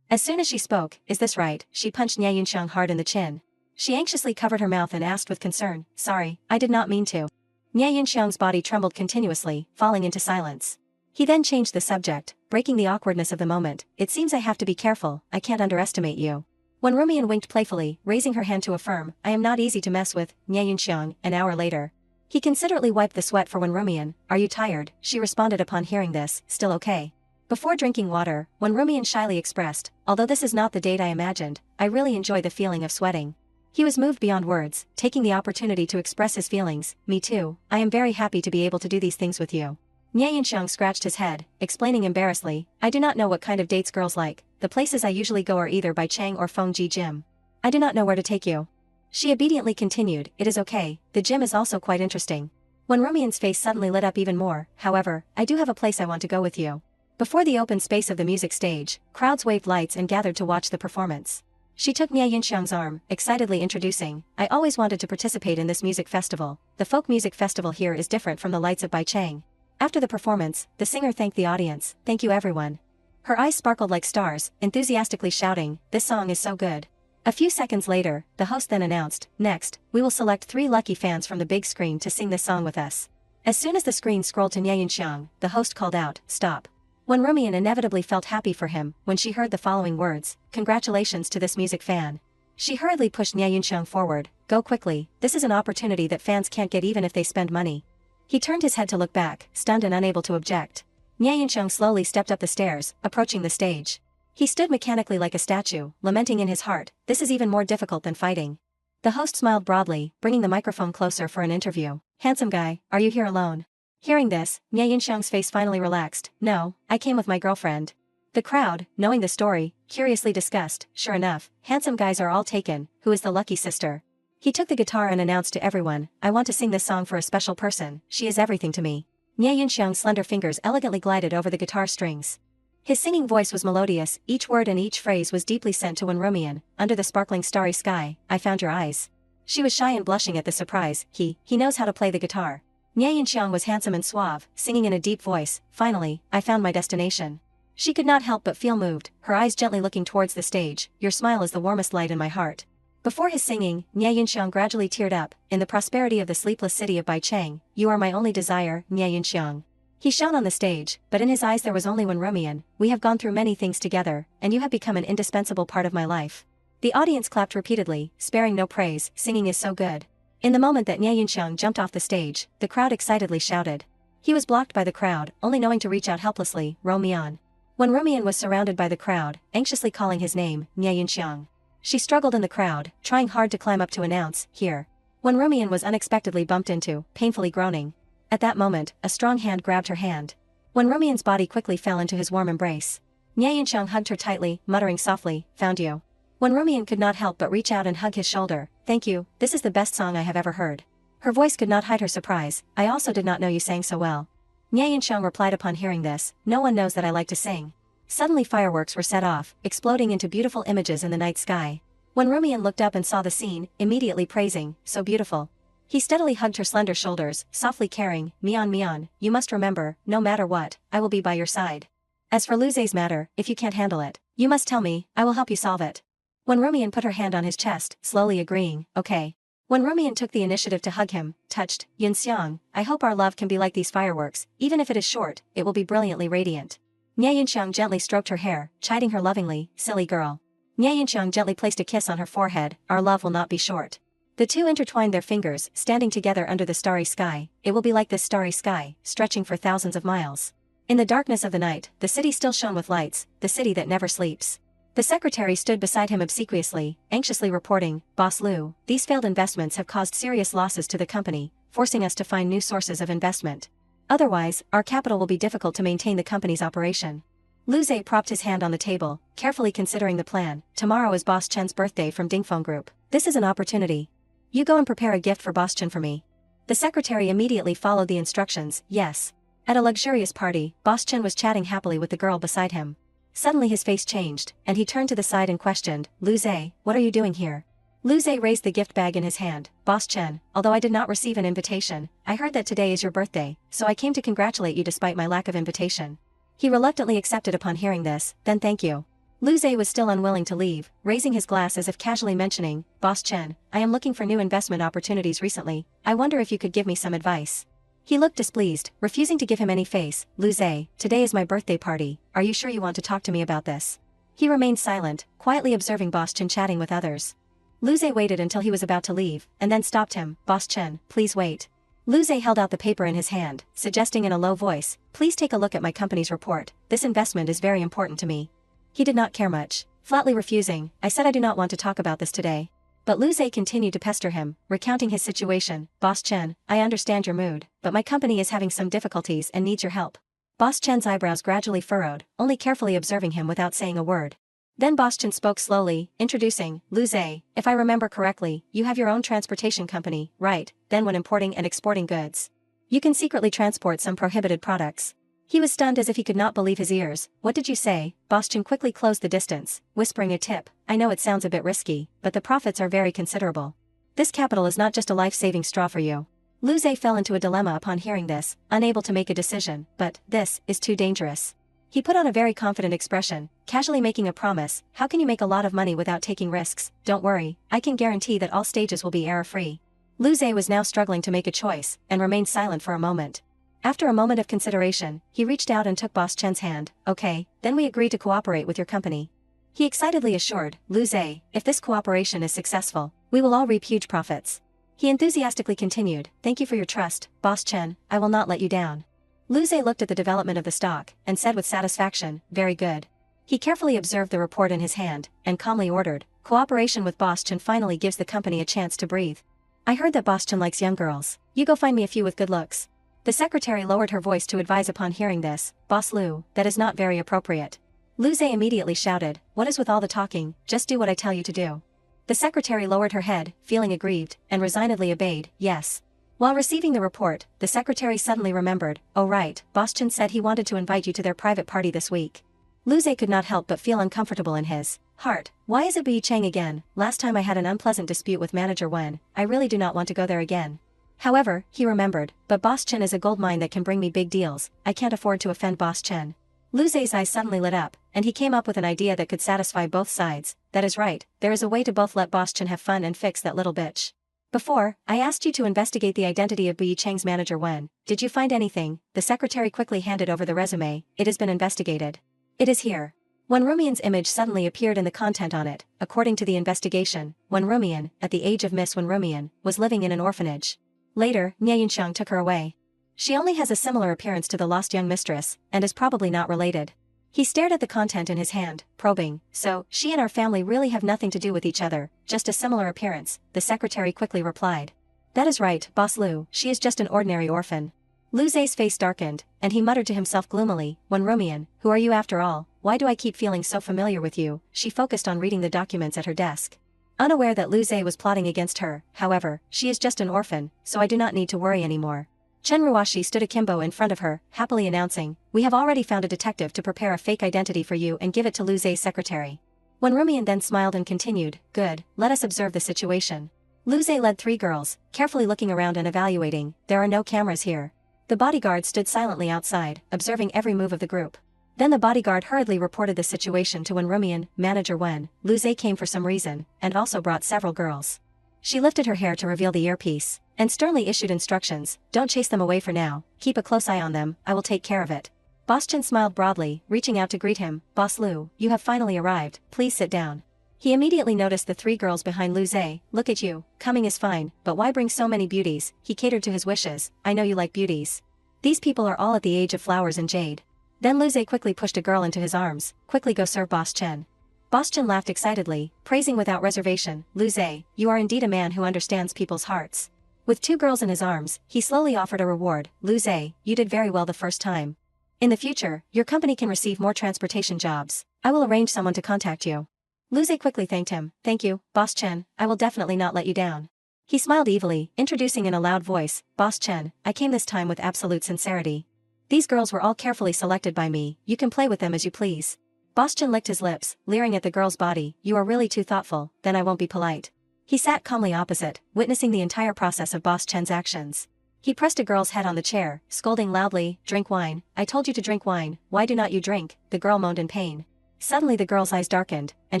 as soon as she spoke, is this right, she punched Nyan hard in the chin. She anxiously covered her mouth and asked with concern, sorry, I did not mean to. Nyan's body trembled continuously, falling into silence. He then changed the subject, breaking the awkwardness of the moment, it seems I have to be careful, I can't underestimate you. When Rumian winked playfully, raising her hand to affirm, I am not easy to mess with, Nyan, an hour later. He considerately wiped the sweat for when Rumian, are you tired? She responded upon hearing this, still okay. Before drinking water, when Rumian shyly expressed, although this is not the date I imagined, I really enjoy the feeling of sweating. He was moved beyond words, taking the opportunity to express his feelings, me too, I am very happy to be able to do these things with you. Nyan scratched his head, explaining embarrassedly, I do not know what kind of dates girls like, the places I usually go are either by Chang or Fengji Gym. I do not know where to take you. She obediently continued, it is okay, the gym is also quite interesting. When Rumian's face suddenly lit up even more, however, I do have a place I want to go with you. Before the open space of the music stage, crowds waved lights and gathered to watch the performance. She took Nyan's arm, excitedly introducing, I always wanted to participate in this music festival, the folk music festival here is different from the lights of Baicheng. After the performance, the singer thanked the audience, thank you everyone. Her eyes sparkled like stars, enthusiastically shouting, this song is so good. A few seconds later, the host then announced, next, we will select 3 lucky fans from the big screen to sing this song with us. As soon as the screen scrolled to Nyan, the host called out, stop. When Rumian inevitably felt happy for him, when she heard the following words, congratulations to this music fan. She hurriedly pushed Nyan forward, go quickly, this is an opportunity that fans can't get even if they spend money. He turned his head to look back, stunned and unable to object. Nyan slowly stepped up the stairs, approaching the stage. He stood mechanically like a statue, lamenting in his heart, this is even more difficult than fighting. The host smiled broadly, bringing the microphone closer for an interview. Handsome guy, are you here alone? Hearing this, Nyan's face finally relaxed, no, I came with my girlfriend. The crowd, knowing the story, curiously discussed, sure enough, handsome guys are all taken, who is the lucky sister? He took the guitar and announced to everyone, I want to sing this song for a special person, she is everything to me. Nyan's slender fingers elegantly glided over the guitar strings. His singing voice was melodious, each word and each phrase was deeply sent to Rumian, under the sparkling starry sky, I found your eyes. She was shy and blushing at the surprise, he knows how to play the guitar. Nyan was handsome and suave, singing in a deep voice, finally, I found my destination. She could not help but feel moved, her eyes gently looking towards the stage, your smile is the warmest light in my heart. Before his singing, Nyan gradually teared up, in the prosperity of the sleepless city of Baicheng, you are my only desire, Nyan. He shone on the stage, but in his eyes there was only one Rumian, we have gone through many things together, and you have become an indispensable part of my life. The audience clapped repeatedly, sparing no praise, singing is so good. In the moment that Nyan jumped off the stage, the crowd excitedly shouted. He was blocked by the crowd, only knowing to reach out helplessly, Rumian. When Rumian was surrounded by the crowd, anxiously calling his name, Nyan. She struggled in the crowd, trying hard to climb up to announce, here. When Rumian was unexpectedly bumped into, painfully groaning. At that moment, a strong hand grabbed her hand. Wen Rumian's body quickly fell into his warm embrace. Nyan hugged her tightly, muttering softly, "Found you." Wen Rumian could not help but reach out and hug his shoulder. "Thank you, this is the best song I have ever heard." Her voice could not hide her surprise. "I also did not know you sang so well." Nyan replied upon hearing this, "No one knows that I like to sing." Suddenly fireworks were set off, exploding into beautiful images in the night sky. When Rumian looked up and saw the scene, immediately praising, "So beautiful." He steadily hugged her slender shoulders, softly caring, Mian, you must remember, no matter what, I will be by your side. As for Luze's matter, if you can't handle it, you must tell me, I will help you solve it." When Rumian put her hand on his chest, slowly agreeing, "Okay." When Rumian took the initiative to hug him, touched, "Yunxiang, I hope our love can be like these fireworks, even if it is short, it will be brilliantly radiant." Nyan gently stroked her hair, chiding her lovingly, "Silly girl." Nyan gently placed a kiss on her forehead, "Our love will not be short." The two intertwined their fingers, standing together under the starry sky. "It will be like this starry sky, stretching for thousands of miles." In the darkness of the night, the city still shone with lights, the city that never sleeps. The secretary stood beside him obsequiously, anxiously reporting, "Boss Lu, these failed investments have caused serious losses to the company, forcing us to find new sources of investment. Otherwise, our capital will be difficult to maintain the company's operation." Luze propped his hand on the table, carefully considering the plan. "Tomorrow is Boss Chen's birthday from Dingfeng Group. This is an opportunity. You go and prepare a gift for Boss Chen for me." The secretary immediately followed the instructions. "Yes." At a luxurious party, Boss Chen was chatting happily with the girl beside him. Suddenly his face changed, and he turned to the side and questioned, "Luze, what are you doing here?" Luze raised the gift bag in his hand. "Boss Chen, although I did not receive an invitation, I heard that today is your birthday, so I came to congratulate you despite my lack of invitation." He reluctantly accepted upon hearing this, "Then thank you." Luze was still unwilling to leave, raising his glass as if casually mentioning, "Boss Chen, I am looking for new investment opportunities recently, I wonder if you could give me some advice." He looked displeased, refusing to give him any face. "Luze, today is my birthday party, are you sure you want to talk to me about this?" He remained silent, quietly observing Boss Chen chatting with others. Luze waited until he was about to leave, and then stopped him. "Boss Chen, please wait." Luze held out the paper in his hand, suggesting in a low voice, "Please take a look at my company's report, this investment is very important to me." He did not care much, flatly refusing, "I said I do not want to talk about this today." But Luze continued to pester him, recounting his situation. "Boss Chen, I understand your mood, but my company is having some difficulties and needs your help." Boss Chen's eyebrows gradually furrowed, only carefully observing him without saying a word. Then Boss Chen spoke slowly, introducing, "Luze, if I remember correctly, you have your own transportation company, right? Then when importing and exporting goods, you can secretly transport some prohibited products." He was stunned as if he could not believe his ears. "What did you say?" Boss Chen quickly closed the distance, whispering a tip, "I know it sounds a bit risky, but the profits are very considerable. This capital is not just a life-saving straw for you." Luze fell into a dilemma upon hearing this, unable to make a decision, but, "This is too dangerous." He put on a very confident expression, casually making a promise, "How can you make a lot of money without taking risks? Don't worry, I can guarantee that all stages will be error-free." Luze was now struggling to make a choice, and remained silent for a moment. After a moment of consideration, he reached out and took Boss Chen's hand. "Okay, then we agree to cooperate with your company." He excitedly assured, "Luze, if this cooperation is successful, we will all reap huge profits." He enthusiastically continued, "Thank you for your trust, Boss Chen, I will not let you down." Luze looked at the development of the stock, and said with satisfaction, "Very good." He carefully observed the report in his hand, and calmly ordered, "Cooperation with Boss Chen finally gives the company a chance to breathe. I heard that Boss Chen likes young girls, you go find me a few with good looks." The secretary lowered her voice to advise upon hearing this, "Boss Lu, that is not very appropriate." Luze immediately shouted, "What is with all the talking, just do what I tell you to do." The secretary lowered her head, feeling aggrieved, and resignedly obeyed, "Yes." While receiving the report, the secretary suddenly remembered, "Oh right, Boss Chen said he wanted to invite you to their private party this week." Luze could not help but feel uncomfortable in his heart. "Why is it Bi Cheng again? Last time I had an unpleasant dispute with manager Wen, I really do not want to go there again." However, he remembered, "But Boss Chen is a gold mine that can bring me big deals, I can't afford to offend Boss Chen." Luze's eyes suddenly lit up, and he came up with an idea that could satisfy both sides. "That is right, there is a way to both let Boss Chen have fun and fix that little bitch. Before, I asked you to investigate the identity of Bi Cheng's manager Wen. Did you find anything?" The secretary quickly handed over the resume. "It has been investigated. It is here." When Rumian's image suddenly appeared in the content on it, according to the investigation, Wen Rumian, at the age of Miss Wen Rumian, was living in an orphanage. Later, Nyan took her away. She only has a similar appearance to the lost young mistress, and is probably not related. He stared at the content in his hand, probing, "So, she and our family really have nothing to do with each other, just a similar appearance," the secretary quickly replied. "That is right, Boss Lu, she is just an ordinary orphan." Lu Zhe's face darkened, and he muttered to himself gloomily, Wen Rumian, who are you after all? Why do I keep feeling so familiar with you? She focused on reading the documents at her desk. Unaware that Lu Zhe was plotting against her, however, she is just an orphan, so I do not need to worry anymore. Chen Ruoshi stood akimbo in front of her, happily announcing, we have already found a detective to prepare a fake identity for you and give it to Lu Zhe's secretary. Wen Rumian then smiled and continued, good, let us observe the situation. Lu Zhe led 3 girls, carefully looking around and evaluating, there are no cameras here. The bodyguard stood silently outside, observing every move of the group. Then the bodyguard hurriedly reported the situation to Wen Rumian, Manager Wen. Lu Zhe came for some reason, and also brought several girls. She lifted her hair to reveal the earpiece, and sternly issued instructions, don't chase them away for now, keep a close eye on them, I will take care of it. Boss Chen smiled broadly, reaching out to greet him, Boss Lu, you have finally arrived, please sit down. He immediately noticed the 3 girls behind Lu Zhe, look at you, coming is fine, but why bring so many beauties? He catered to his wishes, I know you like beauties. These people are all at the age of flowers and jade. Then Lu Zhe quickly pushed a girl into his arms, quickly go serve Boss Chen. Boss Chen laughed excitedly, praising without reservation, Lu Zhe, you are indeed a man who understands people's hearts. With 2 girls in his arms, he slowly offered a reward, Lu Zhe, you did very well the first time. In the future, your company can receive more transportation jobs. I will arrange someone to contact you. Lu Zhe quickly thanked him, thank you, Boss Chen, I will definitely not let you down. He smiled evilly, introducing in a loud voice, Boss Chen, I came this time with absolute sincerity. These girls were all carefully selected by me, you can play with them as you please. Boss Chen licked his lips, leering at the girl's body, you are really too thoughtful, then I won't be polite. He sat calmly opposite, witnessing the entire process of Boss Chen's actions. He pressed a girl's head on the chair, scolding loudly, drink wine, I told you to drink wine, why do not you drink? The girl moaned in pain. Suddenly the girl's eyes darkened, and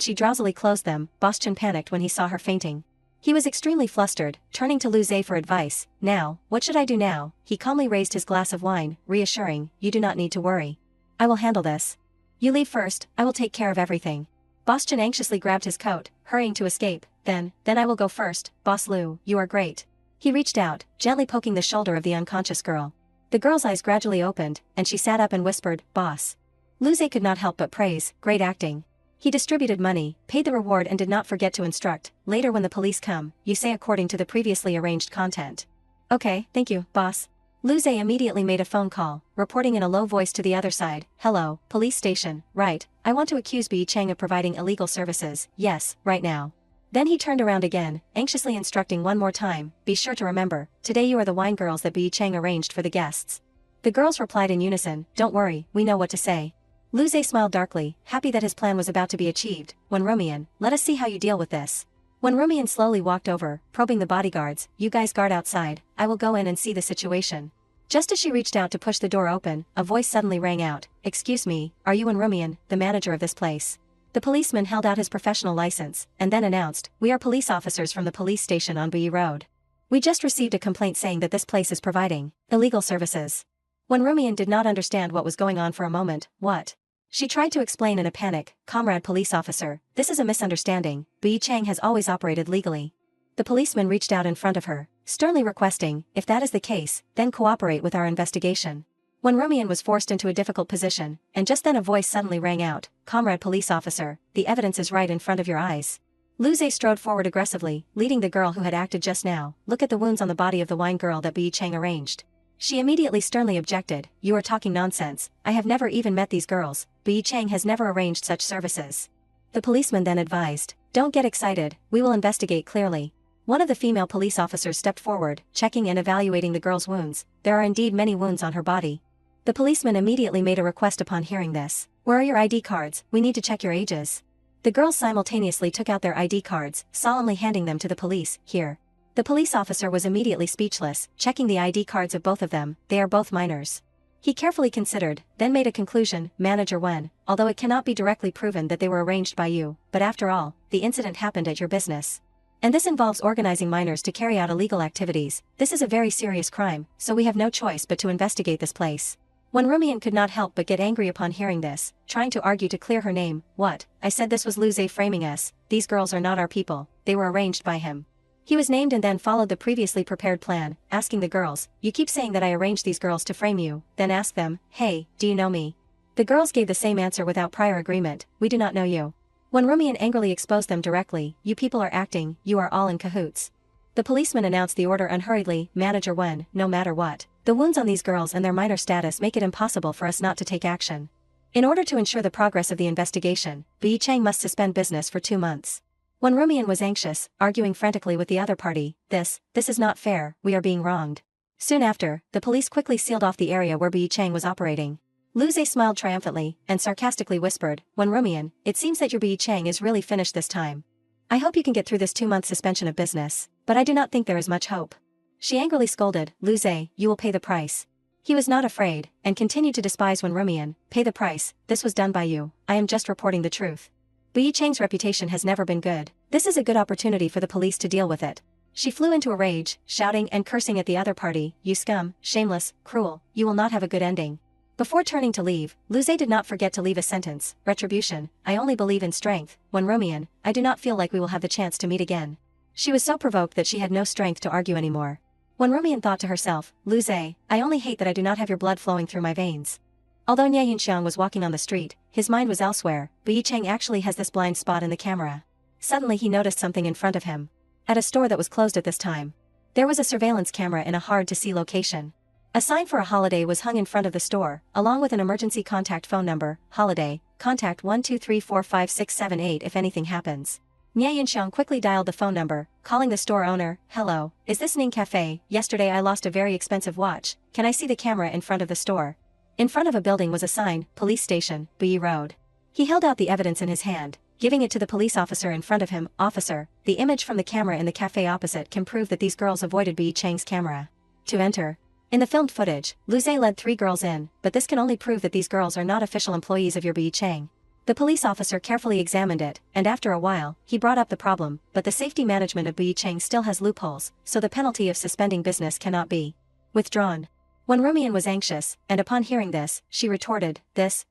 she drowsily closed them. Boss Chen panicked when he saw her fainting. He was extremely flustered, turning to Lu Zhe for advice, now, what should I do now? He calmly raised his glass of wine, reassuring, you do not need to worry. I will handle this. You leave first, I will take care of everything. Boss Chen anxiously grabbed his coat, hurrying to escape, then I will go first, Boss Lu, you are great. He reached out, gently poking the shoulder of the unconscious girl. The girl's eyes gradually opened, and she sat up and whispered, Boss. Lu Zhe could not help but praise, great acting. He distributed money, paid the reward and did not forget to instruct, later when the police come, you say according to the previously arranged content. Okay, thank you, boss. Lu Zhe immediately made a phone call, reporting in a low voice to the other side, hello, police station, right, I want to accuse Bi Cheng of providing illegal services, yes, right now. Then he turned around again, anxiously instructing one more time, be sure to remember, today you are the wine girls that Bi Cheng arranged for the guests. The girls replied in unison, don't worry, we know what to say. Lu Zhe smiled darkly, happy that his plan was about to be achieved. Wen Rumian, let us see how you deal with this. Wen Rumian slowly walked over, probing the bodyguards, you guys guard outside, I will go in and see the situation. Just as she reached out to push the door open, a voice suddenly rang out, excuse me, are you Wen Rumian, the manager of this place? The policeman held out his professional license, and then announced, we are police officers from the police station on Bui Road. We just received a complaint saying that this place is providing illegal services. Wen Rumian did not understand what was going on for a moment, what? She tried to explain in a panic, comrade police officer, this is a misunderstanding, Bi Cheng has always operated legally. The policeman reached out in front of her, sternly requesting, if that is the case, then cooperate with our investigation. Wen Rumian was forced into a difficult position, and just then a voice suddenly rang out, comrade police officer, the evidence is right in front of your eyes. Lu Zhe strode forward aggressively, leading the girl who had acted just now, look at the wounds on the body of the wine girl that Bi Cheng arranged. She immediately sternly objected, you are talking nonsense, I have never even met these girls, Bi Cheng has never arranged such services. The policeman then advised, don't get excited, we will investigate clearly. One of the female police officers stepped forward, checking and evaluating the girl's wounds, there are indeed many wounds on her body. The policeman immediately made a request upon hearing this, where are your ID cards, we need to check your ages. The girls simultaneously took out their ID cards, solemnly handing them to the police, here. The police officer was immediately speechless, checking the ID cards of both of them, they are both minors. He carefully considered, then made a conclusion, Manager Wen, although it cannot be directly proven that they were arranged by you, but after all, the incident happened at your business. And this involves organizing minors to carry out illegal activities, this is a very serious crime, so we have no choice but to investigate this place. Wen Rumian could not help but get angry upon hearing this, trying to argue to clear her name, what, I said this was Lu Zhe framing us, these girls are not our people, they were arranged by him. He was named and then followed the previously prepared plan, asking the girls, you keep saying that I arranged these girls to frame you, then ask them, hey, do you know me? The girls gave the same answer without prior agreement, we do not know you. When Rumian angrily exposed them directly, you people are acting, you are all in cahoots. The policeman announced the order unhurriedly, Manager Wen, no matter what. The wounds on these girls and their minor status make it impossible for us not to take action. In order to ensure the progress of the investigation, Bi Chang must suspend business for 2 months. When Rumian was anxious, arguing frantically with the other party, this is not fair, we are being wronged. Soon after, the police quickly sealed off the area where Bi Chang was operating. Luze smiled triumphantly, and sarcastically whispered, when Rumian, it seems that your Bi Chang is really finished this time. I hope you can get through this 2-month suspension of business, but I do not think there is much hope. She angrily scolded, Luze, you will pay the price. He was not afraid, and continued to despise when Rumian, pay the price, this was done by you, I am just reporting the truth. Bi Chang's reputation has never been good. This is a good opportunity for the police to deal with it. She flew into a rage, shouting and cursing at the other party, you scum, shameless, cruel, you will not have a good ending. Before turning to leave, Luze did not forget to leave a sentence, retribution, I only believe in strength, when Rumian, I do not feel like we will have the chance to meet again. She was so provoked that she had no strength to argue anymore. When Rumian thought to herself, Luze, I only hate that I do not have your blood flowing through my veins. Although Nyan was walking on the street, his mind was elsewhere. Bi Chang actually has this blind spot in the camera. Suddenly he noticed something in front of him. At a store that was closed at this time, there was a surveillance camera in a hard-to-see location. A sign for a holiday was hung in front of the store, along with an emergency contact phone number, holiday, contact 1234567 if anything happens. Nyan quickly dialed the phone number, calling the store owner, hello, is this Ning Cafe? Yesterday I lost a very expensive watch, can I see the camera in front of the store? In front of a building was a sign, Police Station, Bui Road. He held out the evidence in his hand, giving it to the police officer in front of him, officer, the image from the camera in the cafe opposite can prove that these girls avoided Bi Chang's camera. To enter. In the filmed footage, Luze led 3 girls in, but this can only prove that these girls are not official employees of your Bi Chang. The police officer carefully examined it, and after a while, he brought up the problem, but the safety management of Bi Chang still has loopholes, so the penalty of suspending business cannot be withdrawn. When Rumian was anxious, and upon hearing this, she retorted,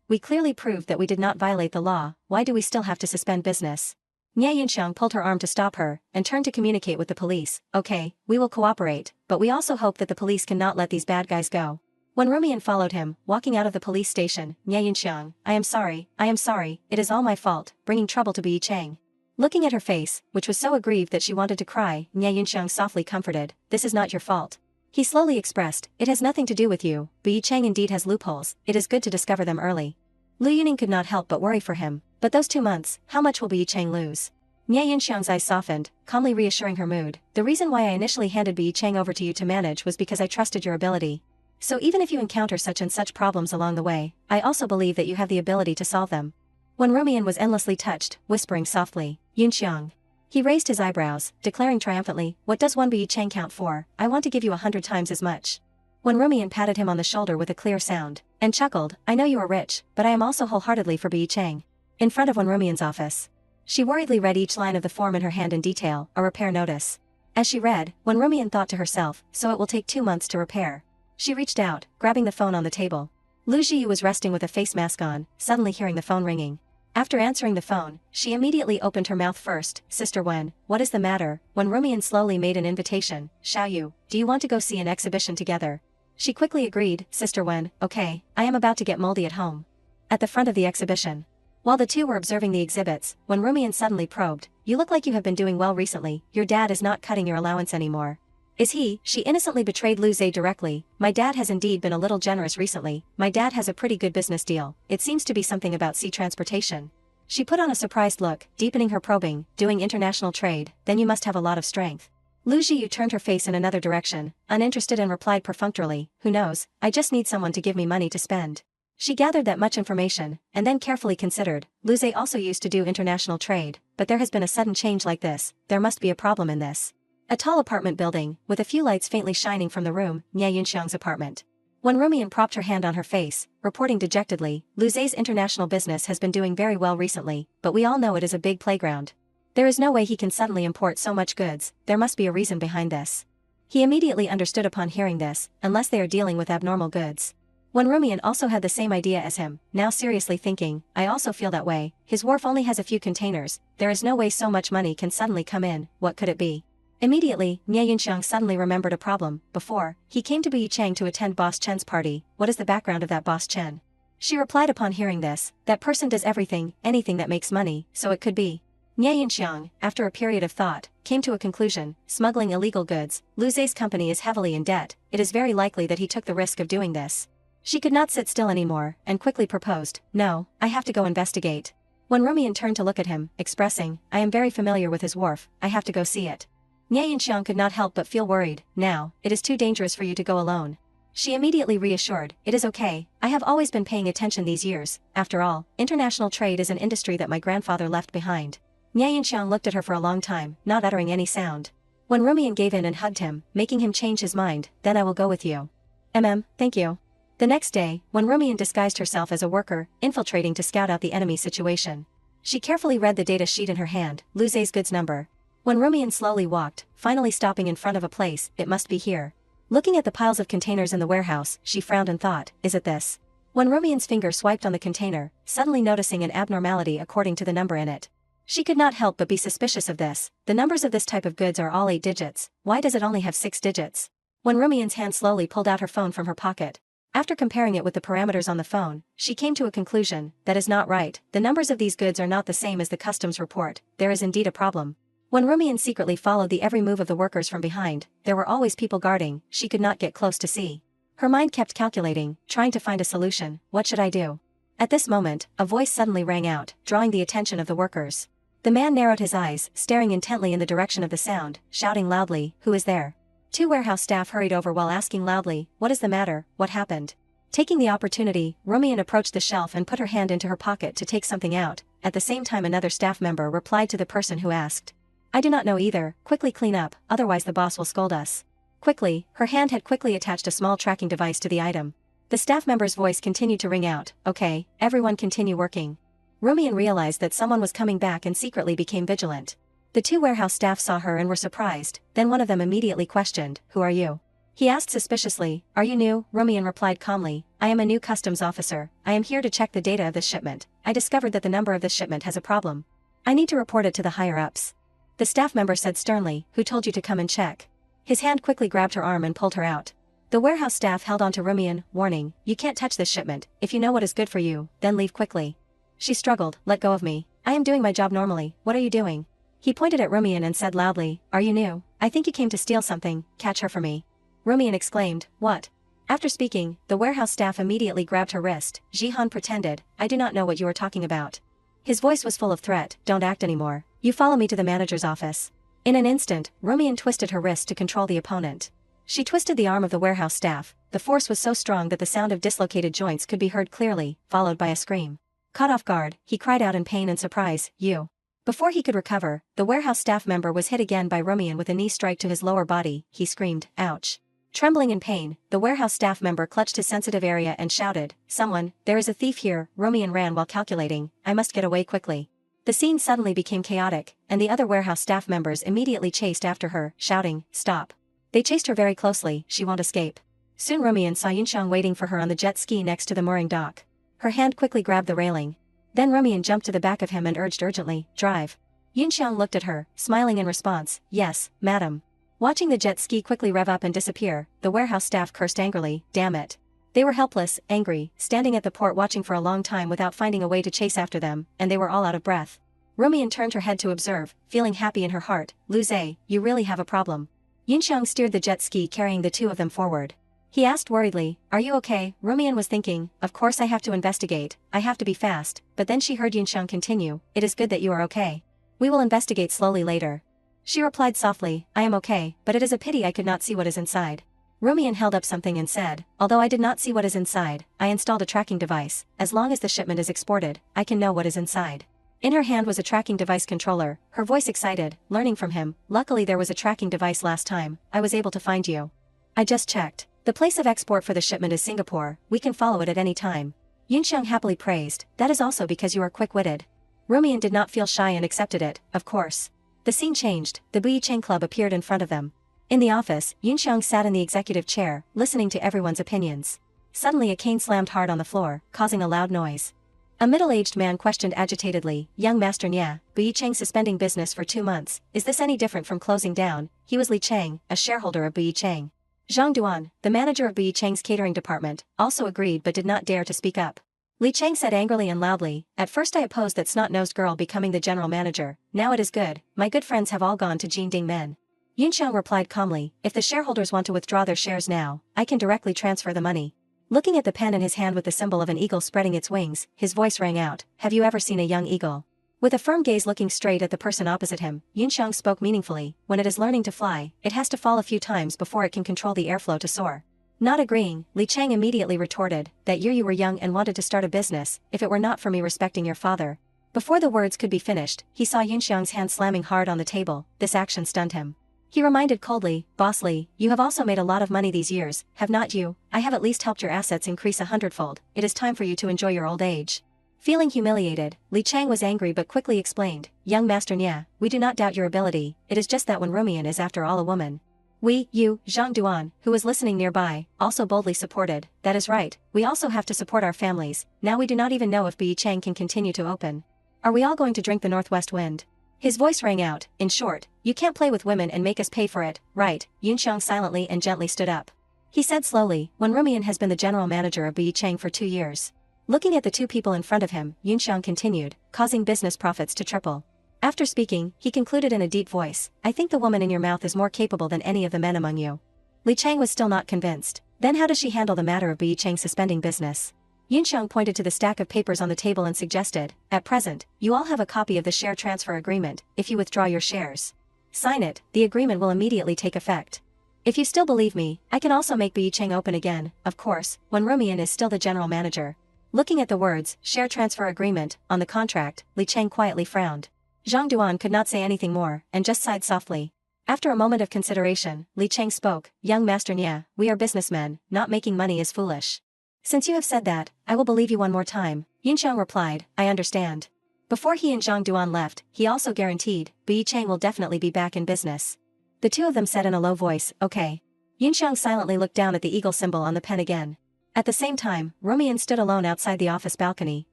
we clearly proved that we did not violate the law, why do we still have to suspend business? Nyan pulled her arm to stop her, and turned to communicate with the police, okay, we will cooperate, but we also hope that the police cannot let these bad guys go. When Rumian followed him, walking out of the police station, Nyan, I am sorry, it is all my fault, bringing trouble to Bi Chang. Looking at her face, which was so aggrieved that she wanted to cry, Nyan softly comforted, this is not your fault. He slowly expressed, it has nothing to do with you, Bi Chang indeed has loopholes, it is good to discover them early. Lu Yuning could not help but worry for him, but those 2 months, how much will Bi Chang lose? Nyan's eyes softened, calmly reassuring her mood, the reason why I initially handed Bi Chang over to you to manage was because I trusted your ability. So even if you encounter such and such problems along the way, I also believe that you have the ability to solve them. When Rumian was endlessly touched, whispering softly, Yunxiang. He raised his eyebrows, declaring triumphantly, what does one Bi Chang count for, I want to give you 100 times as much. When Rumian patted him on the shoulder with a clear sound, and chuckled, I know you are rich, but I am also wholeheartedly for Bi Chang. In front of Wen Rumian's office. She worriedly read each line of the form in her hand in detail, a repair notice. As she read, Wen Rumian thought to herself, so it will take 2 months to repair. She reached out, grabbing the phone on the table. Lujiu was resting with a face mask on, suddenly hearing the phone ringing. After answering the phone, she immediately opened her mouth first, Sister Wen, what is the matter? When Rumian slowly made an invitation, Xiaoyu, do you want to go see an exhibition together? She quickly agreed, Sister Wen, okay, I am about to get moldy at home. At the front of the exhibition. While the two were observing the exhibits, when Rumian suddenly probed, you look like you have been doing well recently, your dad is not cutting your allowance anymore. Is he? She innocently betrayed Luze directly, my dad has indeed been a little generous recently, my dad has a pretty good business deal, it seems to be something about sea transportation. She put on a surprised look, deepening her probing, doing international trade, then you must have a lot of strength. Lujiu turned her face in another direction, uninterested and replied perfunctorily, who knows, I just need someone to give me money to spend. She gathered that much information, and then carefully considered, Luze also used to do international trade, but there has been a sudden change like this, there must be a problem in this. A tall apartment building, with a few lights faintly shining from the room, Nia Yunxiang's apartment. When Rumian propped her hand on her face, reporting dejectedly, Luze's international business has been doing very well recently, but we all know it is a big playground. There is no way he can suddenly import so much goods, there must be a reason behind this. He immediately understood upon hearing this, unless they are dealing with abnormal goods. When Rumian also had the same idea as him, now seriously thinking, I also feel that way, his wharf only has a few containers, there is no way so much money can suddenly come in, what could it be? Immediately, Nia Yunxiang suddenly remembered a problem. Before, he came to Bi Chang to attend Boss Chen's party. What is the background of that Boss Chen? She replied upon hearing this, that person does everything, anything that makes money, so it could be. Nyan, after a period of thought, came to a conclusion: smuggling illegal goods. Lujiu's company is heavily in debt. It is very likely that he took the risk of doing this. She could not sit still anymore, and quickly proposed, "No, I have to go investigate." When Rumian turned to look at him, expressing, "I am very familiar with his wharf, I have to go see it." Nyan could not help but feel worried. "Now, it is too dangerous for you to go alone." She immediately reassured, "It is okay, I have always been paying attention these years. After all, international trade is an industry that my grandfather left behind." Nyan looked at her for a long time, not uttering any sound. When Rumian gave in and hugged him, making him change his mind, "Then I will go with you." Thank you." The next day, when Rumian disguised herself as a worker, infiltrating to scout out the enemy situation. She carefully read the data sheet in her hand, Lujiu's goods number. When Rumian slowly walked, finally stopping in front of a place, "It must be here." Looking at the piles of containers in the warehouse, she frowned and thought, "Is it this?" When Rumian's finger swiped on the container, suddenly noticing an abnormality according to the number in it. She could not help but be suspicious of this. The numbers of this type of goods are all 8 digits, why does it only have 6 digits? When Rumian's hand slowly pulled out her phone from her pocket. After comparing it with the parameters on the phone, she came to a conclusion: that is not right, the numbers of these goods are not the same as the customs report, there is indeed a problem. When Rumian secretly followed the every move of the workers from behind, there were always people guarding, she could not get close to see. Her mind kept calculating, trying to find a solution. What should I do? At this moment, a voice suddenly rang out, drawing the attention of the workers. The man narrowed his eyes, staring intently in the direction of the sound, shouting loudly, "Who is there?" 2 warehouse staff hurried over while asking loudly, "What is the matter, what happened?" Taking the opportunity, Rumian approached the shelf and put her hand into her pocket to take something out. At the same time, another staff member replied to the person who asked, "I do not know either, quickly clean up, otherwise the boss will scold us." Quickly, her hand had quickly attached a small tracking device to the item. The staff member's voice continued to ring out, "Okay, everyone continue working." Rumian realized that someone was coming back and secretly became vigilant. The 2 warehouse staff saw her and were surprised, then one of them immediately questioned, "Who are you?" He asked suspiciously, "Are you new?" Rumian replied calmly, "I am a new customs officer, I am here to check the data of this shipment. I discovered that the number of this shipment has a problem. I need to report it to the higher-ups." The staff member said sternly, "Who told you to come and check?" His hand quickly grabbed her arm and pulled her out. The warehouse staff held on to Rumian, warning, "You can't touch this shipment, if you know what is good for you, then leave quickly." She struggled, "Let go of me. I am doing my job normally, what are you doing?" He pointed at Rumian and said loudly, "Are you new? I think you came to steal something, catch her for me." Rumian exclaimed, "What?" After speaking, the warehouse staff immediately grabbed her wrist. Jihan pretended, "I do not know what you are talking about." His voice was full of threat, "Don't act anymore. You follow me to the manager's office." In an instant, Rumian twisted her wrist to control the opponent. She twisted the arm of the warehouse staff. The force was so strong that the sound of dislocated joints could be heard clearly, followed by a scream. Caught off guard, he cried out in pain and surprise, "You." Before he could recover, the warehouse staff member was hit again by Rumian with a knee strike to his lower body. He screamed, "Ouch." Trembling in pain, the warehouse staff member clutched his sensitive area and shouted, "Someone, there is a thief here." Rumian ran while calculating, "I must get away quickly." The scene suddenly became chaotic, and the other warehouse staff members immediately chased after her, shouting, "Stop." They chased her very closely, she won't escape. Soon Rumian saw Yunxiang waiting for her on the jet ski next to the mooring dock. Her hand quickly grabbed the railing. Then Rumian jumped to the back of him and urged urgently, "Drive." Yunxiang looked at her, smiling in response, "Yes, madam." Watching the jet ski quickly rev up and disappear, the warehouse staff cursed angrily, "Damn it." They were helpless, angry, standing at the port watching for a long time without finding a way to chase after them, and they were all out of breath. Rumian turned her head to observe, feeling happy in her heart, "Lujiu, you really have a problem." Yunxiang steered the jet ski carrying the 2 of them forward. He asked worriedly, "Are you okay?" Rumian was thinking, "Of course I have to investigate, I have to be fast," but then she heard Yunxiang continue, "It is good that you are okay. We will investigate slowly later." She replied softly, "I am okay, but it is a pity I could not see what is inside." Rumian held up something and said, "Although I did not see what is inside, I installed a tracking device. As long as the shipment is exported, I can know what is inside." In her hand was a tracking device controller, her voice excited, learning from him, "Luckily there was a tracking device last time, I was able to find you. I just checked. The place of export for the shipment is Singapore, we can follow it at any time." Yunxiang happily praised, "That is also because you are quick-witted." Rumian did not feel shy and accepted it, of course. The scene changed, the Betrayal Club appeared in front of them. In the office, Yunxiang sat in the executive chair, listening to everyone's opinions. Suddenly a cane slammed hard on the floor, causing a loud noise. A middle-aged man questioned agitatedly, "Young Master Nyan, Betrayal suspending business for 2 months, is this any different from closing down?" He was Li Chang, a shareholder of Betrayal. Zhang Duan, the manager of Betrayal's catering department, also agreed but did not dare to speak up. Li Chang said angrily and loudly, at first I opposed that snot-nosed girl becoming the general manager, now it is good, my good friends have all gone to Jingding Men. Yunxiang replied calmly, if the shareholders want to withdraw their shares now, I can directly transfer the money. Looking at the pen in his hand with the symbol of an eagle spreading its wings, his voice rang out, have you ever seen a young eagle? With a firm gaze looking straight at the person opposite him, Yunxiang spoke meaningfully, when it is learning to fly, it has to fall a few times before it can control the airflow to soar. Not agreeing, Li Chang immediately retorted, that year you were young and wanted to start a business, if it were not for me respecting your father. Before the words could be finished, he saw Yunxiang's hand slamming hard on the table, this action stunned him. He reminded coldly, Boss Li, you have also made a lot of money these years, have not you? I have at least helped your assets increase 100-fold, it is time for you to enjoy your old age. Feeling humiliated, Li Chang was angry but quickly explained, young Master Nyan, we do not doubt your ability, it is just that when Rumian is after all a woman. You, Zhang Duan, who was listening nearby, also boldly supported, that is right, we also have to support our families, now we do not even know if Bi Chang can continue to open. Are we all going to drink the northwest wind? His voice rang out, in short, you can't play with women and make us pay for it, right? Yunxiang silently and gently stood up. He said slowly, when Rumian has been the general manager of Bi Chang for 2 years. Looking at the two people in front of him, Yunxiang continued, causing business profits to triple. After speaking, he concluded in a deep voice, I think the woman in your mouth is more capable than any of the men among you. Li Chang was still not convinced. Then how does she handle the matter of Bi Chang suspending business? Yunxiang pointed to the stack of papers on the table and suggested, at present, you all have a copy of the share transfer agreement, if you withdraw your shares. Sign it, the agreement will immediately take effect. If you still believe me, I can also make Bi Chang open again, of course, when Rumian is still the general manager. Looking at the words, share transfer agreement, on the contract, Li Chang quietly frowned. Zhang Duan could not say anything more, and just sighed softly. After a moment of consideration, Li Chang spoke, young Master Nyan, we are businessmen, not making money is foolish. Since you have said that, I will believe you one more time, Yunxiang replied, I understand. Before he and Zhang Duan left, he also guaranteed, Bi Chang will definitely be back in business. The two of them said in a low voice, okay. Yunxiang silently looked down at the eagle symbol on the pen again. At the same time, Rumian stood alone outside the office balcony,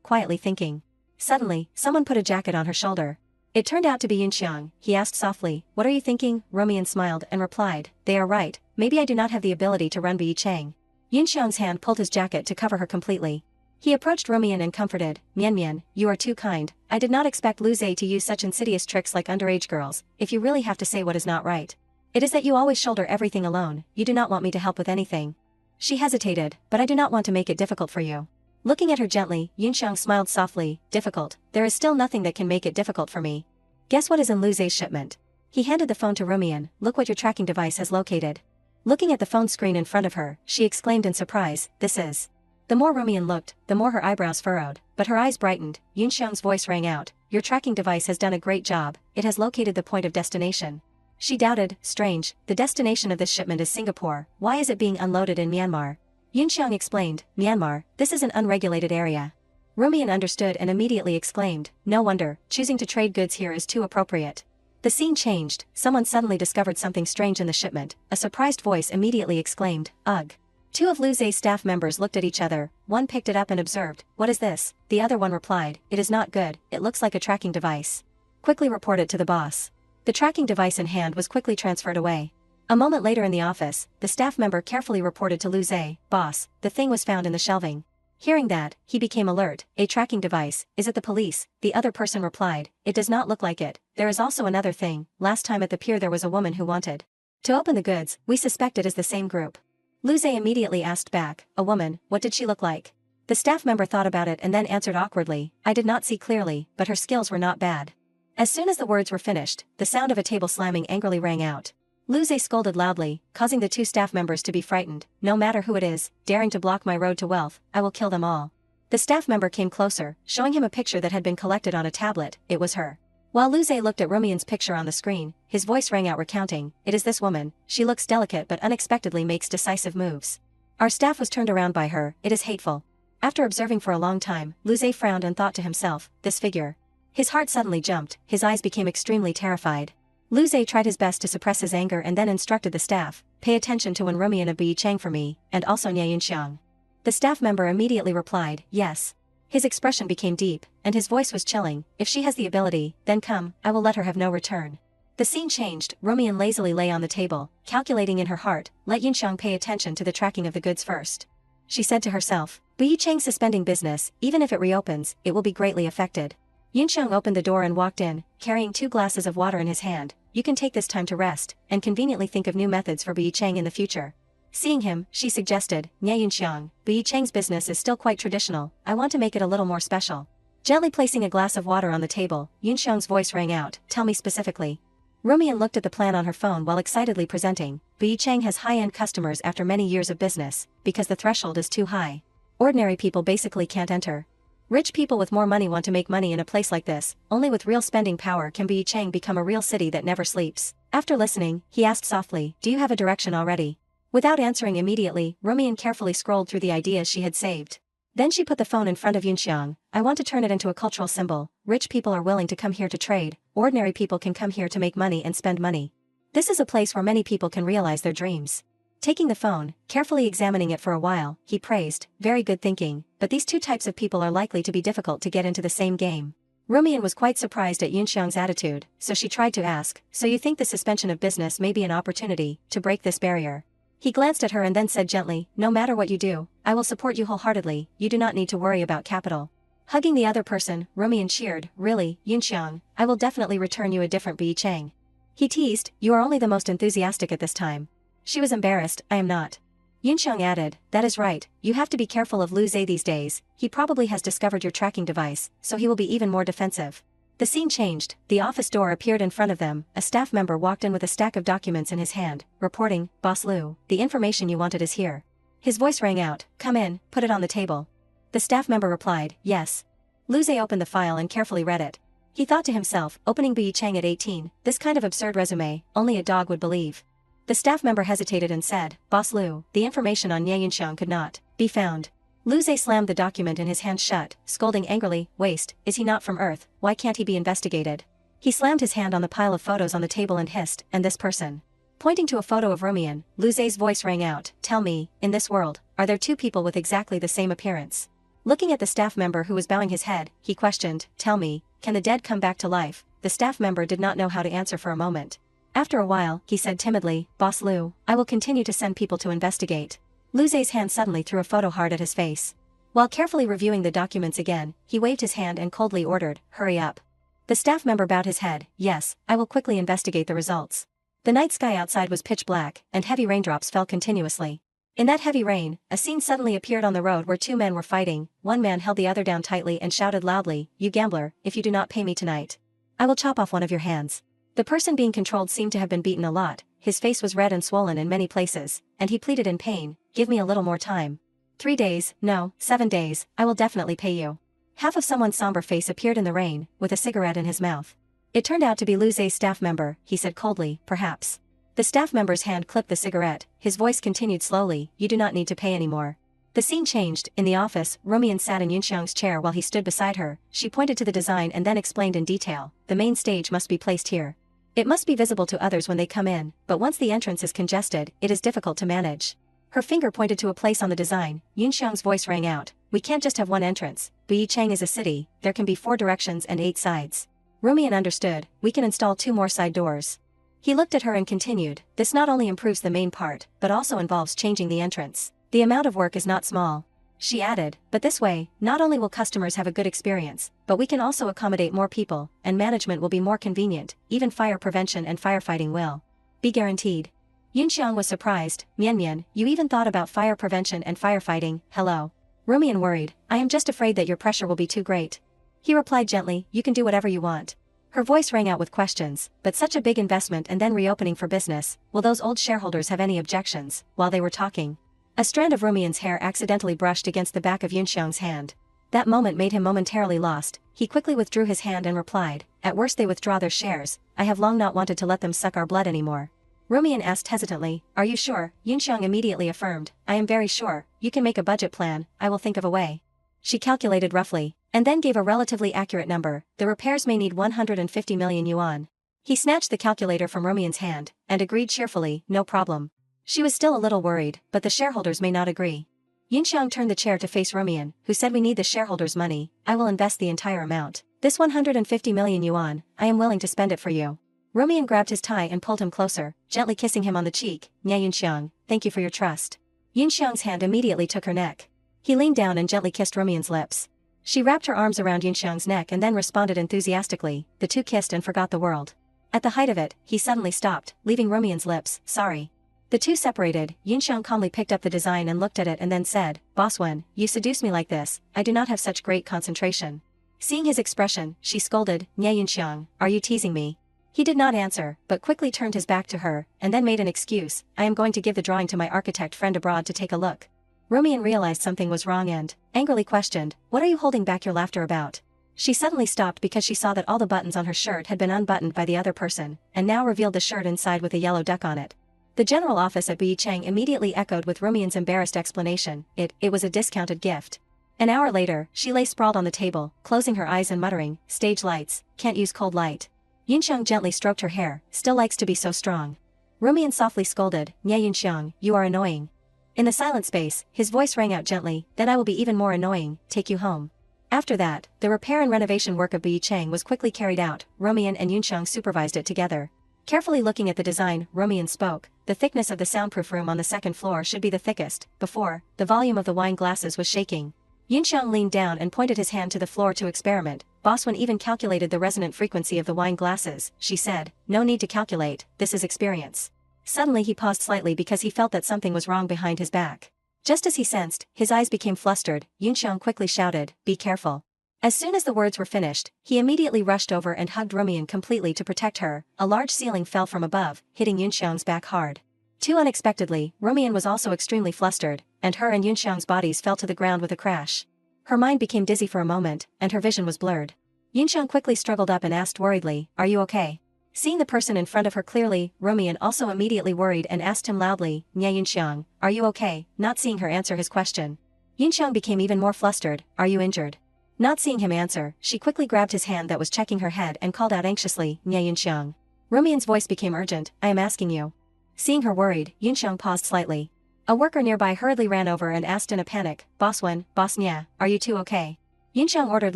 quietly thinking. Suddenly, someone put a jacket on her shoulder. It turned out to be Yunxiang. He asked softly, what are you thinking? Rumian smiled and replied, they are right, maybe I do not have the ability to run Bi Chang. Yunxiang's hand pulled his jacket to cover her completely. He approached Rumian and comforted, Mian, you are too kind, I did not expect Lujiu to use such insidious tricks like underage girls, if you really have to say what is not right. It is that you always shoulder everything alone, you do not want me to help with anything. She hesitated, but I do not want to make it difficult for you. Looking at her gently, Yunxiang smiled softly, difficult, there is still nothing that can make it difficult for me. Guess what is in Lujiu's shipment? He handed the phone to Rumian, look what your tracking device has located. Looking at the phone screen in front of her, she exclaimed in surprise, this is. The more Rumian looked, the more her eyebrows furrowed, but her eyes brightened, Yunxiang's voice rang out, your tracking device has done a great job, it has located the point of destination. She doubted, strange, the destination of this shipment is Singapore, why is it being unloaded in Myanmar? Yunxiang explained, Myanmar, this is an unregulated area. Rumian understood and immediately exclaimed, no wonder, choosing to trade goods here is too appropriate. The scene changed, someone suddenly discovered something strange in the shipment, a surprised voice immediately exclaimed, ugh. Two of Lujiu's staff members looked at each other, one picked it up and observed, what is this? The other one replied, it is not good, it looks like a tracking device. Quickly report it to the boss. The tracking device in hand was quickly transferred away. A moment later in the office, the staff member carefully reported to Lujiu, boss, the thing was found in the shelving. Hearing that, he became alert, a tracking device, is it the police? The other person replied, it does not look like it, there is also another thing, last time at the pier there was a woman who wanted to open the goods, we suspect it is the same group. Lujiu immediately asked back, a woman, what did she look like? The staff member thought about it and then answered awkwardly, I did not see clearly, but her skills were not bad. As soon as the words were finished, the sound of a table slamming angrily rang out. Lujiu scolded loudly, causing the two staff members to be frightened, no matter who it is, daring to block my road to wealth, I will kill them all. The staff member came closer, showing him a picture that had been collected on a tablet, it was her. While Lujiu looked at Rumian's picture on the screen, his voice rang out recounting, it is this woman, she looks delicate but unexpectedly makes decisive moves. Our staff was turned around by her, it is hateful. After observing for a long time, Lujiu frowned and thought to himself, this figure. His heart suddenly jumped, his eyes became extremely terrified. Lujiu tried his best to suppress his anger and then instructed the staff, pay attention to when Rumian of Bi Chang for me, and also Nyan Yunxiang. The staff member immediately replied, yes. His expression became deep, and his voice was chilling, if she has the ability, then come, I will let her have no return. The scene changed, Rumian lazily lay on the table, calculating in her heart, let Yunxiang pay attention to the tracking of the goods first. she said to herself. Bu Yicheng suspending business, even if it reopens, it will be greatly affected. Yunxiang opened the door and walked in, carrying 2 glasses of water in his hand. You can take this time to rest, and conveniently think of new methods for Bu Yicheng in the future. Seeing him, she suggested, Nya Yunxiang, Bu Yicheng's business is still quite traditional, I want to make it a little more special. Gently placing a glass of water on the table, Yunxiang's voice rang out, tell me specifically. Rumian looked at the plan on her phone while excitedly presenting, Bu Yicheng has high-end customers after many years of business, because the threshold is too high. Ordinary people basically can't enter. Rich people with more money want to make money in a place like this, only with real spending power can Bu Yicheng become a real city that never sleeps. After listening, he asked softly, do you have a direction already? Without answering immediately, Rumian carefully scrolled through the ideas she had saved. Then she put the phone in front of Yunxiang. I want to turn it into a cultural symbol. Rich people are willing to come here to trade, ordinary people can come here to make money and spend money. This is a place where many people can realize their dreams. Taking the phone, carefully examining it for a while, he praised, very good thinking, but these 2 types of people are likely to be difficult to get into the same game. Rumian was quite surprised at Yunxiang's attitude, so she tried to ask, so you think the suspension of business may be an opportunity to break this barrier? He glanced at her and then said gently, no matter what you do, I will support you wholeheartedly, you do not need to worry about capital. Hugging the other person, Rumian cheered, really, Yunxiang, I will definitely return you a different Bu Yicheng. He teased, you are only the most enthusiastic at this time. She was embarrassed, I am not. Yunxiang added, that is right, you have to be careful of Lu Zhe these days, he probably has discovered your tracking device, so he will be even more defensive. The scene changed, the office door appeared in front of them, a staff member walked in with a stack of documents in his hand, reporting, Boss Lu, the information you wanted is here. His voice rang out, come in, put it on the table. The staff member replied, yes. Lu Zhe opened the file and carefully read it. He thought to himself, opening Bu Yicheng at 18, this kind of absurd resume, only a dog would believe. The staff member hesitated and said, Boss Lu, the information on Nye Yunxiang could not be found. Lu Zhe slammed the document in his hand shut, scolding angrily, waste, is he not from Earth, why can't he be investigated? He slammed his hand on the pile of photos on the table and hissed, and this person. Pointing to a photo of Rumian, Lu Zhe's voice rang out, tell me, in this world, are there 2 people with exactly the same appearance? Looking at the staff member who was bowing his head, he questioned, tell me, can the dead come back to life? The staff member did not know how to answer for a moment. After a while, he said timidly, Boss Lu, I will continue to send people to investigate. Lu Zhe's hand suddenly threw a photo hard at his face. While carefully reviewing the documents again, he waved his hand and coldly ordered, hurry up. The staff member bowed his head, yes, I will quickly investigate the results. The night sky outside was pitch black, and heavy raindrops fell continuously. In that heavy rain, a scene suddenly appeared on the road where 2 men were fighting. One man held the other down tightly and shouted loudly, you gambler, if you do not pay me tonight, I will chop off one of your hands. The person being controlled seemed to have been beaten a lot, his face was red and swollen in many places, and he pleaded in pain, give me a little more time. 3 days, no, 7 days, I will definitely pay you. Half of someone's somber face appeared in the rain, with a cigarette in his mouth. It turned out to be Lu Zhe's staff member, he said coldly, perhaps. The staff member's hand clipped the cigarette, his voice continued slowly, you do not need to pay anymore. The scene changed, in the office, Rumian sat in Yunxiang's chair while he stood beside her, she pointed to the design and then explained in detail, the main stage must be placed here. It must be visible to others when they come in, but once the entrance is congested, it is difficult to manage. Her finger pointed to a place on the design, Yunxiang's voice rang out, we can't just have one entrance, Bu Yicheng is a city, there can be 4 directions and 8 sides. Rumian understood, we can install 2 more side doors. He looked at her and continued, this not only improves the main part, but also involves changing the entrance. The amount of work is not small. She added, but this way, not only will customers have a good experience, but we can also accommodate more people, and management will be more convenient, even fire prevention and firefighting will be guaranteed. Yunxiang was surprised, Nyan, you even thought about fire prevention and firefighting, hello. Rumian worried, I am just afraid that your pressure will be too great. He replied gently, you can do whatever you want. Her voice rang out with questions, but such a big investment and then reopening for business, will those old shareholders have any objections? While they were talking, a strand of Rumian's hair accidentally brushed against the back of Yunxiang's hand. That moment made him momentarily lost, he quickly withdrew his hand and replied, at worst they withdraw their shares, I have long not wanted to let them suck our blood anymore. Rumian asked hesitantly, are you sure? Yunxiang immediately affirmed, I am very sure, you can make a budget plan, I will think of a way. She calculated roughly, and then gave a relatively accurate number, the repairs may need 150 million yuan. He snatched the calculator from Rumian's hand, and agreed cheerfully, no problem. She was still a little worried, but the shareholders may not agree. Yunxiang turned the chair to face Rumian, who said we need the shareholders' money, I will invest the entire amount. This 150 million yuan, I am willing to spend it for you. Rumian grabbed his tie and pulled him closer, gently kissing him on the cheek, Nya Yunxiang, thank you for your trust. Yunxiang's hand immediately took her neck. He leaned down and gently kissed Rumian's lips. She wrapped her arms around Yunxiang's neck and then responded enthusiastically. The two kissed and forgot the world. At the height of it, he suddenly stopped, leaving Rumian's lips. Sorry. The two separated. Yunxiang calmly picked up the design and looked at it and then said, Boss Wen, you seduce me like this, I do not have such great concentration. Seeing his expression, she scolded, Nye Yunxiang, are you teasing me? He did not answer, but quickly turned his back to her, and then made an excuse, I am going to give the drawing to my architect friend abroad to take a look. Rumian realized something was wrong and, angrily questioned, what are you holding back your laughter about? She suddenly stopped because she saw that all the buttons on her shirt had been unbuttoned by the other person, and now revealed the shirt inside with a yellow duck on it. The general office at Biyicheng immediately echoed with Rumian's embarrassed explanation, it was a discounted gift. An hour later, she lay sprawled on the table, closing her eyes and muttering, stage lights, can't use cold light. Yunxiang gently stroked her hair, still likes to be so strong. Rumian softly scolded, Nye Yunxiang, you are annoying. In the silent space, his voice rang out gently, then I will be even more annoying, take you home. After that, the repair and renovation work of Biyicheng was quickly carried out, Rumian and Yunxiang supervised it together. Carefully looking at the design, Rumian spoke, the thickness of the soundproof room on the second floor should be the thickest. Before, the volume of the wine glasses was shaking. Yunxiang leaned down and pointed his hand to the floor to experiment. Boss Wen even calculated the resonant frequency of the wine glasses, she said, no need to calculate, this is experience. Suddenly he paused slightly because he felt that something was wrong behind his back. Just as he sensed, his eyes became flustered, Yunxiang quickly shouted, be careful. As soon as the words were finished, he immediately rushed over and hugged Rumian completely to protect her. A large ceiling fell from above, hitting Yunxiang's back hard. Too unexpectedly, Rumian was also extremely flustered, and her and Yunxiang's bodies fell to the ground with a crash. Her mind became dizzy for a moment, and her vision was blurred. Yunxiang quickly struggled up and asked worriedly, are you okay? Seeing the person in front of her clearly, Rumian also immediately worried and asked him loudly, Nye Yunxiang, are you okay? Not seeing her answer his question. Yunxiang became even more flustered, are you injured? Not seeing him answer, she quickly grabbed his hand that was checking her head and called out anxiously, Nye Yunxiang. Rumian's voice became urgent, I am asking you. Seeing her worried, Yunxiang paused slightly. A worker nearby hurriedly ran over and asked in a panic, Boss Wen, Boss Nye, are you two okay? Yunxiang ordered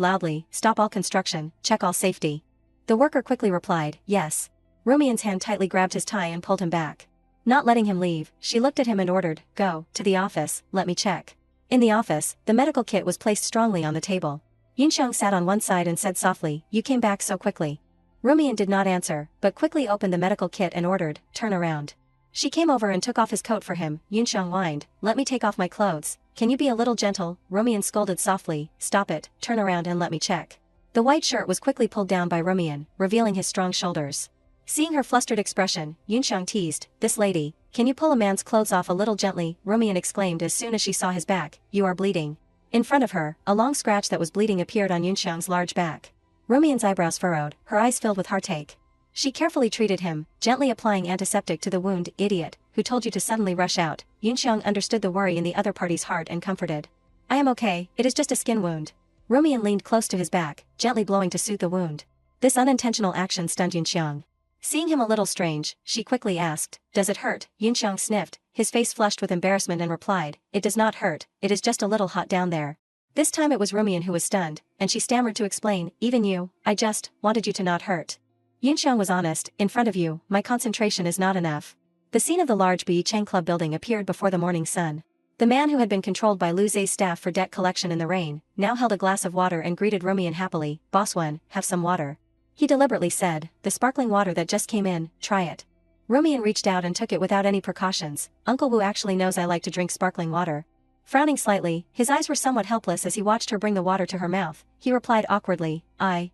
loudly, stop all construction, check all safety. The worker quickly replied, yes. Rumian's hand tightly grabbed his tie and pulled him back. Not letting him leave, she looked at him and ordered, go, to the office, let me check. In the office, the medical kit was placed strongly on the table. Yunxiang sat on one side and said softly, you came back so quickly. Rumian did not answer, but quickly opened the medical kit and ordered, turn around. She came over and took off his coat for him. Yunxiang whined, let me take off my clothes. Can you be a little gentle? Rumian scolded softly, stop it, turn around and let me check. The white shirt was quickly pulled down by Rumian, revealing his strong shoulders. Seeing her flustered expression, Yunxiang teased, this lady, can you pull a man's clothes off a little gently? Rumian exclaimed as soon as she saw his back, you are bleeding. In front of her, a long scratch that was bleeding appeared on Yunxiang's large back. Rumian's eyebrows furrowed, her eyes filled with heartache. She carefully treated him, gently applying antiseptic to the wound. Idiot, who told you to suddenly rush out? Yunxiang understood the worry in the other party's heart and comforted. I am okay, it is just a skin wound. Rumian leaned close to his back, gently blowing to soothe the wound. This unintentional action stunned Yunxiang. Seeing him a little strange, she quickly asked, does it hurt? Yunxiang sniffed, his face flushed with embarrassment and replied, it does not hurt, it is just a little hot down there. This time it was Rumian who was stunned, and she stammered to explain, even you, I just wanted you to not hurt. Yunxiang was honest, in front of you, my concentration is not enough. The scene of the large Biyicheng Club building appeared before the morning sun. The man who had been controlled by Lu Zhe's staff for debt collection in the rain, now held a glass of water and greeted Rumian happily, Boss Wen, have some water. He deliberately said, the sparkling water that just came in, try it. Rumian reached out and took it without any precautions, Uncle Wu actually knows I like to drink sparkling water. Frowning slightly, his eyes were somewhat helpless as he watched her bring the water to her mouth, he replied awkwardly, I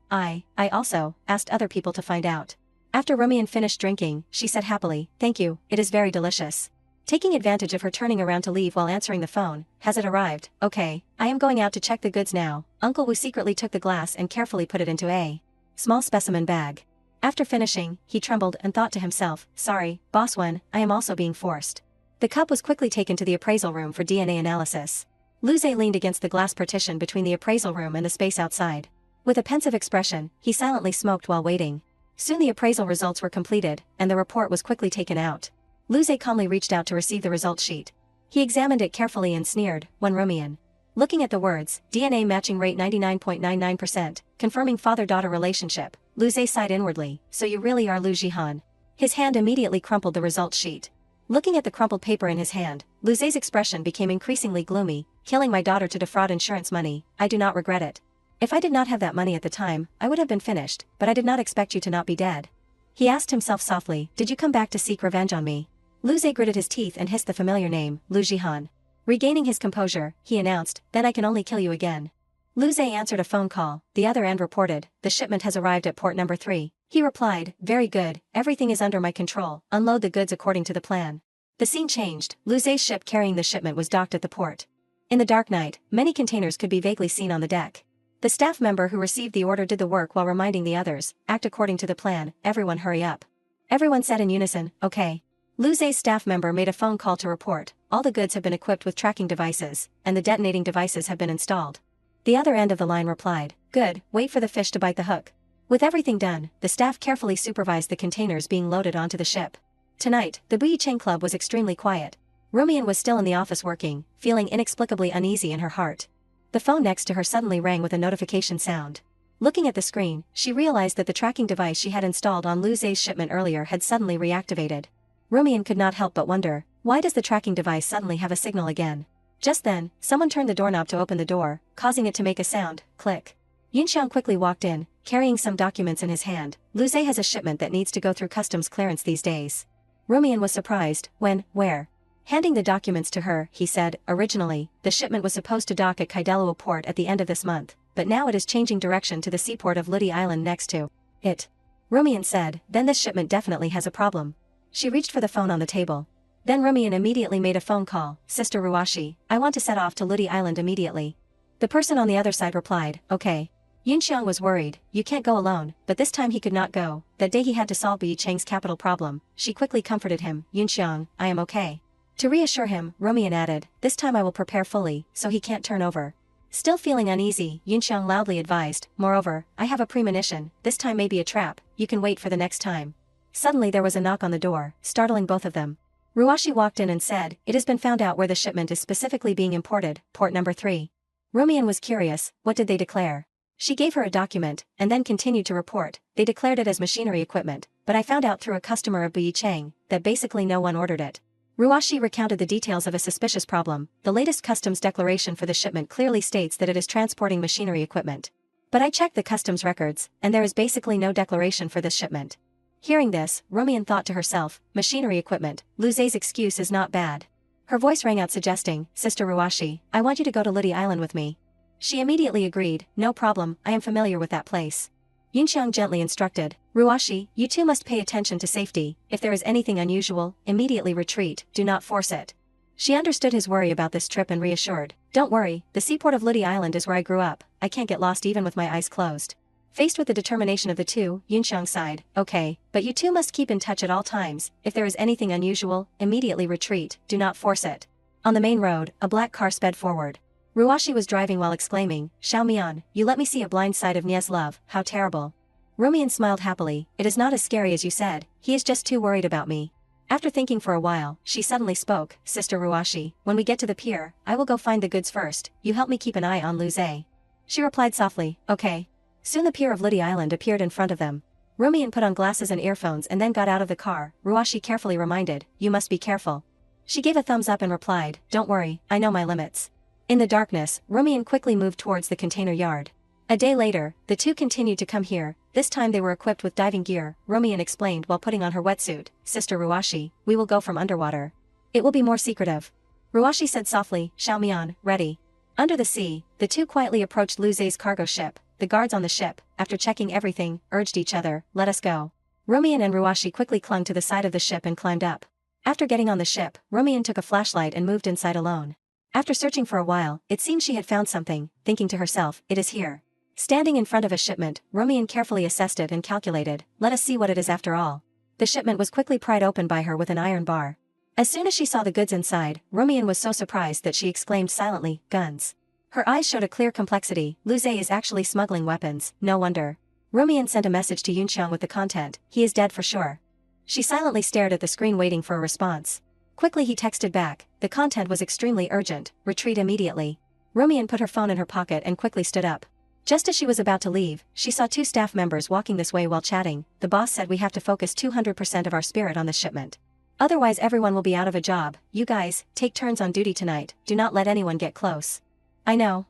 also, asked other people to find out. After Rumian finished drinking, she said happily, thank you, it is very delicious. Taking advantage of her turning around to leave while answering the phone, has it arrived? Okay, I am going out to check the goods now. Uncle Wu secretly took the glass and carefully put it into a small specimen bag. After finishing, he trembled and thought to himself, sorry, Boss Wen, I am also being forced. The cup was quickly taken to the appraisal room for DNA analysis. Lu Zhe leaned against the glass partition between the appraisal room and the space outside. With a pensive expression, he silently smoked while waiting. Soon the appraisal results were completed, and the report was quickly taken out. Lu Zhe calmly reached out to receive the result sheet. He examined it carefully and sneered, when Rumian. Looking at the words, DNA matching rate 99.99%, confirming father-daughter relationship, Lu Zhe sighed inwardly, so you really are Lu Jihan. His hand immediately crumpled the result sheet. Looking at the crumpled paper in his hand, Luze's expression became increasingly gloomy. Killing my daughter to defraud insurance money, I do not regret it. If I did not have that money at the time, I would have been finished, but I did not expect you to not be dead. He asked himself softly, did you come back to seek revenge on me? Luze gritted his teeth and hissed the familiar name, Lujiu. Regaining his composure, he announced, then I can only kill you again. Luze answered a phone call. The other end reported, the shipment has arrived at port number 3. He replied, very good, everything is under my control, unload the goods according to the plan. The scene changed. Luze's ship carrying the shipment was docked at the port. In the dark night, many containers could be vaguely seen on the deck. The staff member who received the order did the work while reminding the others, act according to the plan, everyone hurry up. Everyone said in unison, okay. Luze's staff member made a phone call to report, all the goods have been equipped with tracking devices, and the detonating devices have been installed. The other end of the line replied, good, wait for the fish to bite the hook. With everything done, the staff carefully supervised the containers being loaded onto the ship. Tonight, the Buyicheng Club was extremely quiet. Rumian was still in the office working, feeling inexplicably uneasy in her heart. The phone next to her suddenly rang with a notification sound. Looking at the screen, she realized that the tracking device she had installed on Luze's shipment earlier had suddenly reactivated. Rumian could not help but wonder, why does the tracking device suddenly have a signal again? Just then, someone turned the doorknob to open the door, causing it to make a sound, click. Yunxiang quickly walked in, carrying some documents in his hand. Luze has a shipment that needs to go through customs clearance these days. Rumian was surprised, where? Handing the documents to her, he said, originally, the shipment was supposed to dock at Kaidelua port at the end of this month, but now it is changing direction to the seaport of Ludi Island next to it. Rumian said, then this shipment definitely has a problem. She reached for the phone on the table. Then Rumian immediately made a phone call, Sister Ruashi, I want to set off to Ludi Island immediately. The person on the other side replied, okay. Yunxiang was worried, you can't go alone, but this time he could not go. That day he had to solve Buyicheng's capital problem. She quickly comforted him, Yunxiang, I am okay. To reassure him, Rumian added, this time I will prepare fully, so he can't turn over. Still feeling uneasy, Yunxiang loudly advised, moreover, I have a premonition, this time may be a trap, you can wait for the next time. Suddenly there was a knock on the door, startling both of them. Ruashi walked in and said, it has been found out where the shipment is specifically being imported, port number 3. Rumian was curious, what did they declare? She gave her a document, and then continued to report, they declared it as machinery equipment, but I found out through a customer of Buyicheng, that basically no one ordered it. Ruashi recounted the details of a suspicious problem. The latest customs declaration for the shipment clearly states that it is transporting machinery equipment. But I checked the customs records, and there is basically no declaration for this shipment. Hearing this, Rumian thought to herself, machinery equipment, Luze's excuse is not bad. Her voice rang out suggesting, Sister Ruashi, I want you to go to Ludi Island with me. She immediately agreed, no problem, I am familiar with that place. Yunxiang gently instructed, Ruashi, you too must pay attention to safety, if there is anything unusual, immediately retreat, do not force it. She understood his worry about this trip and reassured, don't worry, the seaport of Ludi Island is where I grew up, I can't get lost even with my eyes closed. Faced with the determination of the two, Yunxiang sighed, okay, but you two must keep in touch at all times, if there is anything unusual, immediately retreat, do not force it. On the main road, a black car sped forward. Ruashi was driving while exclaiming, Xiaomian, you let me see a blind side of Nia's love, how terrible. Rumian smiled happily, it is not as scary as you said, he is just too worried about me. After thinking for a while, she suddenly spoke, Sister Ruashi, when we get to the pier, I will go find the goods first, you help me keep an eye on Luze. She replied softly, okay. Soon the pier of Ludi Island appeared in front of them. Rumian put on glasses and earphones and then got out of the car. Ruashi carefully reminded, you must be careful. She gave a thumbs up and replied, don't worry, I know my limits. In the darkness, Rumian quickly moved towards the container yard. A day later, the two continued to come here, this time they were equipped with diving gear, Rumian explained while putting on her wetsuit, Sister Ruashi, we will go from underwater. It will be more secretive. Ruashi said softly, Xiaomian, ready. Under the sea, the two quietly approached Luze's cargo ship. The guards on the ship, after checking everything, urged each other, let us go. Rumian and Ruashi quickly clung to the side of the ship and climbed up. After getting on the ship, Rumian took a flashlight and moved inside alone. After searching for a while, it seemed she had found something, thinking to herself, it is here. Standing in front of a shipment, Rumian carefully assessed it and calculated, let us see what it is after all. The shipment was quickly pried open by her with an iron bar. As soon as she saw the goods inside, Rumian was so surprised that she exclaimed silently, guns. Her eyes showed a clear complexity, Luze is actually smuggling weapons, no wonder. Rumian sent a message to Yunxiang with the content, he is dead for sure. She silently stared at the screen waiting for a response. Quickly he texted back, the content was extremely urgent, retreat immediately. Rumian put her phone in her pocket and quickly stood up. Just as she was about to leave, she saw two staff members walking this way while chatting. The boss said we have to focus 200% of our spirit on this shipment. Otherwise everyone will be out of a job. You guys, take turns on duty tonight, do not let anyone get close. I know,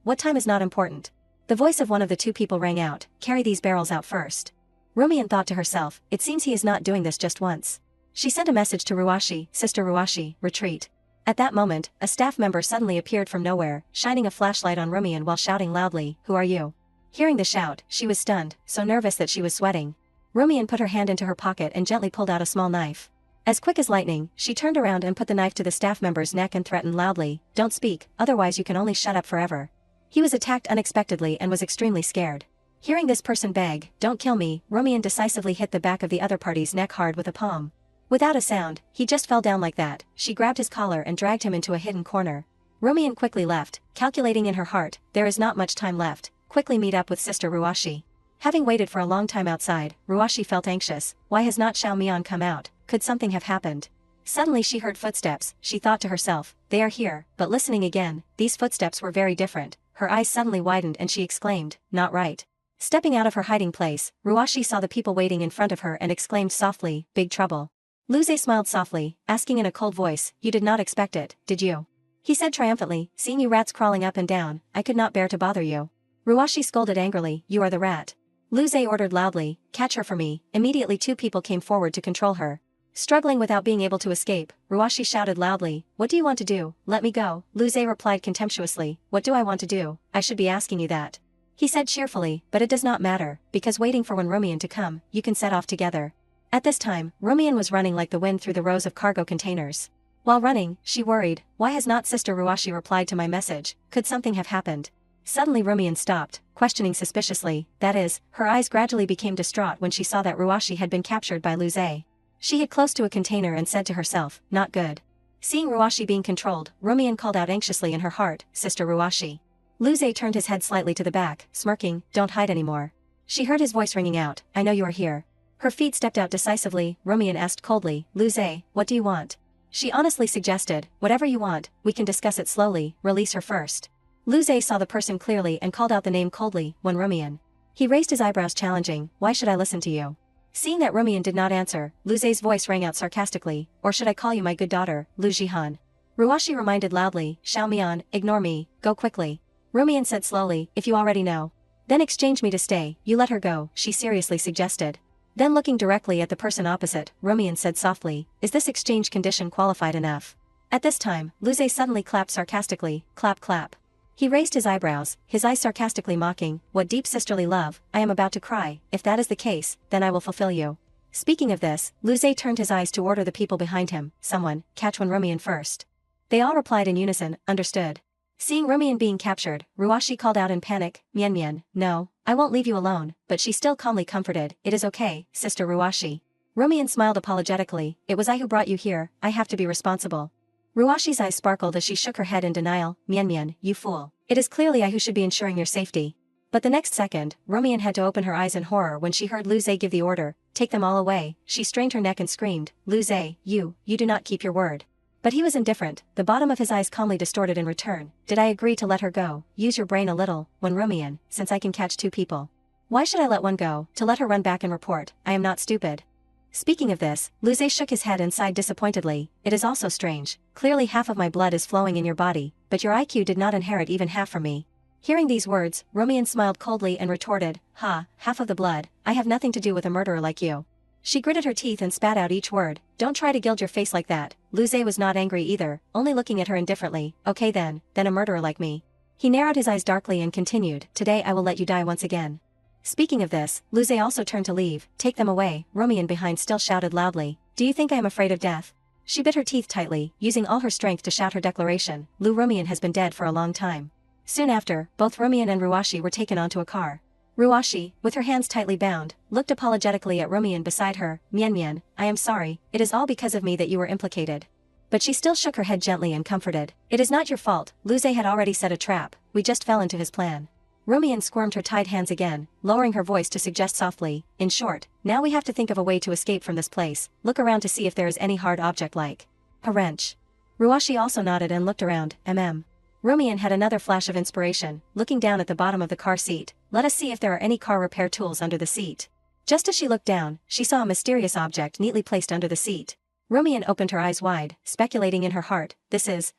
what time is not important. The voice of one of the two people rang out, carry these barrels out first. Rumian thought to herself, it seems he is not doing this just once. She sent a message to Ruashi, Sister Ruashi, retreat. At that moment, a staff member suddenly appeared from nowhere, shining a flashlight on Rumian while shouting loudly, who are you? Hearing the shout, she was stunned, so nervous that she was sweating. Rumian put her hand into her pocket and gently pulled out a small knife. As quick as lightning, she turned around and put the knife to the staff member's neck and threatened loudly, don't speak, otherwise you can only shut up forever. He was attacked unexpectedly and was extremely scared. Hearing this person beg, don't kill me, Rumian decisively hit the back of the other party's neck hard with a palm. Without a sound, he just fell down like that. She grabbed his collar and dragged him into a hidden corner. Rumian quickly left, calculating in her heart, there is not much time left, quickly meet up with Sister Ruashi. Having waited for a long time outside, Ruashi felt anxious, why has not Xiao Mian come out, could something have happened? Suddenly she heard footsteps, she thought to herself, they are here, but listening again, these footsteps were very different, her eyes suddenly widened and she exclaimed, not right. Stepping out of her hiding place, Ruashi saw the people waiting in front of her and exclaimed softly, big trouble. Lujiu smiled softly, asking in a cold voice, you did not expect it, did you? He said triumphantly, seeing you rats crawling up and down, I could not bear to bother you. Ruashi scolded angrily, you are the rat. Lujiu ordered loudly, catch her for me. Immediately two people came forward to control her. Struggling without being able to escape, Ruashi shouted loudly, what do you want to do, let me go. Lujiu replied contemptuously, what do I want to do, I should be asking you that. He said cheerfully, but it does not matter, because waiting for one Rumian to come, you can set off together. At this time, Rumian was running like the wind through the rows of cargo containers. While running, she worried, why has not Sister Ruashi replied to my message, could something have happened? Suddenly Rumian stopped, questioning suspiciously, that is, her eyes gradually became distraught when she saw that Ruashi had been captured by Lujiu. She hid close to a container and said to herself, not good. Seeing Ruashi being controlled, Rumian called out anxiously in her heart, Sister Ruashi. Lujiu turned his head slightly to the back, smirking, don't hide anymore. She heard his voice ringing out, I know you are here. Her feet stepped out decisively, Rumian asked coldly, Lujiu, what do you want? She honestly suggested, whatever you want, we can discuss it slowly, release her first. Lujiu saw the person clearly and called out the name coldly, one Rumian. He raised his eyebrows challenging, why should I listen to you? Seeing that Rumian did not answer, Lujiu's voice rang out sarcastically, or should I call you my good daughter, Lujihan? Ruashi reminded loudly, Xiao Mian, ignore me, go quickly. Rumian said slowly, if you already know. Then exchange me to stay, you let her go, she seriously suggested. Then looking directly at the person opposite, Rumian said softly, is this exchange condition qualified enough? At this time, Lujiu suddenly clapped sarcastically, clap clap. He raised his eyebrows, his eyes sarcastically mocking, what deep sisterly love, I am about to cry, if that is the case, then I will fulfill you. Speaking of this, Lujiu turned his eyes to order the people behind him, someone, catch one Rumian first. They all replied in unison, understood. Seeing Rumian being captured, Ruashi called out in panic, Nyan, no, I won't leave you alone, but she still calmly comforted, it is okay, Sister Ruashi. Rumian smiled apologetically, it was I who brought you here, I have to be responsible. Ruashi's eyes sparkled as she shook her head in denial, Nyan, you fool. It is clearly I who should be ensuring your safety. But the next second, Rumian had to open her eyes in horror when she heard Lujiu give the order, take them all away. She strained her neck and screamed, Lujiu, you do not keep your word. But he was indifferent, the bottom of his eyes calmly distorted in return, did I agree to let her go, use your brain a little, when Rumian, since I can catch two people. Why should I let one go, to let her run back and report, I am not stupid. Speaking of this, Lujiu shook his head and sighed disappointedly, it is also strange, clearly half of my blood is flowing in your body, but your IQ did not inherit even half from me. Hearing these words, Rumian smiled coldly and retorted, ha, half of the blood, I have nothing to do with a murderer like you. She gritted her teeth and spat out each word, don't try to gild your face like that. Lujiu was not angry either, only looking at her indifferently, okay then a murderer like me. He narrowed his eyes darkly and continued, today I will let you die once again. Speaking of this, Lujiu also turned to leave, take them away, Rumian behind still shouted loudly, do you think I am afraid of death? She bit her teeth tightly, using all her strength to shout her declaration, Rumian has been dead for a long time. Soon after, both Rumian and Ruashi were taken onto a car. Ruashi, with her hands tightly bound, looked apologetically at Rumian beside her, Nyan, I am sorry, it is all because of me that you were implicated. But she still shook her head gently and comforted, it is not your fault, Lujiu had already set a trap, we just fell into his plan. Rumian squirmed her tied hands again, lowering her voice to suggest softly, in short, now we have to think of a way to escape from this place, look around to see if there is any hard object like a wrench. Ruashi also nodded and looked around, Rumian had another flash of inspiration, looking down at the bottom of the car seat, let us see if there are any car repair tools under the seat. Just as she looked down, she saw a mysterious object neatly placed under the seat. Rumian opened her eyes wide, speculating in her heart,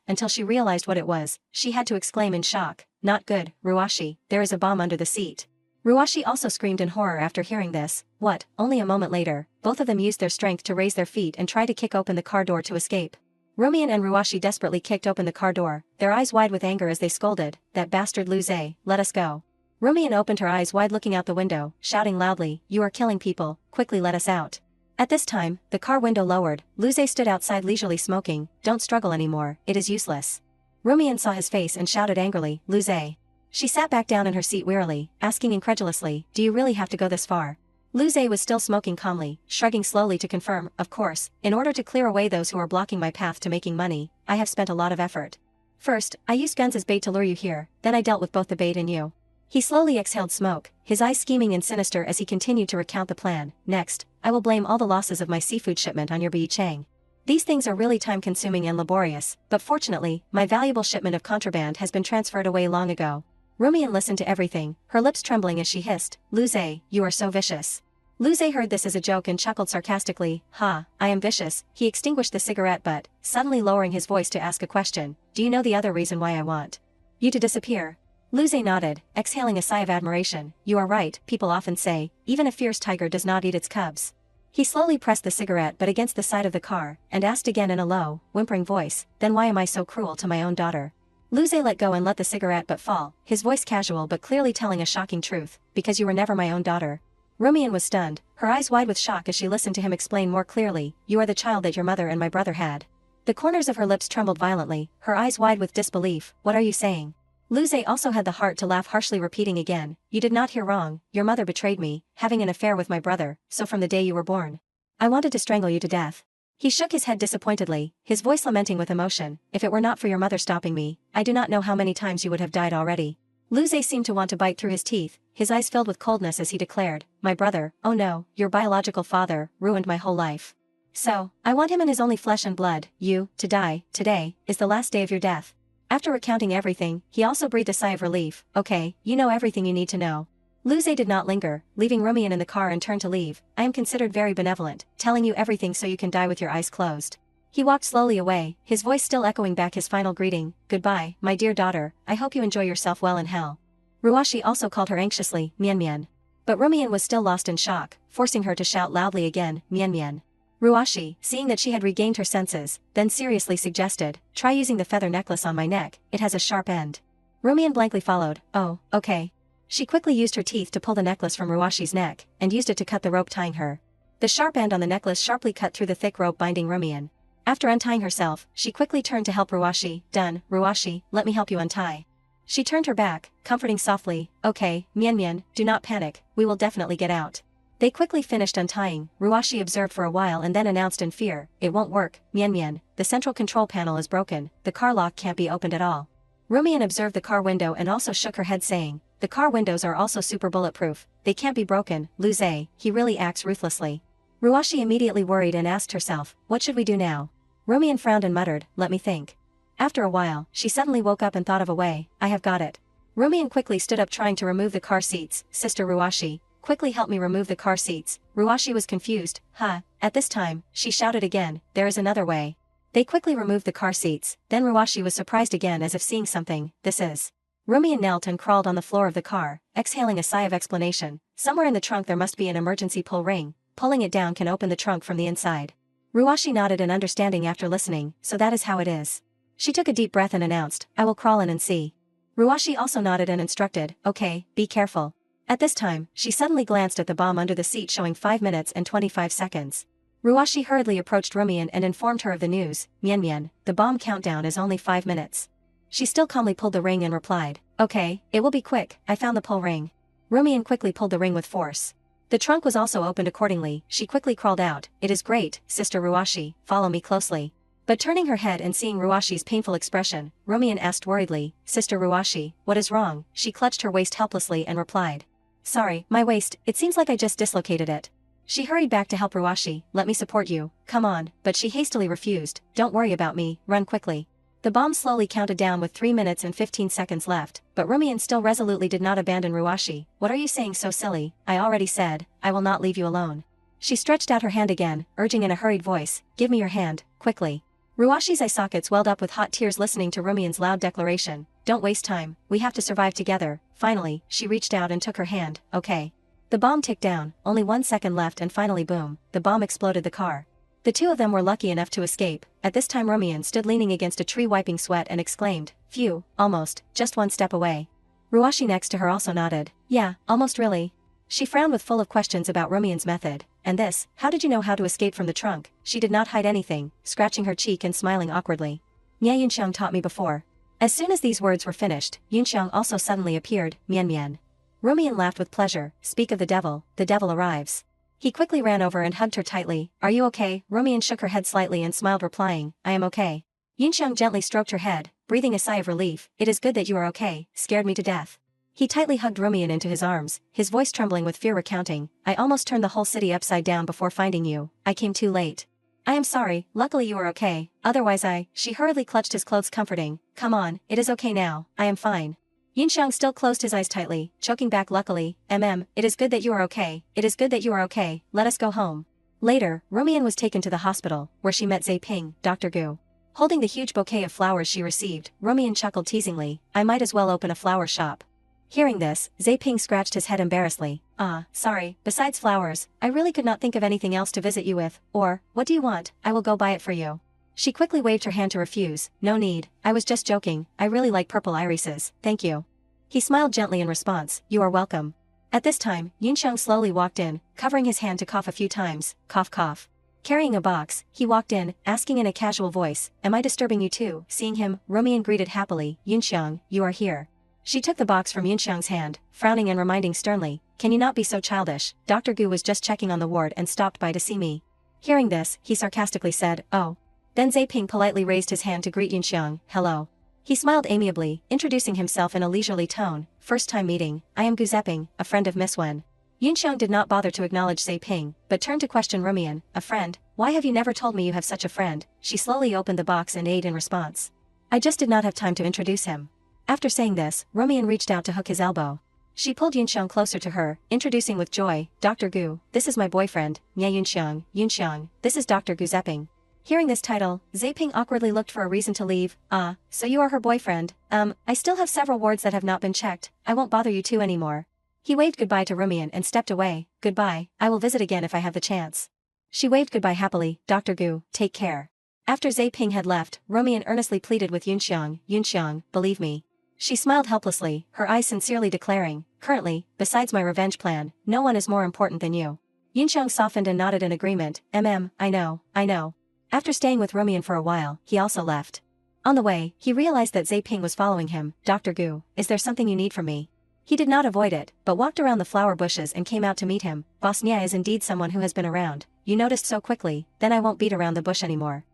until she realized what it was, she had to exclaim in shock, not good, Ruashi, there is a bomb under the seat. Ruashi also screamed in horror after hearing this. What? Only a moment later, both of them used their strength to raise their feet and try to kick open the car door to escape. Rumian and Ruashi desperately kicked open the car door, their eyes wide with anger as they scolded, that bastard Lujiu, let us go. Rumian opened her eyes wide looking out the window, shouting loudly, you are killing people, quickly let us out. At this time, the car window lowered, Lujiu stood outside leisurely smoking, don't struggle anymore, it is useless. Rumian saw his face and shouted angrily, Lujiu. She sat back down in her seat wearily, asking incredulously, do you really have to go this far? Lujiu was still smoking calmly, shrugging slowly to confirm, of course, in order to clear away those who are blocking my path to making money, I have spent a lot of effort. First, I used guns as bait to lure you here, then I dealt with both the bait and you. He slowly exhaled smoke, his eyes scheming and sinister as he continued to recount the plan. Next, I will blame all the losses of my seafood shipment on your Bi Chang. These things are really time-consuming and laborious, but fortunately, my valuable shipment of contraband has been transferred away long ago. Rumian listened to everything, her lips trembling as she hissed, Lujiu, you are so vicious. Lujiu heard this as a joke and chuckled sarcastically, ha, I am vicious. He extinguished the cigarette butt, suddenly lowering his voice to ask a question, do you know the other reason why I want you to disappear? Lujiu nodded, exhaling a sigh of admiration, you are right, people often say, even a fierce tiger does not eat its cubs. He slowly pressed the cigarette butt against the side of the car, and asked again in a low, whimpering voice, then why am I so cruel to my own daughter? Lujiu let go and let the cigarette butt fall, his voice casual but clearly telling a shocking truth, because you were never my own daughter. Rumian was stunned, her eyes wide with shock as she listened to him explain more clearly, you are the child that your mother and my brother had. The corners of her lips trembled violently, her eyes wide with disbelief, what are you saying? Lujiu also had the heart to laugh harshly repeating again, you did not hear wrong, your mother betrayed me, having an affair with my brother, so from the day you were born. I wanted to strangle you to death. He shook his head disappointedly, his voice lamenting with emotion, if it were not for your mother stopping me, I do not know how many times you would have died already. Lujiu seemed to want to bite through his teeth, his eyes filled with coldness as he declared, my brother, oh no, your biological father, ruined my whole life. So, I want him in his only flesh and blood, you, to die, today, is the last day of your death. After recounting everything, he also breathed a sigh of relief, okay, you know everything you need to know. Lujiu did not linger, leaving Rumian in the car and turned to leave, I am considered very benevolent, telling you everything so you can die with your eyes closed. He walked slowly away, his voice still echoing back his final greeting, goodbye, my dear daughter, I hope you enjoy yourself well in hell. Ruashi also called her anxiously, Mian Mian. But Rumian was still lost in shock, forcing her to shout loudly again, Mian Mian. Ruashi, seeing that she had regained her senses, then seriously suggested, try using the feather necklace on my neck, it has a sharp end. Rumian blankly followed, oh, okay. She quickly used her teeth to pull the necklace from Ruashi's neck, and used it to cut the rope tying her. The sharp end on the necklace sharply cut through the thick rope binding Rumian. After untying herself, she quickly turned to help Ruashi, done, Ruashi, let me help you untie. She turned her back, comforting softly, okay, Mian Mian, do not panic, we will definitely get out. They quickly finished untying, Ruashi observed for a while and then announced in fear, it won't work, Mian Mian, the central control panel is broken, the car lock can't be opened at all. Rumian observed the car window and also shook her head saying, the car windows are also super bulletproof, they can't be broken, Lujiu, he really acts ruthlessly. Ruashi immediately worried and asked herself, what should we do now? Rumian frowned and muttered, let me think. After a while, she suddenly woke up and thought of a way, I have got it. Rumian quickly stood up trying to remove the car seats, Sister Ruashi, quickly help me remove the car seats. Ruashi was confused, at this time, she shouted again, there is another way. They quickly removed the car seats, then Ruashi was surprised again as if seeing something, Rumian knelt and crawled on the floor of the car, exhaling a sigh of explanation, somewhere in the trunk there must be an emergency pull ring, pulling it down can open the trunk from the inside. Ruashi nodded in understanding after listening, so that is how it is. She took a deep breath and announced, I will crawl in and see. Ruashi also nodded and instructed, okay, be careful. At this time, she suddenly glanced at the bomb under the seat showing 5 minutes and 25 seconds. Ruashi hurriedly approached Rumian and informed her of the news, Mian Mian, the bomb countdown is only 5 minutes. She still calmly pulled the ring and replied, okay, it will be quick, I found the pull ring. Rumian quickly pulled the ring with force. The trunk was also opened accordingly, she quickly crawled out, it is great, Sister Ruashi, follow me closely. But turning her head and seeing Ruashi's painful expression, Rumian asked worriedly, Sister Ruashi, what is wrong? She clutched her waist helplessly and replied, sorry, my waist, it seems like I just dislocated it. She hurried back to help Ruashi, let me support you, come on, but she hastily refused, don't worry about me, run quickly. The bomb slowly counted down with 3 minutes and 15 seconds left, but Rumian still resolutely did not abandon Ruashi, what are you saying so silly, I already said, I will not leave you alone. She stretched out her hand again, urging in a hurried voice, "Give me your hand, quickly." Ruashi's eye sockets welled up with hot tears listening to Rumian's loud declaration. "Don't waste time, we have to survive together." Finally, she reached out and took her hand. "Okay." The bomb ticked down, only 1 second left, and finally boom, the bomb exploded the car. The two of them were lucky enough to escape. At this time Rumian stood leaning against a tree wiping sweat and exclaimed, "Phew, almost, just one step away." Ruashi next to her also nodded. "Yeah, almost really." She frowned with full of questions about Rumian's method. "And this, how did you know how to escape from the trunk?" She did not hide anything, scratching her cheek and smiling awkwardly. "Nya Yunxiang taught me before." As soon as these words were finished, Yunxiang also suddenly appeared. "Mian Mian." Rumian laughed with pleasure. "Speak of the devil arrives." He quickly ran over and hugged her tightly. "Are you okay?" Rumian shook her head slightly and smiled, replying, "I am okay." Yunxiang gently stroked her head, breathing a sigh of relief. "It is good that you are okay, scared me to death." He tightly hugged Rumian into his arms, his voice trembling with fear, recounting, "I almost turned the whole city upside down before finding you. I came too late. I am sorry, luckily you are okay, otherwise I—" She hurriedly clutched his clothes, comforting, "Come on, it is okay now, I am fine." Yunxiang still closed his eyes tightly, choking back, "Luckily, it is good that you are okay, it is good that you are okay, let us go home." Later, Rumian was taken to the hospital, where she met Ping, Dr. Gu. Holding the huge bouquet of flowers she received, Rumian chuckled teasingly, "I might as well open a flower shop." Hearing this, Ping scratched his head embarrassedly. Sorry, besides flowers, I really could not think of anything else to visit you with, or, what do you want, I will go buy it for you." She quickly waved her hand to refuse. "No need, I was just joking, I really like purple irises, thank you." He smiled gently in response, "You are welcome." At this time, Yunxiang slowly walked in, covering his hand to cough a few times, cough cough. Carrying a box, he walked in, asking in a casual voice, "Am I disturbing you too?" Seeing him, Rumian greeted happily, "Yunxiang, you are here." She took the box from Yunxiang's hand, frowning and reminding sternly, "Can you not be so childish? Dr. Gu was just checking on the ward and stopped by to see me." Hearing this, he sarcastically said, "Oh." Then Ping politely raised his hand to greet Yunxiang, "Hello." He smiled amiably, introducing himself in a leisurely tone, "First time meeting, I am Gu Zeping, a friend of Miss Wen." Yunxiang did not bother to acknowledge Ping, but turned to question Rumian, "A friend? Why have you never told me you have such a friend?" She slowly opened the box and ate in response. "I just did not have time to introduce him." After saying this, Rumian reached out to hook his elbow. She pulled Yunxiang closer to her, introducing with joy, "Dr. Gu, this is my boyfriend, Nya Yunxiang. Yunxiang, this is Dr. Gu Zeping." Hearing this title, Ping awkwardly looked for a reason to leave. So you are her boyfriend. I still have several wards that have not been checked, I won't bother you two anymore." He waved goodbye to Rumian and stepped away. "Goodbye, I will visit again if I have the chance." She waved goodbye happily. "Dr. Gu, take care." After Ping had left, Rumian earnestly pleaded with Yunxiang, "Yunxiang, believe me." She smiled helplessly, her eyes sincerely declaring, "Currently, besides my revenge plan, no one is more important than you." Yunxiang softened and nodded in agreement. I know. After staying with Rumian for a while, he also left. On the way, he realized that Ping was following him. "Dr. Gu, is there something you need from me?" He did not avoid it, but walked around the flower bushes and came out to meet him. "Boss Nya is indeed someone who has been around. You noticed so quickly, then I won't beat around the bush anymore."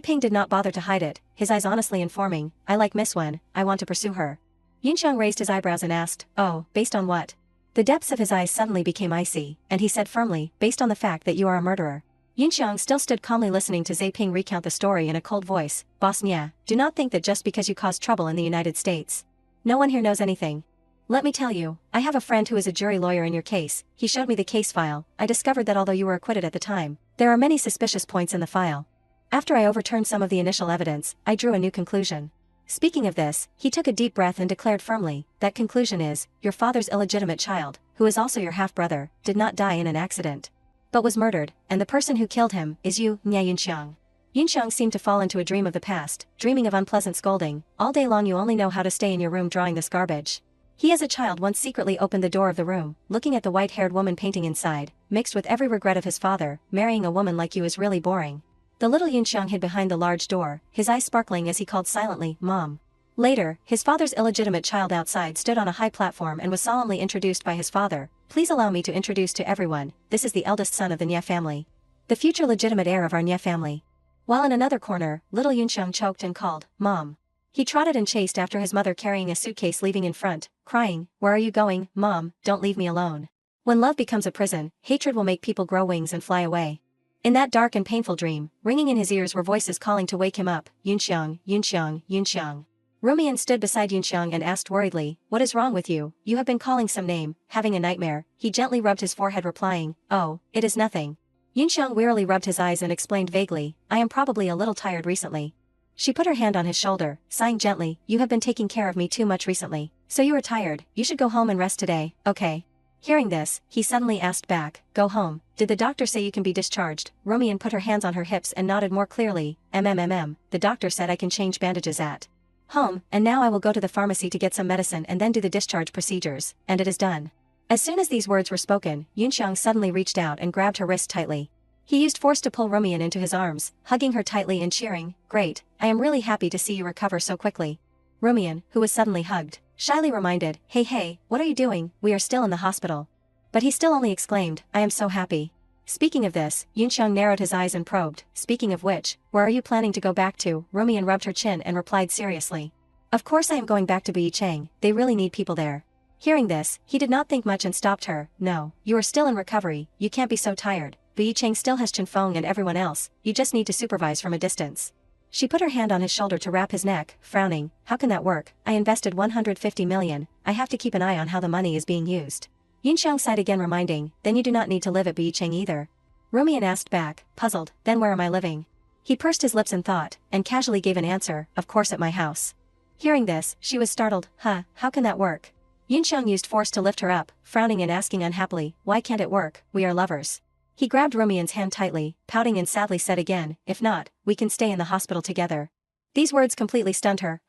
Ping did not bother to hide it, his eyes honestly informing, "I like Miss Wen, I want to pursue her." Yunxiang raised his eyebrows and asked, "Oh, based on what?" The depths of his eyes suddenly became icy, and he said firmly, "Based on the fact that you are a murderer." Yunxiang still stood calmly listening to Ping recount the story in a cold voice. "Boss Nya, do not think that just because you caused trouble in the United States. No one here knows anything. Let me tell you, I have a friend who is a jury lawyer in your case. He showed me the case file. I discovered that although you were acquitted at the time, there are many suspicious points in the file. After I overturned some of the initial evidence, I drew a new conclusion." Speaking of this, he took a deep breath and declared firmly, "That conclusion is, your father's illegitimate child, who is also your half-brother, did not die in an accident, but was murdered, and the person who killed him is you, Nya Yunxiang." Yunxiang seemed to fall into a dream of the past, dreaming of unpleasant scolding. "All day long you only know how to stay in your room drawing this garbage." He as a child once secretly opened the door of the room, looking at the white-haired woman painting inside, mixed with every regret of his father, "Marrying a woman like you is really boring." The little Yunxiang hid behind the large door, his eyes sparkling as he called silently, "Mom." Later, his father's illegitimate child outside stood on a high platform and was solemnly introduced by his father. "Please allow me to introduce to everyone, this is the eldest son of the Nya family. The future legitimate heir of our Nya family." While in another corner, little Yunxiang choked and called, "Mom." He trotted and chased after his mother carrying a suitcase leaving in front, crying, "Where are you going, Mom? Don't leave me alone." When love becomes a prison, hatred will make people grow wings and fly away. In that dark and painful dream, ringing in his ears were voices calling to wake him up, "Yunxiang, Yunxiang, Yunxiang." Rumian stood beside Yunxiang and asked worriedly, "What is wrong with you? You have been calling some name, having a nightmare." He gently rubbed his forehead replying, "Oh, it is nothing." Yunxiang wearily rubbed his eyes and explained vaguely, I am probably a little tired recently. She put her hand on his shoulder, sighing gently, you have been taking care of me too much recently, so you are tired, you should go home and rest today, okay? Hearing this, he suddenly asked back, go home, did the doctor say you can be discharged? Romian put her hands on her hips and nodded more clearly, the doctor said I can change bandages at home, and now I will go to the pharmacy to get some medicine and then do the discharge procedures, and it is done. As soon as these words were spoken, Yunxiang suddenly reached out and grabbed her wrist tightly. He used force to pull Romian into his arms, hugging her tightly and cheering, great, I am really happy to see you recover so quickly. Romian, who was suddenly hugged, shyly reminded, hey, what are you doing, we are still in the hospital. But he still only exclaimed, I am so happy. Speaking of this, Yunxiang narrowed his eyes and probed, speaking of which, where are you planning to go back to? Romian rubbed her chin and replied seriously. Of course I am going back to Beicheng, they really need people there. Hearing this, he did not think much and stopped her, no, you are still in recovery, you can't be so tired, Beicheng still has Chenfeng and everyone else, you just need to supervise from a distance. She put her hand on his shoulder to wrap his neck, frowning, how can that work, I invested 150 million, I have to keep an eye on how the money is being used. Yunxiang sighed again reminding, then you do not need to live at Beicheng either. Romian asked back, puzzled, then where am I living? He pursed his lips in thought, and casually gave an answer, of course at my house. Hearing this, she was startled, how can that work? Yunxiang used force to lift her up, frowning and asking unhappily, why can't it work, we are lovers. He grabbed Romian's hand tightly, pouting and sadly said again, if not, we can stay in the hospital together. These words completely stunned her,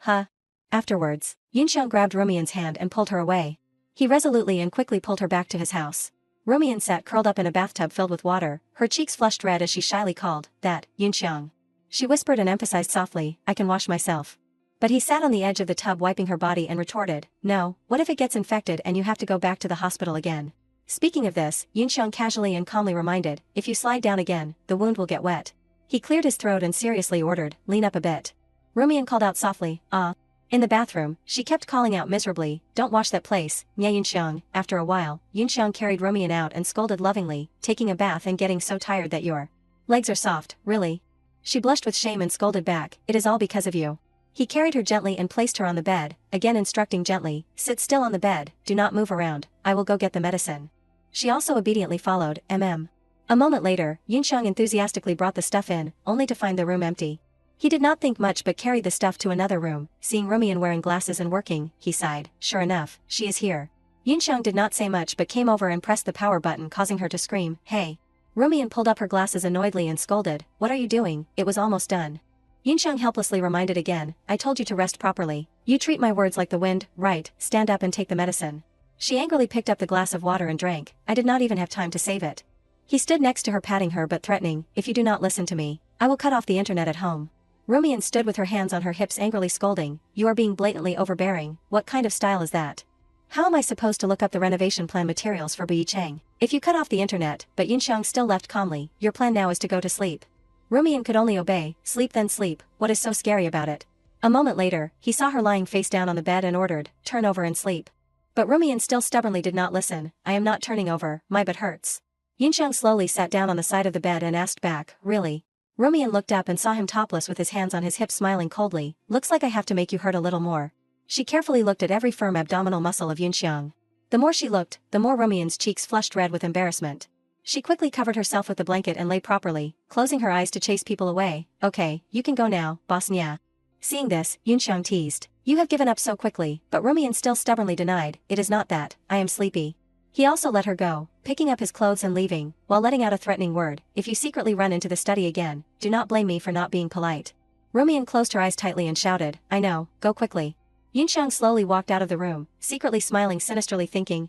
Afterwards, Yunxiang grabbed Romian's hand and pulled her away. He resolutely and quickly pulled her back to his house. Romian sat curled up in a bathtub filled with water, her cheeks flushed red as she shyly called, that, Yunxiang. She whispered and emphasized softly, I can wash myself. But he sat on the edge of the tub wiping her body and retorted, no, what if it gets infected and you have to go back to the hospital again? Speaking of this, Yunxiang casually and calmly reminded, if you slide down again, the wound will get wet. He cleared his throat and seriously ordered, lean up a bit. Romian called out softly, ah. In the bathroom, she kept calling out miserably, don't wash that place, Yunxiang. After a while, Yunxiang carried Romian out and scolded lovingly, taking a bath and getting so tired that your legs are soft, really? She blushed with shame and scolded back, it is all because of you. He carried her gently and placed her on the bed, again instructing gently, sit still on the bed, do not move around, I will go get the medicine. She also obediently followed, A moment later, Yunxiang enthusiastically brought the stuff in, only to find the room empty. He did not think much but carried the stuff to another room, seeing Romian wearing glasses and working, he sighed, sure enough, she is here. Yunxiang did not say much but came over and pressed the power button causing her to scream, hey. Romian pulled up her glasses annoyedly and scolded, what are you doing, it was almost done. Yunxiang helplessly reminded again, I told you to rest properly, you treat my words like the wind, right, stand up and take the medicine. She angrily picked up the glass of water and drank, I did not even have time to save it. He stood next to her patting her but threatening, if you do not listen to me, I will cut off the internet at home. Romian stood with her hands on her hips angrily scolding, you are being blatantly overbearing, what kind of style is that? How am I supposed to look up the renovation plan materials for Beicheng? If you cut off the internet, but Yunxiang still left calmly, your plan now is to go to sleep. Romian could only obey, sleep then sleep, what is so scary about it? A moment later, he saw her lying face down on the bed and ordered, turn over and sleep. But Romian still stubbornly did not listen, I am not turning over, my butt hurts. Yunxiang slowly sat down on the side of the bed and asked back, really? Romian looked up and saw him topless with his hands on his hips smiling coldly, looks like I have to make you hurt a little more. She carefully looked at every firm abdominal muscle of Yunxiang. The more she looked, the more Romian's cheeks flushed red with embarrassment. She quickly covered herself with the blanket and lay properly, closing her eyes to chase people away, okay, you can go now, boss Nya. Seeing this, Yunxiang teased, you have given up so quickly, but Romian still stubbornly denied, it is not that, I am sleepy. He also let her go, picking up his clothes and leaving, while letting out a threatening word, if you secretly run into the study again, do not blame me for not being polite. Romian closed her eyes tightly and shouted, I know, go quickly. Yunxiang slowly walked out of the room, secretly smiling sinisterly thinking,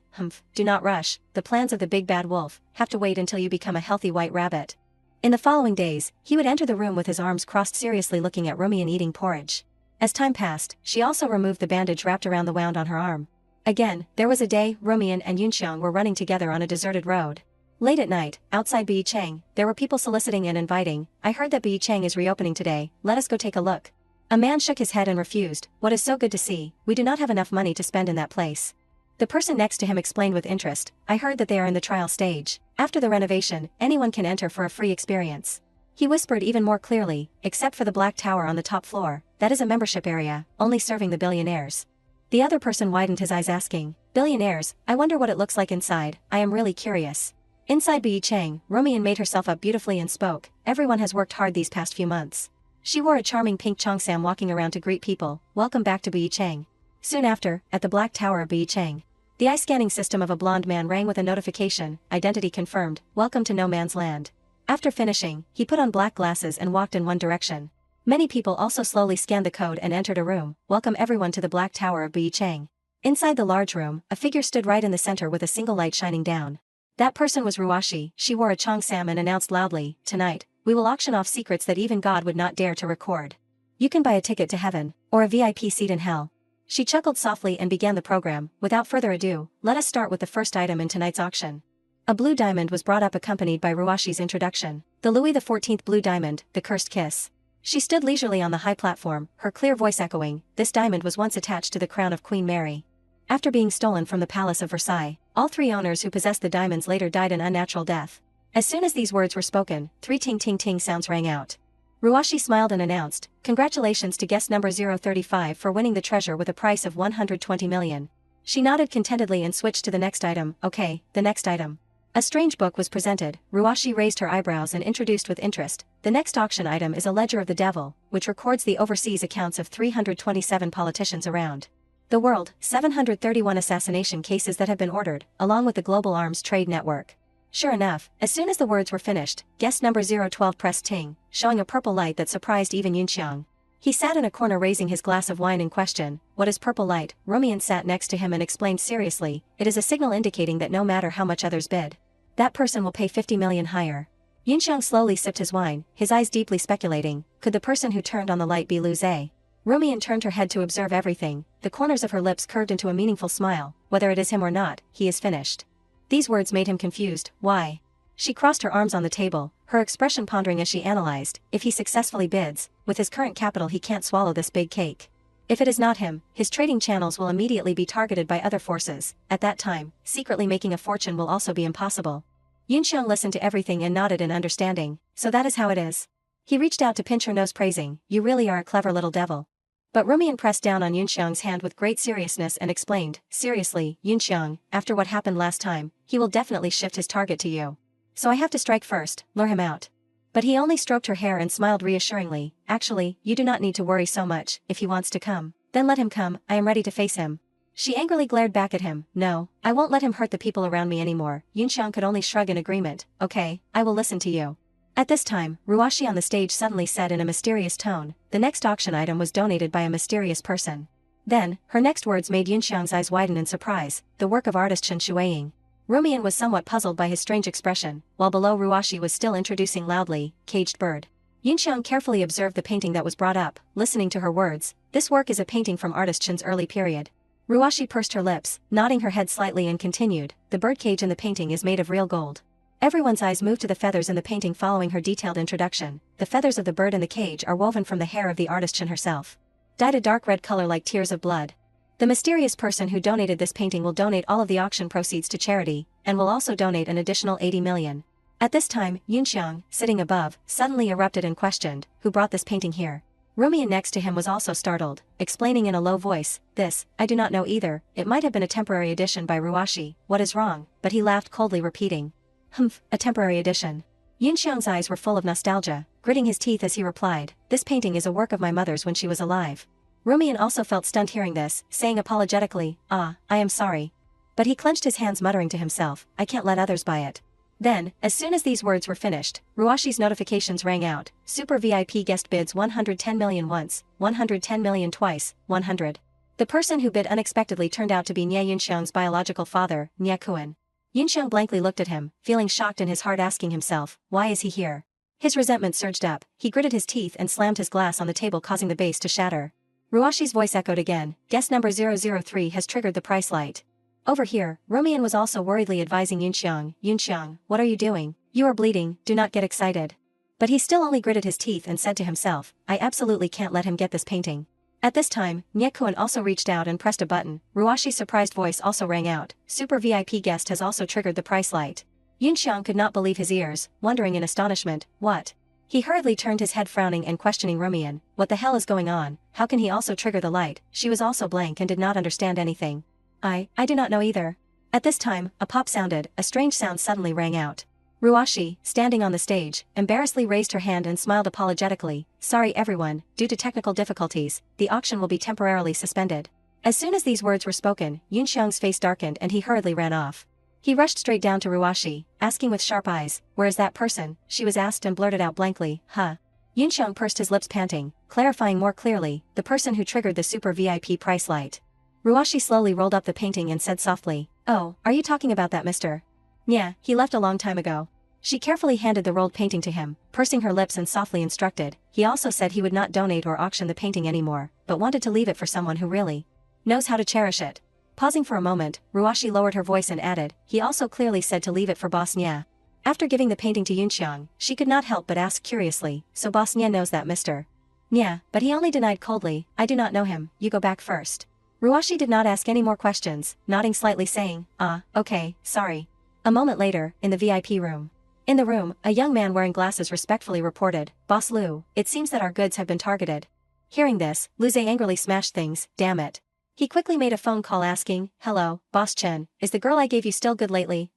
do not rush, the plans of the big bad wolf, have to wait until you become a healthy white rabbit. In the following days, he would enter the room with his arms crossed seriously looking at Romian eating porridge. As time passed, she also removed the bandage wrapped around the wound on her arm. Again, there was a day, Romian and Yunxiang were running together on a deserted road. Late at night, outside Beicheng, there were people soliciting and inviting, I heard that Beicheng is reopening today, let us go take a look. A man shook his head and refused, what is so good to see, we do not have enough money to spend in that place. The person next to him explained with interest, I heard that they are in the trial stage, after the renovation, anyone can enter for a free experience. He whispered even more clearly, except for the black tower on the top floor, that is a membership area, only serving the billionaires. The other person widened his eyes asking, billionaires, I wonder what it looks like inside, I am really curious. Inside Bi Chang, Romian made herself up beautifully and spoke, "Everyone has worked hard these past few months." She wore a charming pink cheongsam walking around to greet people, "Welcome back to Bi Chang." Soon after, at the Black Tower of Bi Chang, the eye scanning system of a blonde man rang with a notification, "Identity confirmed, welcome to no man's land." After finishing, he put on black glasses and walked in one direction. Many people also slowly scanned the code and entered a room, "Welcome everyone to the Black Tower of Bi Chang." Inside the large room, a figure stood right in the center with a single light shining down. That person was Ruashi. She wore a cheongsam and announced loudly, "Tonight, we will auction off secrets that even God would not dare to record. You can buy a ticket to heaven, or a VIP seat in hell." She chuckled softly and began the program. "Without further ado, let us start with the first item in tonight's auction." A blue diamond was brought up accompanied by Ruashi's introduction. The Louis XIV blue diamond, the cursed kiss. She stood leisurely on the high platform, her clear voice echoing, "This diamond was once attached to the crown of Queen Mary. After being stolen from the Palace of Versailles, all three owners who possessed the diamonds later died an unnatural death." As soon as these words were spoken, 3 ting-ting-ting sounds rang out. Ruashi smiled and announced, "Congratulations to guest number 035 for winning the treasure with a price of 120 million. She nodded contentedly and switched to the next item. "Okay, the next item." A strange book was presented. Ruashi raised her eyebrows and introduced with interest, "The next auction item is a ledger of the devil, which records the overseas accounts of 327 politicians around the world, 731 assassination cases that have been ordered, along with the global arms trade network." Sure enough, as soon as the words were finished, guest number 012 pressed ting, showing a purple light that surprised even Yunxiang. He sat in a corner raising his glass of wine in question. "What is purple light?" Romian sat next to him and explained seriously, "It is a signal indicating that no matter how much others bid, that person will pay 50 million higher." Yunxiang slowly sipped his wine, his eyes deeply speculating, could the person who turned on the light be Lu Zhe? Romian turned her head to observe everything, the corners of her lips curved into a meaningful smile, "Whether it is him or not, he is finished." These words made him confused. "Why?" She crossed her arms on the table, her expression pondering as she analyzed, "If he successfully bids, with his current capital he can't swallow this big cake. If it is not him, his trading channels will immediately be targeted by other forces. At that time, secretly making a fortune will also be impossible." Yunxiang listened to everything and nodded in understanding. "So that is how it is." He reached out to pinch her nose praising, "You really are a clever little devil." But Rumian pressed down on Yunxiang's hand with great seriousness and explained, "Seriously, Yunxiang, after what happened last time, he will definitely shift his target to you. So I have to strike first, lure him out." But he only stroked her hair and smiled reassuringly, "Actually, you do not need to worry so much. If he wants to come, then let him come, I am ready to face him." She angrily glared back at him, "No, I won't let him hurt the people around me anymore." Yunxiang could only shrug in agreement, "Okay, I will listen to you." At this time, Ruashi on the stage suddenly said in a mysterious tone, "The next auction item was donated by a mysterious person." Then, her next words made Yunxiang's eyes widen in surprise, "The work of artist Chen Shuiying." Rumian was somewhat puzzled by his strange expression, while below Ruashi was still introducing loudly, "Caged bird." Yunxiang carefully observed the painting that was brought up, listening to her words, "This work is a painting from artist Chen's early period." Ruashi pursed her lips, nodding her head slightly and continued, "The bird cage in the painting is made of real gold." Everyone's eyes moved to the feathers in the painting following her detailed introduction. The feathers of the bird in the cage are woven from the hair of the artist Chen herself, dyed a dark red color like tears of blood. The mysterious person who donated this painting will donate all of the auction proceeds to charity, and will also donate an additional 80 million. At this time, Yunxiang, sitting above, suddenly erupted and questioned, "Who brought this painting here?" Rumian next to him was also startled, explaining in a low voice, "This, I do not know either, it might have been a temporary edition by Ruashi. What is wrong?" But he laughed coldly repeating, "Humph, a temporary edition." Yunxiang's eyes were full of nostalgia, gritting his teeth as he replied, "This painting is a work of my mother's when she was alive." Rumian also felt stunned hearing this, saying apologetically, "Ah, I am sorry." But he clenched his hands muttering to himself, "I can't let others buy it." Then, as soon as these words were finished, Ruashi's notifications rang out, "Super VIP guest bids 110 million once, 110 million twice, 100. The person who bid unexpectedly turned out to be Nye Yunxiang's biological father, Nye Kuan. Yunxiang blankly looked at him, feeling shocked in his heart asking himself, "Why is he here?" His resentment surged up, he gritted his teeth and slammed his glass on the table causing the base to shatter. Ruashi's voice echoed again, "Guest number 003 has triggered the price light." Over here, Rumian was also worriedly advising Yunxiang, "Yunxiang, what are you doing? You are bleeding, do not get excited." But he still only gritted his teeth and said to himself, "I absolutely can't let him get this painting." At this time, Nye Kuan also reached out and pressed a button. Ruashi's surprised voice also rang out, "Super VIP guest has also triggered the price light." Yunxiang could not believe his ears, wondering in astonishment, "What?" He hurriedly turned his head frowning and questioning Rumian, "What the hell is going on? How can he also trigger the light?" She was also blank and did not understand anything. I do not know either." At this time, a pop sounded, a strange sound suddenly rang out. Ruashi, standing on the stage, embarrassedly raised her hand and smiled apologetically. Sorry everyone, due to technical difficulties, the auction will be temporarily suspended. As soon as these words were spoken, Yunxiang's face darkened and he hurriedly ran off. He rushed straight down to Ruashi, asking with sharp eyes, where is that person? She was asked and blurted out blankly, huh? Yunxiang pursed his lips panting, clarifying more clearly, the person who triggered the super VIP price light. Ruashi slowly rolled up the painting and said softly, oh, are you talking about that mister? Yeah, he left a long time ago. She carefully handed the rolled painting to him, pursing her lips and softly instructed. He also said he would not donate or auction the painting anymore, but wanted to leave it for someone who really knows how to cherish it. Pausing for a moment, Ruashi lowered her voice and added, he also clearly said to leave it for Boss Nya. After giving the painting to Yunxiang, she could not help but ask curiously, so Boss Nya knows that Mr. Nya, but he only denied coldly, I do not know him, you go back first. Ruashi did not ask any more questions, nodding slightly saying, okay, sorry. A moment later, in the VIP room. In the room, a young man wearing glasses respectfully reported, Boss Lu, it seems that our goods have been targeted. Hearing this, Luze angrily smashed things, damn it. He quickly made a phone call asking, hello, Boss Chen, is the girl I gave you still good lately?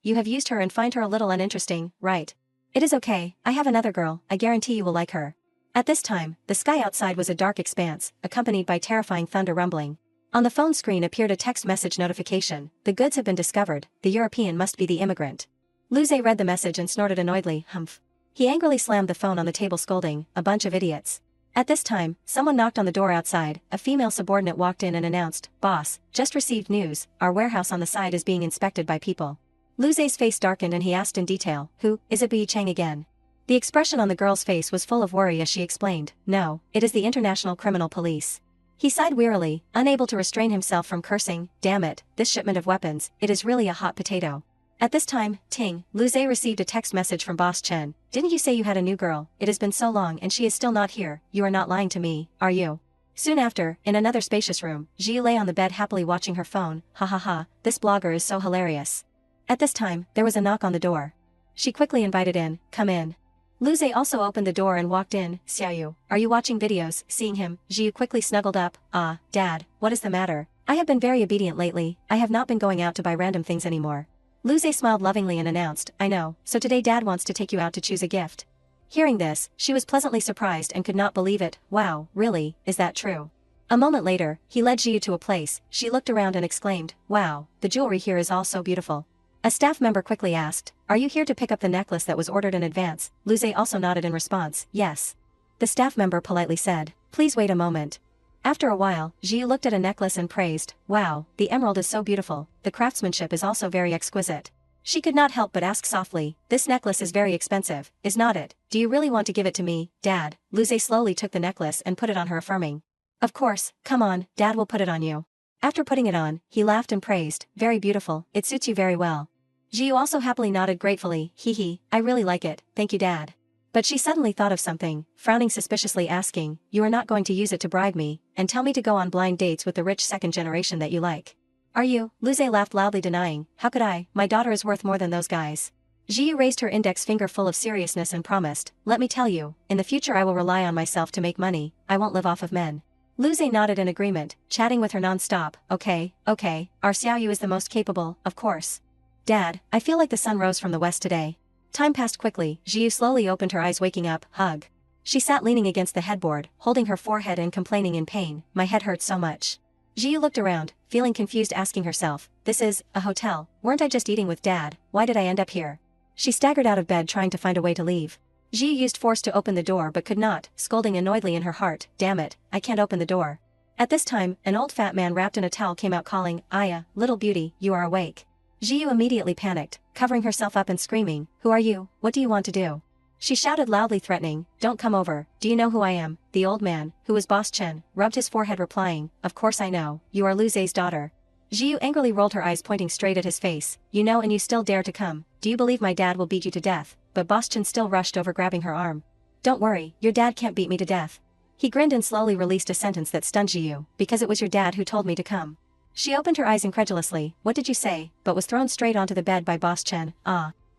You have used her and find her a little uninteresting, right? It is okay, I have another girl, I guarantee you will like her. At this time, the sky outside was a dark expanse, accompanied by terrifying thunder rumbling. On the phone screen appeared a text message notification, the goods have been discovered, the European must be the immigrant. Luze read the message and snorted annoyedly, humph. He angrily slammed the phone on the table scolding, a bunch of idiots. At this time, someone knocked on the door outside, a female subordinate walked in and announced, boss, just received news, our warehouse on the side is being inspected by people. Luze's face darkened and he asked in detail, who, is it Bi Cheng again? The expression on the girl's face was full of worry as she explained, no, it is the International Criminal Police. He sighed wearily, unable to restrain himself from cursing, damn it, this shipment of weapons, it is really a hot potato. At this time, Ting, Luze received a text message from Boss Chen. Didn't you say you had a new girl? It has been so long and she is still not here, you are not lying to me, are you? Soon after, in another spacious room, Ji lay on the bed happily watching her phone, ha ha ha, this blogger is so hilarious. At this time, there was a knock on the door. She quickly invited in, come in. Luze also opened the door and walked in, Xiaoyu, are you watching videos? Seeing him, Ji quickly snuggled up, Dad, what is the matter? I have been very obedient lately, I have not been going out to buy random things anymore. Luze smiled lovingly and announced, I know, so today Dad wants to take you out to choose a gift. Hearing this, she was pleasantly surprised and could not believe it, wow, really, is that true? A moment later, he led Jiu to a place, she looked around and exclaimed, wow, the jewelry here is all so beautiful. A staff member quickly asked, are you here to pick up the necklace that was ordered in advance? Luze also nodded in response, yes. The staff member politely said, please wait a moment. After a while, Ji looked at a necklace and praised, wow, the emerald is so beautiful, the craftsmanship is also very exquisite. She could not help but ask softly, this necklace is very expensive, is not it? Do you really want to give it to me, Dad? Luze slowly took the necklace and put it on her affirming. Of course, come on, Dad will put it on you. After putting it on, he laughed and praised, very beautiful, it suits you very well. Ji also happily nodded gratefully, hee hee, I really like it, thank you Dad. But she suddenly thought of something, frowning suspiciously asking, you are not going to use it to bribe me, and tell me to go on blind dates with the rich second generation that you like. Are you? Luze laughed loudly denying, how could I, my daughter is worth more than those guys. Ji raised her index finger full of seriousness and promised, let me tell you, in the future I will rely on myself to make money, I won't live off of men. Luze nodded in agreement, chatting with her non-stop, okay, our Xiaoyu is the most capable, of course. Dad, I feel like the sun rose from the west today. Time passed quickly, Jiu slowly opened her eyes waking up, hug. She sat leaning against the headboard, holding her forehead and complaining in pain, my head hurts so much. Jiu looked around, feeling confused asking herself, this is, a hotel, weren't I just eating with Dad, why did I end up here? She staggered out of bed trying to find a way to leave. Jiu used force to open the door but could not, scolding annoyedly in her heart, damn it, I can't open the door. At this time, an old fat man wrapped in a towel came out calling, Aya, little beauty, you are awake. Jiu immediately panicked, covering herself up and screaming, who are you, what do you want to do? She shouted loudly threatening, don't come over, do you know who I am? The old man, who was Boss Chen, rubbed his forehead replying, of course I know, you are Luze's daughter. Jiu angrily rolled her eyes pointing straight at his face, you know and you still dare to come, do you believe my dad will beat you to death? But Boss Chen still rushed over grabbing her arm. Don't worry, your dad can't beat me to death. He grinned and slowly released a sentence that stunned Jiu, because it was your dad who told me to come. She opened her eyes incredulously, what did you say, but was thrown straight onto the bed by Boss Chen,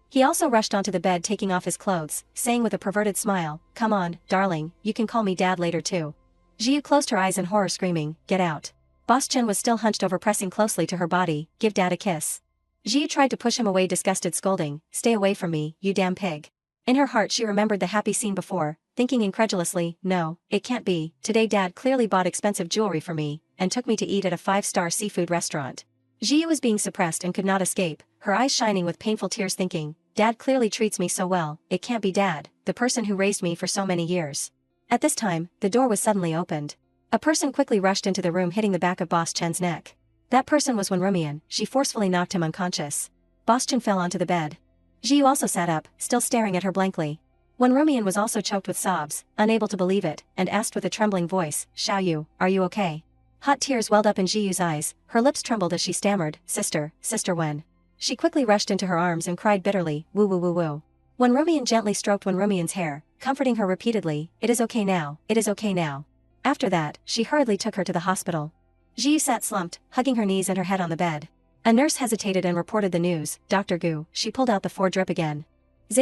He also rushed onto the bed taking off his clothes, saying with a perverted smile, come on, darling, you can call me Dad later too. Jiu closed her eyes in horror screaming, get out. Boss Chen was still hunched over pressing closely to her body, give Dad a kiss. Ji tried to push him away, disgusted, scolding, "Stay away from me, you damn pig." In her heart she remembered the happy scene before, thinking incredulously, "No, it can't be, today Dad clearly bought expensive jewelry for me, and took me to eat at a 5-star seafood restaurant." Ji was being suppressed and could not escape, her eyes shining with painful tears, thinking, "Dad clearly treats me so well, it can't be Dad, the person who raised me for so many years." At this time, the door was suddenly opened. A person quickly rushed into the room, hitting the back of Boss Chen's neck. That person was Wenrumian. She forcefully knocked him unconscious. Boss Chen fell onto the bed. Jiu also sat up, still staring at her blankly. Wenrumian was also choked with sobs, unable to believe it, and asked with a trembling voice, "Xiaoyu, are you okay?" Hot tears welled up in Jiu's eyes, her lips trembled as she stammered, "Sister, Sister Wen." She quickly rushed into her arms and cried bitterly, "Woo woo woo woo." Wenrumian gently stroked Wenrumian's hair, comforting her repeatedly, "It is okay now, it is okay now." After that, she hurriedly took her to the hospital. Jiu sat slumped, hugging her knees and her head on the bed. A nurse hesitated and reported the news, "Dr. Gu." She pulled out the 4-drip again.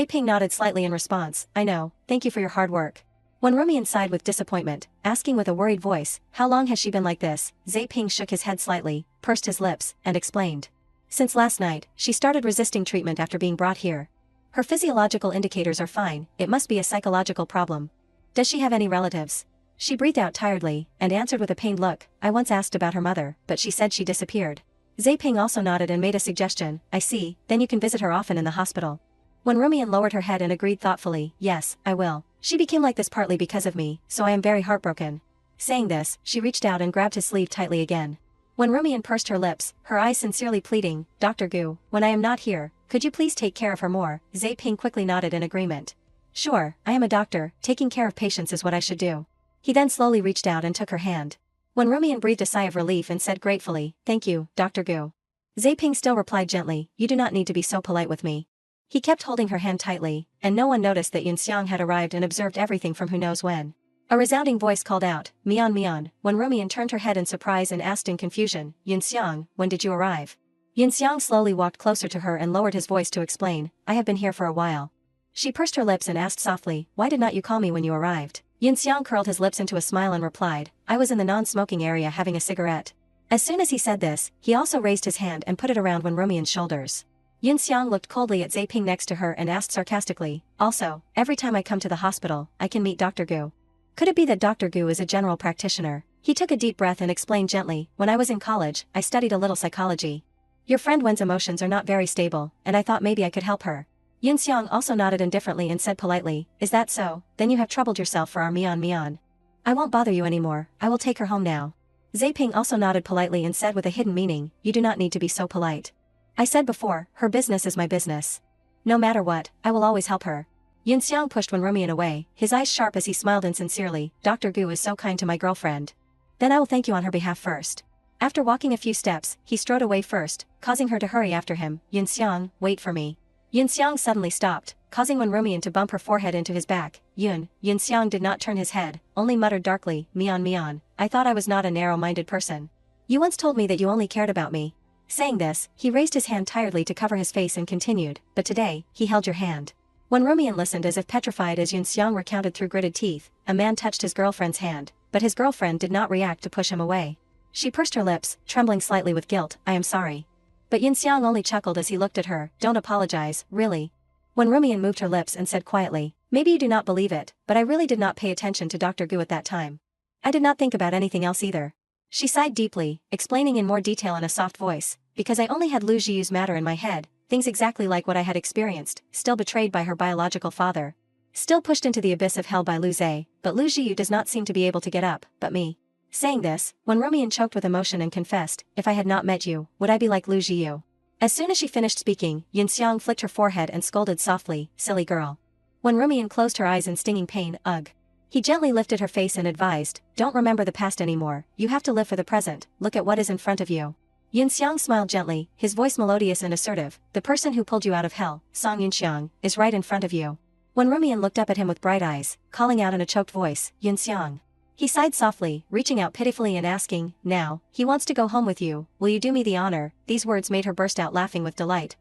Ping nodded slightly in response, "I know, thank you for your hard work." Wenrumian sighed with disappointment, asking with a worried voice, "How long has she been like this?" Ping shook his head slightly, pursed his lips, and explained. "Since last night, she started resisting treatment after being brought here. Her physiological indicators are fine, it must be a psychological problem." "Does she have any relatives?" She breathed out tiredly, and answered with a pained look, "I once asked about her mother, but she said she disappeared." Ping also nodded and made a suggestion, "I see, then you can visit her often in the hospital." Wenrumian lowered her head and agreed thoughtfully, "Yes, I will. She became like this partly because of me, so I am very heartbroken." Saying this, she reached out and grabbed his sleeve tightly again. Wenrumian pursed her lips, her eyes sincerely pleading, "Dr. Gu, when I am not here, could you please take care of her more?" Ping quickly nodded in agreement. "Sure, I am a doctor, taking care of patients is what I should do." He then slowly reached out and took her hand. Wenrumian breathed a sigh of relief and said gratefully, "Thank you, Dr. Gu." Ping still replied gently, "You do not need to be so polite with me." He kept holding her hand tightly, and no one noticed that Yunxiang had arrived and observed everything from who knows when. A resounding voice called out, "Mian Mian." Wenrumian turned her head in surprise and asked in confusion, "Yunxiang, when did you arrive?" Yunxiang slowly walked closer to her and lowered his voice to explain, "I have been here for a while." She pursed her lips and asked softly, "Why did not you call me when you arrived?" Yunxiang curled his lips into a smile and replied, "I was in the non-smoking area having a cigarette." As soon as he said this, he also raised his hand and put it around Wenrumian's shoulders. Yunxiang looked coldly at Ping next to her and asked sarcastically, "Also, every time I come to the hospital, I can meet Dr. Gu. Could it be that Dr. Gu is a general practitioner?" He took a deep breath and explained gently, "When I was in college, I studied a little psychology. Your friend Wen's emotions are not very stable, and I thought maybe I could help her." Yunxiang also nodded indifferently and said politely, "Is that so? Then you have troubled yourself for our Mian Mian. I won't bother you anymore, I will take her home now." Ping also nodded politely and said with a hidden meaning, "You do not need to be so polite. I said before, her business is my business. No matter what, I will always help her." Yunxiang pushed Wenrumian away, his eyes sharp as he smiled insincerely, "Dr. Gu is so kind to my girlfriend. Then I will thank you on her behalf first." After walking a few steps, he strode away first, causing her to hurry after him. "Yunxiang, wait for me." Yunxiang suddenly stopped, causing Wenrumian to bump her forehead into his back. Yunxiang did not turn his head, only muttered darkly, "Mian Mian, I thought I was not a narrow-minded person. You once told me that you only cared about me." Saying this, he raised his hand tiredly to cover his face and continued, "But today, he held your hand." Wenrumian listened as if petrified as Yunxiang recounted through gritted teeth, "A man touched his girlfriend's hand, but his girlfriend did not react to push him away." She pursed her lips, trembling slightly with guilt, "I am sorry." But Yunxiang only chuckled as he looked at her, "Don't apologize, really." Wenrumian moved her lips and said quietly, "Maybe you do not believe it, but I really did not pay attention to Dr. Gu at that time. I did not think about anything else either." She sighed deeply, explaining in more detail in a soft voice, "Because I only had Lujiu's matter in my head, things exactly like what I had experienced, still betrayed by her biological father. Still pushed into the abyss of hell by Luze, but Lujiu does not seem to be able to get up, but me." Saying this, Wenrumian choked with emotion and confessed, "If I had not met you, would I be like Lujiu?" As soon as she finished speaking, Yunxiang flicked her forehead and scolded softly, "Silly girl." Wenrumian closed her eyes in stinging pain, "Ugh." He gently lifted her face and advised, "Don't remember the past anymore, you have to live for the present, look at what is in front of you." Yunxiang smiled gently, his voice melodious and assertive, "The person who pulled you out of hell, Song Yunxiang, is right in front of you." Wenrumian looked up at him with bright eyes, calling out in a choked voice, "Yunxiang." He sighed softly, reaching out pitifully and asking, "Now, he wants to go home with you, will you do me the honor?" These words made her burst out laughing with delight.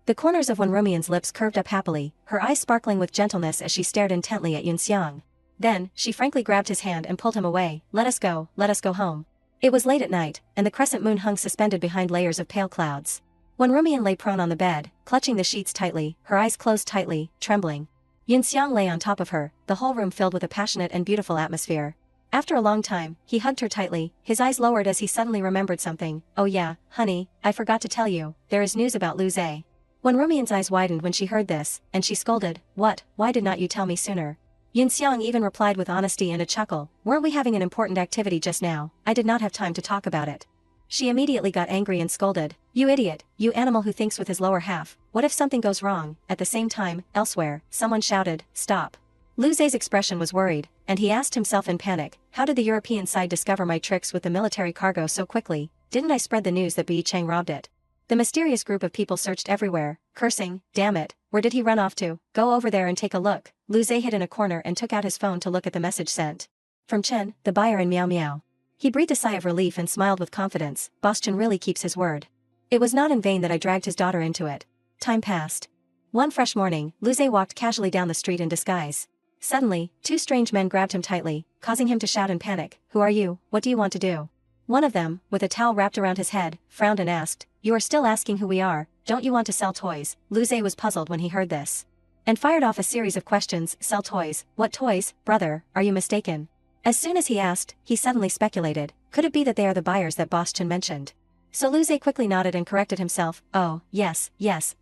The corners of Wenrumian's lips curved up happily, her eyes sparkling with gentleness as she stared intently at Yunxiang. Then, she frankly grabbed his hand and pulled him away, let us go home." It was late at night, and the crescent moon hung suspended behind layers of pale clouds. When Rumian lay prone on the bed, clutching the sheets tightly, her eyes closed tightly, trembling. Yinxiang lay on top of her, the whole room filled with a passionate and beautiful atmosphere. After a long time, he hugged her tightly, his eyes lowered as he suddenly remembered something. Oh yeah, honey, I forgot to tell you, there is news about Lu Zhe. When Rumian's eyes widened when she heard this, and she scolded, what, why did not you tell me sooner? Yinxiang even replied with honesty and a chuckle, weren't we having an important activity just now? I did not have time to talk about it. She immediately got angry and scolded, you idiot, you animal who thinks with his lower half, what if something goes wrong? At the same time, elsewhere, someone shouted, stop. Lu Zhe's expression was worried, and he asked himself in panic, how did the European side discover my tricks with the military cargo so quickly? Didn't I spread the news that Bi Cheng robbed it? The mysterious group of people searched everywhere, cursing, damn it, where did he run off to? Go over there and take a look. Lu Zhe hid in a corner and took out his phone to look at the message sent. From Chen, the buyer in Miao Miao. He breathed a sigh of relief and smiled with confidence, Boss Chen really keeps his word. It was not in vain that I dragged his daughter into it. Time passed. One fresh morning, Lu Zhe walked casually down the street in disguise. Suddenly, two strange men grabbed him tightly, causing him to shout in panic, who are you, what do you want to do? One of them, with a towel wrapped around his head, frowned and asked, you are still asking who we are, don't you want to sell toys? Lu Zhe was puzzled when he heard this. And fired off a series of questions, sell toys, what toys, brother, are you mistaken? As soon as he asked, he suddenly speculated, could it be that they are the buyers that Boss Chen mentioned? So Lu Zhe quickly nodded and corrected himself, oh, yes,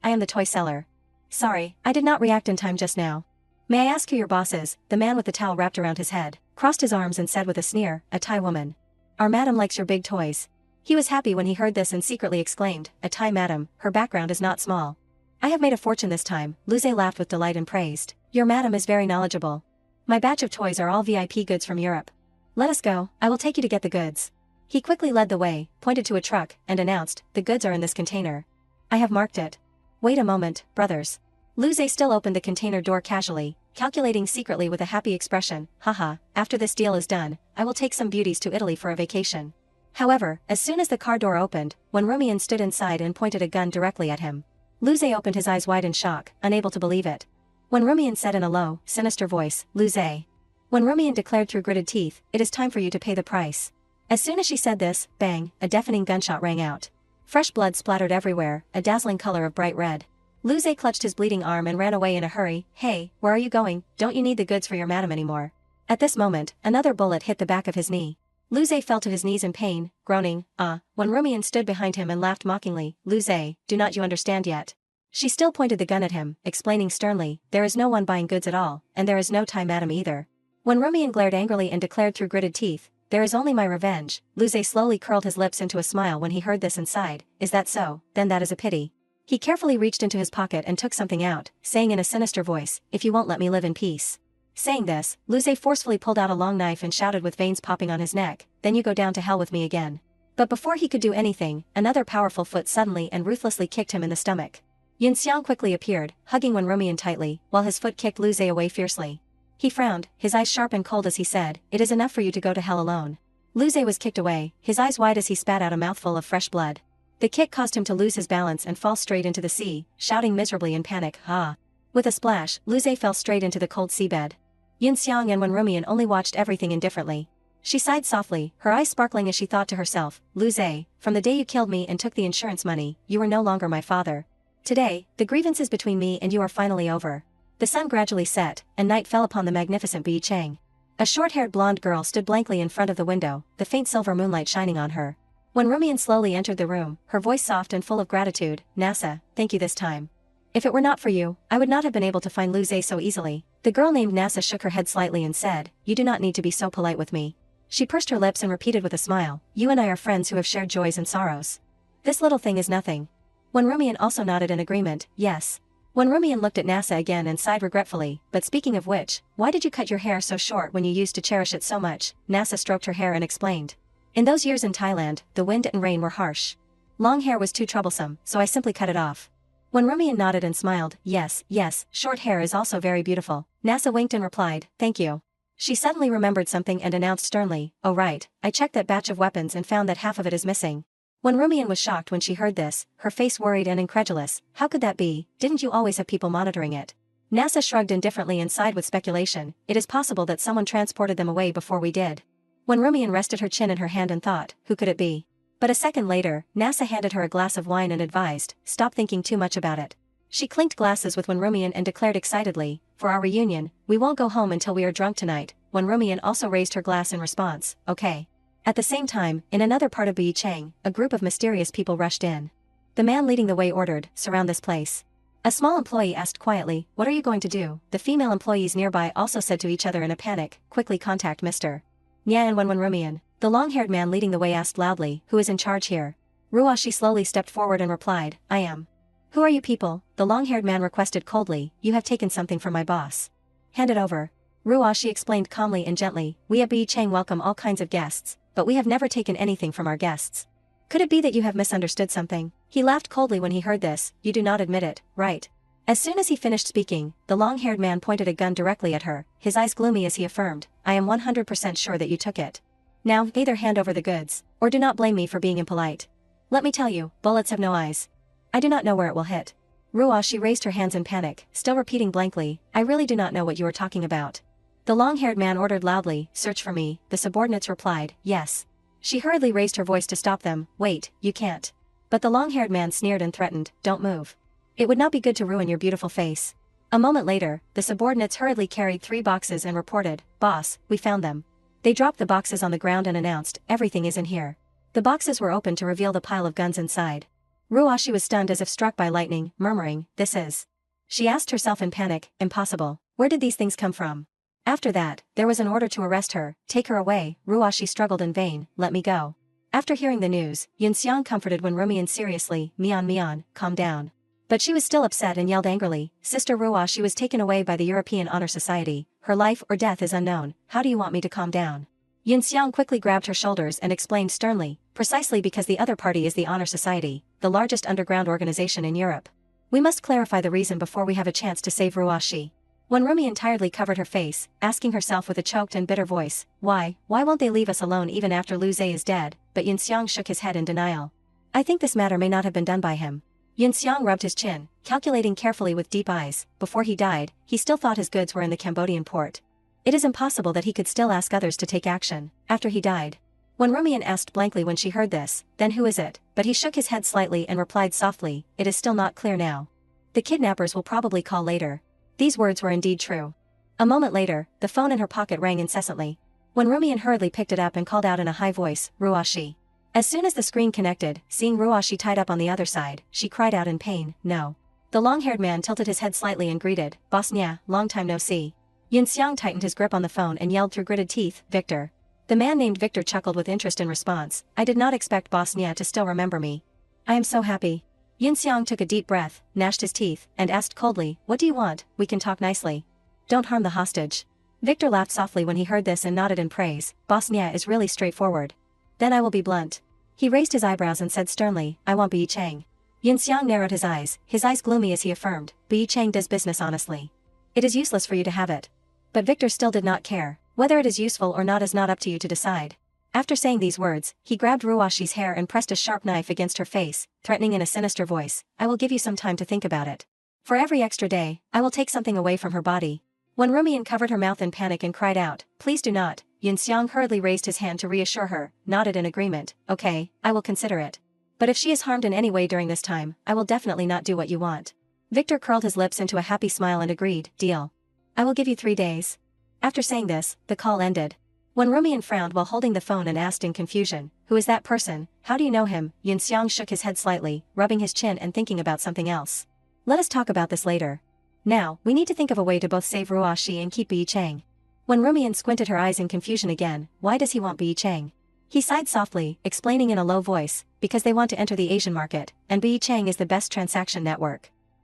I am the toy seller. Sorry, I did not react in time just now. May I ask who your boss is? The man with the towel wrapped around his head, crossed his arms and said with a sneer, a Thai woman. Our madam likes your big toys. He was happy when he heard this and secretly exclaimed, a Thai madam, her background is not small. I have made a fortune this time, Lu Zhe laughed with delight and praised. Your madam is very knowledgeable. My batch of toys are all VIP goods from Europe. Let us go, I will take you to get the goods. He quickly led the way, pointed to a truck, and announced, the goods are in this container. I have marked it. Wait a moment, brothers. Lu Zhe still opened the container door casually, calculating secretly with a happy expression, haha, after this deal is done, I will take some beauties to Italy for a vacation. However, as soon as the car door opened, when Rumian stood inside and pointed a gun directly at him, Lu Zhe opened his eyes wide in shock, unable to believe it. When Rumian said in a low, sinister voice, Lu Zhe. When Rumian declared through gritted teeth, it is time for you to pay the price. As soon as she said this, bang, a deafening gunshot rang out. Fresh blood splattered everywhere, a dazzling color of bright red. Lu Zhe clutched his bleeding arm and ran away in a hurry, hey, where are you going, don't you need the goods for your madam anymore? At this moment, another bullet hit the back of his knee. Lu Zhe fell to his knees in pain, groaning, when Rumian stood behind him and laughed mockingly, Lu Zhe, do not you understand yet? She still pointed the gun at him, explaining sternly, there is no one buying goods at all, and there is no Thai madam either. When Rumian glared angrily and declared through gritted teeth, there is only my revenge, Lu Zhe slowly curled his lips into a smile when he heard this and sighed, is that so, then that is a pity. He carefully reached into his pocket and took something out, saying in a sinister voice, if you won't let me live in peace. Saying this, Lu Zhe forcefully pulled out a long knife and shouted with veins popping on his neck, then you go down to hell with me again. But before he could do anything, another powerful foot suddenly and ruthlessly kicked him in the stomach. Yinxiang quickly appeared, hugging Wen Rumian tightly, while his foot kicked Lu Zhe away fiercely. He frowned, his eyes sharp and cold as he said, it is enough for you to go to hell alone. Lu Zhe was kicked away, his eyes wide as he spat out a mouthful of fresh blood. The kick caused him to lose his balance and fall straight into the sea, shouting miserably in panic, ah. With a splash, Lu Zhe fell straight into the cold seabed. Yinxiang and Wen Rumian only watched everything indifferently. She sighed softly, her eyes sparkling as she thought to herself, Lu Zhe, from the day you killed me and took the insurance money, you are no longer my father. Today, the grievances between me and you are finally over. The sun gradually set, and night fell upon the magnificent Bi Cheng. A short-haired blonde girl stood blankly in front of the window, the faint silver moonlight shining on her. When Rumian slowly entered the room, her voice soft and full of gratitude, Nasa, thank you this time. If it were not for you, I would not have been able to find Lu Zhe so easily. The girl named Nasa shook her head slightly and said, you do not need to be so polite with me. She pursed her lips and repeated with a smile, you and I are friends who have shared joys and sorrows. This little thing is nothing. When Rumian also nodded in agreement, yes. When Rumian looked at Nasa again and sighed regretfully, but speaking of which, why did you cut your hair so short when you used to cherish it so much? Nasa stroked her hair and explained. In those years in Thailand, the wind and rain were harsh. Long hair was too troublesome, so I simply cut it off. When Rumian nodded and smiled, yes, short hair is also very beautiful. Nasa winked and replied, thank you. She suddenly remembered something and announced sternly, oh right, I checked that batch of weapons and found that half of it is missing. When Rumian was shocked when she heard this, her face worried and incredulous, how could that be, didn't you always have people monitoring it? Nasa shrugged indifferently and sighed with speculation, it is possible that someone transported them away before we did. When Rumian rested her chin in her hand and thought, who could it be? But a second later, NASA handed her a glass of wine and advised, stop thinking too much about it. She clinked glasses with Wenrumian and declared excitedly, for our reunion, we won't go home until we are drunk tonight. Wenrumian also raised her glass in response, okay. At the same time, in another part of Beicheng, a group of mysterious people rushed in. The man leading the way ordered, surround this place. A small employee asked quietly, what are you going to do? The female employees nearby also said to each other in a panic, quickly contact Mr. Nyan and Wenrumian. The long-haired man leading the way asked loudly, who is in charge here? Ruashi slowly stepped forward and replied, I am. Who are you people? The long-haired man requested coldly, you have taken something from my boss. Hand it over. Ruashi explained calmly and gently, we at Beicheng welcome all kinds of guests, but we have never taken anything from our guests. Could it be that you have misunderstood something? He laughed coldly when he heard this, you do not admit it, right? As soon as he finished speaking, the long-haired man pointed a gun directly at her, his eyes gloomy as he affirmed, I am 100% sure that you took it. Now, either hand over the goods, or do not blame me for being impolite. Let me tell you, bullets have no eyes. I do not know where it will hit. Ruashi raised her hands in panic, still repeating blankly, I really do not know what you are talking about. The long-haired man ordered loudly, search for me, the subordinates replied, yes. She hurriedly raised her voice to stop them, wait, you can't. But the long-haired man sneered and threatened, don't move. It would not be good to ruin your beautiful face. A moment later, the subordinates hurriedly carried 3 boxes and reported, boss, we found them. They dropped the boxes on the ground and announced, everything is in here. The boxes were opened to reveal the pile of guns inside. Ruashi was stunned as if struck by lightning, murmuring, this is. She asked herself in panic, impossible, where did these things come from? After that, there was an order to arrest her, take her away. Ruashi struggled in vain, let me go. After hearing the news, Yunxiang comforted Wenrumian seriously, Mian, calm down. But she was still upset and yelled angrily, Sister Ruashi was taken away by the European Honor Society, her life or death is unknown, how do you want me to calm down? Yunxiang quickly grabbed her shoulders and explained sternly, precisely because the other party is the Honor Society, the largest underground organization in Europe. We must clarify the reason before we have a chance to save Ruashi. Wenrumian tiredly covered her face, asking herself with a choked and bitter voice, why won't they leave us alone even after Lu Zhe is dead? But Yunxiang shook his head in denial. I think this matter may not have been done by him. Yunxiang rubbed his chin, calculating carefully with deep eyes, before he died, he still thought his goods were in the Cambodian port. It is impossible that he could still ask others to take action, after he died. Wenrumian asked blankly when she heard this, then who is it? But he shook his head slightly and replied softly, it is still not clear now. The kidnappers will probably call later. These words were indeed true. A moment later, the phone in her pocket rang incessantly. Wenrumian hurriedly picked it up and called out in a high voice, Ruashi. As soon as the screen connected, seeing Ruashi tied up on the other side, she cried out in pain, no. The long-haired man tilted his head slightly and greeted, Boss Nya, long time no see. Yunxiang tightened his grip on the phone and yelled through gritted teeth, Victor. The man named Victor chuckled with interest in response, I did not expect Boss Nya to still remember me. I am so happy. Yunxiang took a deep breath, gnashed his teeth, and asked coldly, what do you want? We can talk nicely. Don't harm the hostage. Victor laughed softly when he heard this and nodded in praise, Boss Nya is really straightforward. Then I will be blunt. He raised his eyebrows and said sternly, I want Beicheng. Yunxiang narrowed his eyes gloomy as he affirmed, Beicheng does business honestly. It is useless for you to have it. But Victor still did not care, whether it is useful or not is not up to you to decide. After saying these words, he grabbed Ruashi's hair and pressed a sharp knife against her face, threatening in a sinister voice, I will give you some time to think about it. For every extra day, I will take something away from her body. Wenrumian covered her mouth in panic and cried out, please do not. Yunxiang hurriedly raised his hand to reassure her, nodded in agreement, okay, I will consider it. But if she is harmed in any way during this time, I will definitely not do what you want. Victor curled his lips into a happy smile and agreed, deal. I will give you 3 days. After saying this, the call ended. Wenrumian frowned while holding the phone and asked in confusion, who is that person, how do you know him? Yunxiang shook his head slightly, rubbing his chin and thinking about something else. Let us talk about this later. Now, we need to think of a way to both save Ruashi and keep Beicheng. Wenrumian squinted her eyes in confusion again, why does he want Beicheng? He sighed softly, explaining in a low voice, because they want to enter the Asian market, and Beicheng is the best transaction network.